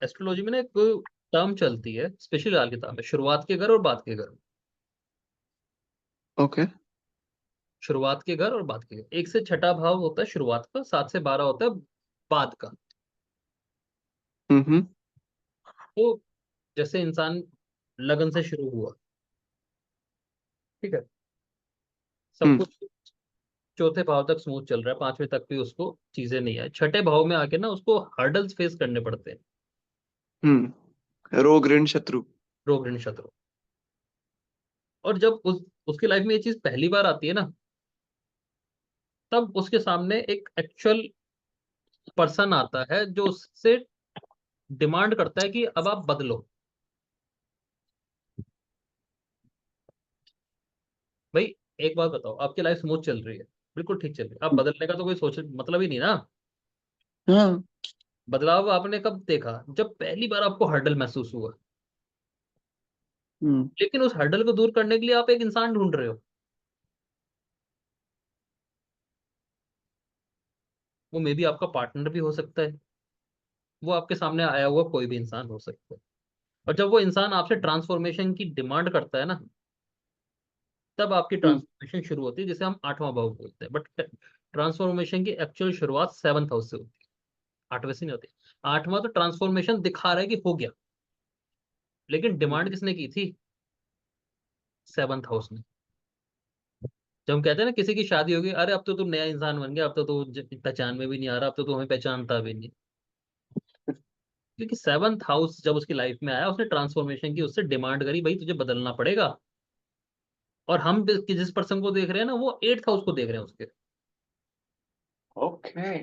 A: एस्ट्रोलॉजी में ना एक टर्म चलती है, स्पेशल लाल किताब है, शुरुआत के घर और बाद के घर।
B: ओके।
A: शुरुआत के घर और बाद के घर, एक से छठा भाव होता है शुरुआत का, 7 से 12 होता है बाद का।
B: हम्म।
A: तो जैसे इंसान लगन से शुरू हुआ, ठीक है, सब
B: हम्म।
A: कुछ चौथे भाव तक स्मूथ चल रहा है, पांचवें तक भी उसको चीजें नहीं आए, छठे भाव में आके ना उसको हर्डल्स फेस करने पड़ते हैं।
B: रोग ऋण शत्रु।
A: रोग ऋण शत्रु। और जब उसकी लाइफ में ये चीज पहली बार आती है ना, तब उसके सामने एक एक्चुअल पर्सन आता है जो उससे डिमांड करता है कि अब आप बदलो। भाई एक बात बताओ, आपकी लाइफ स्मूथ चल रही है, बिल्कुल ठीक चल रही है, आप बदलने का तो कोई सोच मतलब ही नहीं ना।
B: हाँ।
A: बदलाव आपने कब देखा? जब पहली बार आपको हर्डल महसूस हुआ।
B: हम्म।
A: लेकिन उस हर्डल को दूर करने के लिए आप एक इंसान ढूंढ रहे हो। वो मे बी आपका पार्टनर भी हो सकता है, वो आपके सामने आया हुआ कोई भी इंसान हो सकता है। और जब वो इंसान आपसे ट्रांसफॉर्मेशन की डिमांड करता है ना, तब आपकी
B: हम्म।
A: ट्रांसफॉर्मेशन शुरू होती है, जिसे हम आठवां भाव बोलते हैं। बट ट्रांसफॉर्मेशन की एक्चुअल शुरुआत 7th हाउस से होती है, आठवें से नहीं होती। आठवां तो ट्रांसफॉर्मेशन दिखा रहा है कि हो गया, लेकिन डिमांड
B: हम्म।
A: किसने की थी? 7th हाउस ने। जब हम कहते हैं ना किसी की शादी होगी, अरे अब तो तू नया इंसान बन गया, अब तो तू पहचान में भी नहीं आ रहा, अब तो तू हमें पहचानता भी नहीं। क्योंकि 7th हाउस जब उसकी लाइफ में आया, उसने ट्रांसफॉर्मेशन की, उससे डिमांड करी, भाई तुझे बदलना पड़ेगा। और हम जिस पर्सन को देख रहे हैं ना, वो 8th हाउस को देख रहे हैं उसके।
B: ओके।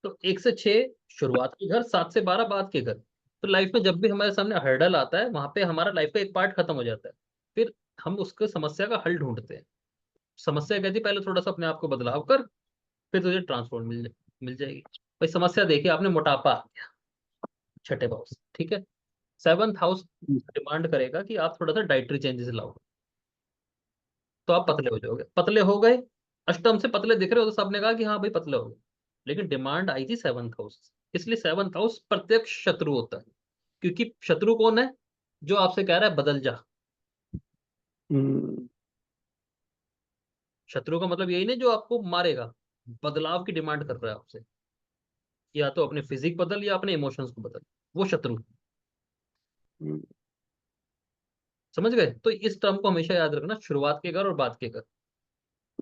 A: तो 1 से 6 शुरुआत के घर, 7 से 12 बाद के घर। तो लाइफ में जब भी हमारे सामने हर्डल आता है, वहां पे हमारा लाइफ का एक पार्ट खत्म हो जाता है। फिर हम उसको समस्या का हल ढूंढते हैं। समस्या कहती है पहले थोड़ा सा अपने आप को बदलाव कर, फिर तुझे ट्रांसफॉर्म मिल जाएगी। भाई समस्या देखिए आपने, मोटापा आ गया, छठे भाव से, ठीक है। 7th हाउस डिमांड करेगा कि आप थोड़ा सा डाइटरी चेंजेस लाओ, तो आप पतले हो जाओगे। पतले हो गए, अष्टम से पतले दिख रहे हो, तो सबने कहा कि हाँ भाई पतले हो गए। लेकिन डिमांड आई थी 7th हाउस से। इसलिए 7th हाउस प्रत्यक्ष शत्रु होता है। क्योंकि शत्रु कौन है? जो आपसे कह रहा है बदल जा।
B: हम्म।
A: शत्रु का मतलब यही नहीं जो आपको मारेगा, बदलाव की डिमांड कर रहा है आपसे, या तो अपने फिजिक बदल या अपने इमोशंस को बदल। वो शत्रु।
B: हम्म।
A: समझ गए? तो इस टर्म को हमेशा याद रखना, शुरुआत के घर और बाद के घर।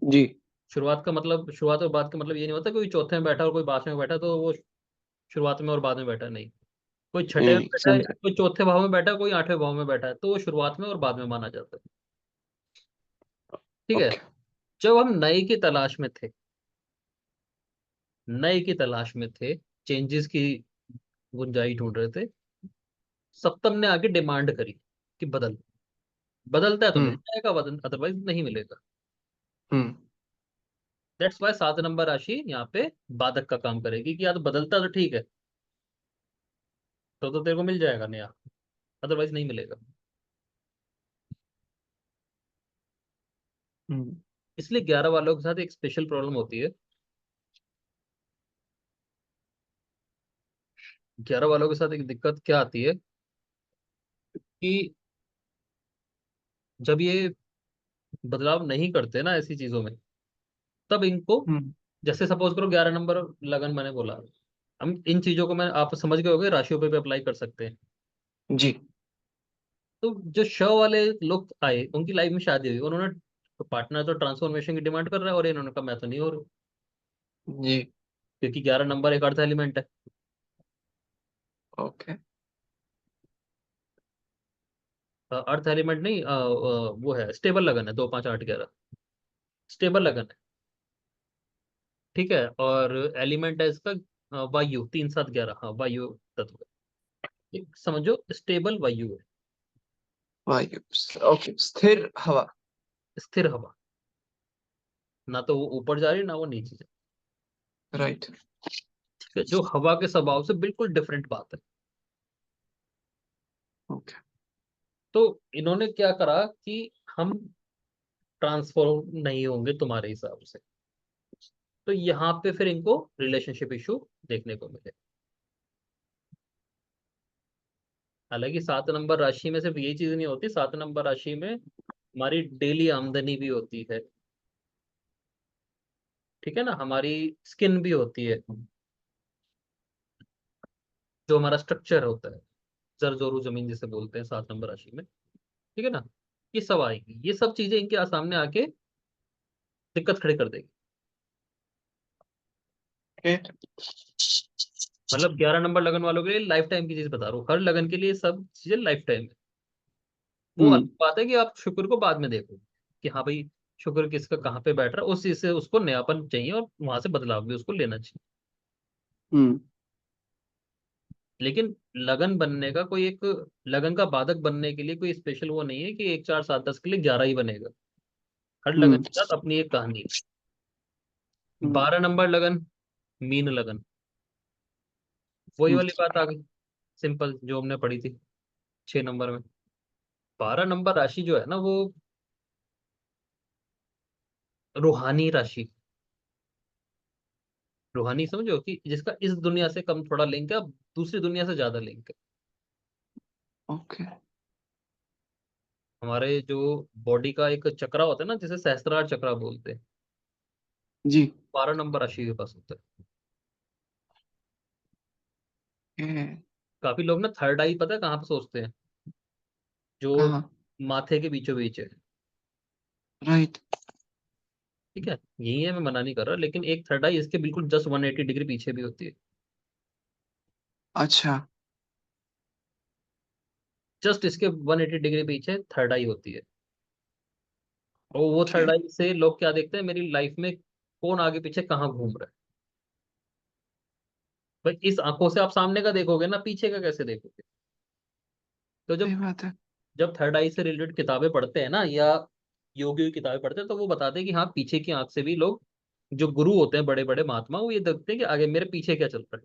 B: जी।
A: शुरुआत का मतलब, शुरुआत और बाद का मतलब ये नहीं होता कोई चौथे में बैठा और कोई पांचवें में बैठा तो वो शुरुआत में और बाद में बैठा, नहीं। कोई छठे
B: नहीं
A: में
B: नहीं,
A: बैठा है,
B: समझा।
A: कोई चौथे भाव में बैठा है, कोई आठवें भाव में बैठा है, तो वो शुरुआत में और बाद में माना जाता है। ठीक है।
B: ओके।
A: जब हम नए की तलाश में थे, नए की तलाश में थे, चेंजेस की गुंजाइश ढूंढ रहे थे, सप्तम ने आके डिमांड करी कि बदल। बदलता है तो मिल
B: हम्म।
A: जाएगा, बदल अदरवाइज नहीं मिलेगा।
B: हम्म।
A: दैट्स वाई 7 नंबर राशि यहाँ पे बाधक का काम करेगी कि या तो बदलता तो ठीक है, तो तेरे को मिल जाएगा नया, अदरवाइज नहीं मिलेगा।
B: हम्म।
A: इसलिए 11 वालों के साथ एक स्पेशल प्रॉब्लम होती है। 11 वालों के साथ एक दिक्कत क्या आती है कि जब ये बदलाव नहीं करते ना ऐसी चीजों में, तब इनको,
B: हम्म।
A: जैसे सपोज करो 11 नंबर लगन मैंने बोला, हम इन चीजों को मैं आप समझ गए होगे, राशियों पे भी अप्लाई कर सकते हैं।
B: जी।
A: तो जो श वाले लोग आए, उनकी लाइफ में शादी हुई, उन्होंने तो पार्टनर तो ट्रांसफॉर्मेशन की डिमांड कर रहा है, और इन्होंने कहा मैं तो नहीं हो रहा।
B: जी।
A: क्योंकि 11 नंबर एक अर्थ एलिमेंट है।
B: ओके।
A: अर्थ एलिमेंट नहीं, वो है स्टेबल लगन है, 2 5 8 11 स्टेबल लगन है। ठीक है। और एलिमेंट है इसका वायु, 3 7 11, हाँ वायु तत्व है। एक समझो स्टेबल वायु है।
B: वायु। ओके, स्थिर हवा।
A: स्थिर हवा। ना तो वो ऊपर जा रही, ना वो नीचे जा
B: राइट।
A: जो हवा के स्वभाव से बिल्कुल डिफरेंट बात है।
B: ओके।
A: तो इन्होंने क्या करा कि हम ट्रांसफॉर्म नहीं होंगे तुम्हारे हिसाब से, तो यहाँ पे फिर इनको रिलेशनशिप इशू देखने को मिले। हालांकि 7 नंबर राशि में सिर्फ यही चीज नहीं होती, 7 नंबर राशि में हमारी डेली आमदनी भी होती है, ठीक है ना, हमारी स्किन भी होती है, जो हमारा स्ट्रक्चर होता है, जर जोरू जमीन जिसे बोलते हैं 7 नंबर राशि में, ठीक है ना, ये सब आएंगी, ये सब चीजें इनके सामने आके दिक्कत खड़ी कर देगी। मतलब 11 नंबर लगन वालों के लिए लाइफ टाइम की चीज बता रहा हूँ, हर लगन के लिए सब चीजें लाइफ टाइम है। वो अलग
B: हम्म।
A: बात है कि आप शुक्र को बाद में देखो कि हाँ भाई शुक्र किसका कहाँ पे बैठ रहा है, उस चीज से उसको नयापन चाहिए और वहां से बदलाव भी उसको लेना चाहिए।
B: हम्म।
A: लेकिन लगन बनने का कोई एक, लगन का बाधक बनने के लिए कोई स्पेशल वो नहीं है कि 1 4 7 10 के लिए 11 ही बनेगा। हर लगन
B: हम्म।
A: के साथ अपनी एक कहानी है।
B: हम्म।
A: 12 नंबर लगन, मीन लगन, वही
B: हम्म।
A: वाली बात आ गई, सिंपल जो हमने पढ़ी थी 6 नंबर में। 12 नंबर राशि जो है ना वो रूहानी राशि, रूहानी समझो कि जिसका इस दुनिया से कम थोड़ा लिंक है, दूसरी दुनिया से ज्यादा लिंक है।
B: ओके।
A: हमारे जो बॉडी का एक चक्रा होता है ना, जिसे सहस्त्रार चक्रा बोलते हैं,
B: जी।
A: 12 नंबर राशि के पास होता है।
B: ए,
A: काफी लोग ना थर्ड आई पता है कहाँ पे सोचते हैं, जो
B: कहाँ?
A: माथे के बीचों बीच है।
B: राइट।
A: ठीक है, यही है, मैं मना नहीं कर रहा, लेकिन एक थर्ड आई इसके बिल्कुल जस्ट 180 डिग्री पीछे भी होती है।
B: अच्छा।
A: जस्ट इसके 180 डिग्री पीछे थर्ड आई होती है। और वो
B: ओके।
A: थर्ड आई से लोग क्या देखते हैं, मेरी लाइफ में कौन आगे पीछे कहाँ घूम रहा है। भाई इस आंखों से आप सामने का देखोगे ना, पीछे का कैसे देखोगे। तो
B: सही
A: जब
B: बात है।
A: जब थर्ड आई से रिलेटेड किताबें पढ़ते हैं ना, या योगियों की किताबें पढ़ते हैं, तो वो बताते हैं कि हाँ पीछे की आंख से भी लोग, जो गुरु होते हैं बड़े बड़े महात्मा, वो ये देखते हैं कि आगे मेरे पीछे क्या चल रहा है।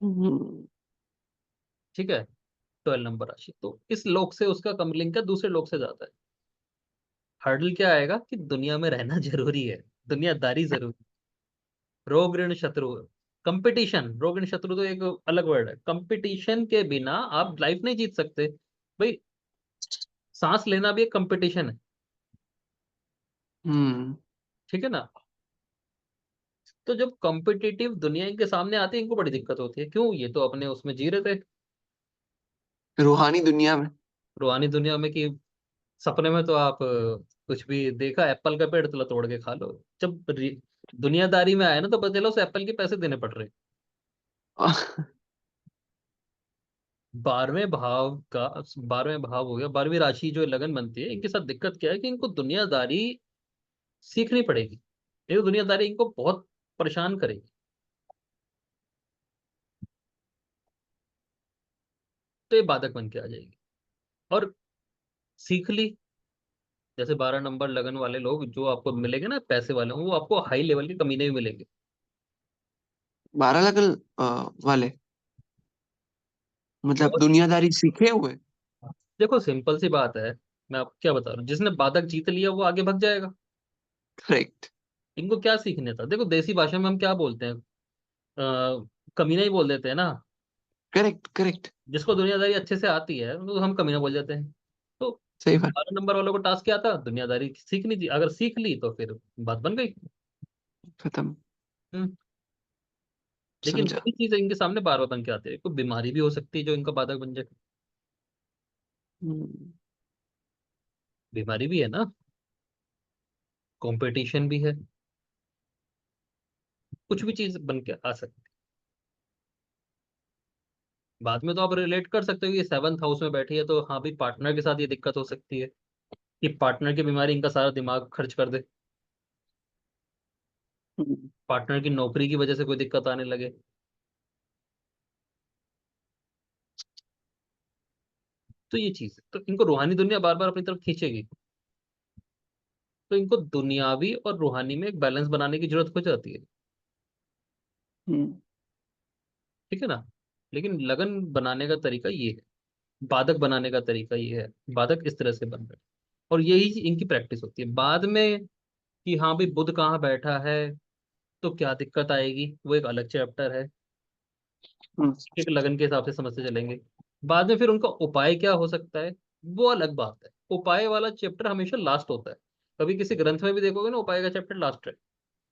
B: हम्म।
A: ठीक है, 12 नंबर राशि तो इस लोक से उसका कम लिंक है, दूसरे लोक से जाता है। हर्डल क्या आएगा कि दुनिया में रहना जरूरी है, दुनियादारी जरूरी, रोग ऋण शत्रु, कंपटीशन, रोग ऋण शत्रु तो एक अलग वर्ड है, कंपटीशन के बिना आप लाइफ नहीं जीत सकते भाई। सांस लेना भी एक कंपटीशन है,
B: हम्म।
A: ठीक है ना। तो जब कॉम्पिटिटिव दुनिया इनके सामने आती है, इनको बड़ी दिक्कत होती है, क्यों, ये तो अपने उसमें जी रहे थे,
B: रूहानी दुनिया में।
A: रूहानी दुनिया में, कि सपने में तो आप कुछ भी देखा, एप्पल का पेड़ तो तोड़ के खा लो। जब दुनियादारी में आया ना, तो पता चला उस एप्पल के पैसे देने पड़ रहे हैं। 12वें भाव का, 12वें भाव हो गया, 12वीं राशि जो लगन बनती है, इनके साथ दिक्कत क्या है कि इनको दुनियादारी सीखनी पड़ेगी। ये तो दुनियादारी इनको बहुत परेशान करेगी। तो ये बाधक बन के आ जाएगी। और सीख ली, जैसे 12 नंबर लगन वाले लोग जो आपको मिलेंगे ना पैसे वाले, वो आपको हाई लेवल के कमीने भी मिलेंगे।
B: 12 लगन वाले, मतलब
A: बहुत,
B: दुनियादारी सीखे हुए।
A: देखो सिंपल सी बात है, मैं आपको क्या बता रहा हूँ, जिसने बाधक जीत लिया वो आगे भग जाएगा।
B: करेक्ट।
A: इनको क्या सीखने था, देखो देसी भाषा में हम क्या बोलते हैं, कमीना ही बोल देते हैं ना।
B: करेक्ट। करेक्ट।
A: जिसको दुनियादारी अच्छे से आती है तो हम कमीना बोल जाते हैं। तो
B: सही बात।
A: 12 नंबर वालों को टास्क क्या था, दुनियादारी सीखनी थी, अगर सीख ली तो फिर बात बन गई।
B: खत्म।
A: हम्म। लेकिन
B: समझा।
A: वही चीज इनके सामने बार बार बन के आती है, कोई बीमारी भी हो सकती है जो इनका बाधक बन जाए।
B: हम्म।
A: बीमारी भी है ना, कंपटीशन भी है, कुछ भी चीज बन के आ सकती है। बाद में तो आप रिलेट कर सकते हो कि 7th हाउस में बैठी है, तो हाँ भाई पार्टनर के साथ ये दिक्कत हो सकती है कि पार्टनर की बीमारी इनका सारा दिमाग खर्च कर दे,
B: हम्म।
A: पार्टनर की नौकरी की वजह से कोई दिक्कत आने लगे। तो ये चीज है, तो इनको रूहानी दुनिया बार बार अपनी तरफ खींचेगी। तो इनको दुनियावी और रूहानी में एक बैलेंस बनाने की जरूरत हो जाती है।
B: हम्म।
A: ठीक है ना। लेकिन लगन बनाने का तरीका ये है, बाधक बनाने का तरीका ये है, बाधक इस तरह से बन रहे हैं। और यही इनकी प्रैक्टिस होती है बाद में, कि हाँ भाई बुध कहाँ बैठा है, तो क्या दिक्कत आएगी, वो एक अलग चैप्टर है।
B: हम्म।
A: एक लगन के हिसाब से समझते चलेंगे। बाद में फिर उनका उपाय क्या हो सकता है, वो अलग बात है। उपाय वाला चैप्टर हमेशा लास्ट होता है। कभी किसी ग्रंथ में भी देखोगे ना, उपाय का चैप्टर लास्ट है,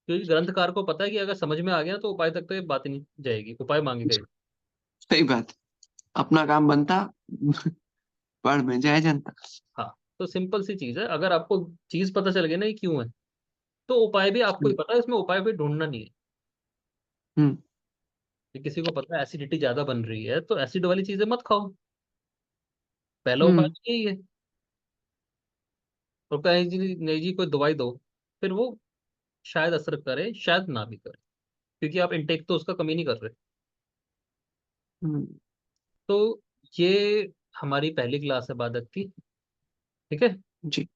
A: क्योंकि ग्रंथकार को पता है कि अगर समझ में आ गया तो उपाय तक तो ये बात ही नहीं जाएगी, उपाय मांगेगा ही।
B: सही बात। अपना काम बनता, पढ़ में जाए जनता।
A: हाँ, तो सिंपल सी चीज है, अगर आपको चीज पता चल गई ना ये क्यों है, तो उपाय भी आपको ही
B: हम्म।
A: पता है, इसमें उपाय भी ढूंढना नहीं है।
B: हम्म।
A: कि किसी को पता है एसिडिटी ज्यादा बन रही है तो एसिड वाली चीजें मत खाओ, पहला उपाय
B: हम्म।
A: तो यही है। और कहीं जी नहीं जी कोई दवाई दो, फिर वो शायद असर करे शायद ना भी करे, क्योंकि आप इनटेक तो उसका कमी नहीं कर रहे।
B: हम्म।
A: तो ये हमारी पहली क्लास है बाधक की। ठीक है।
B: जी।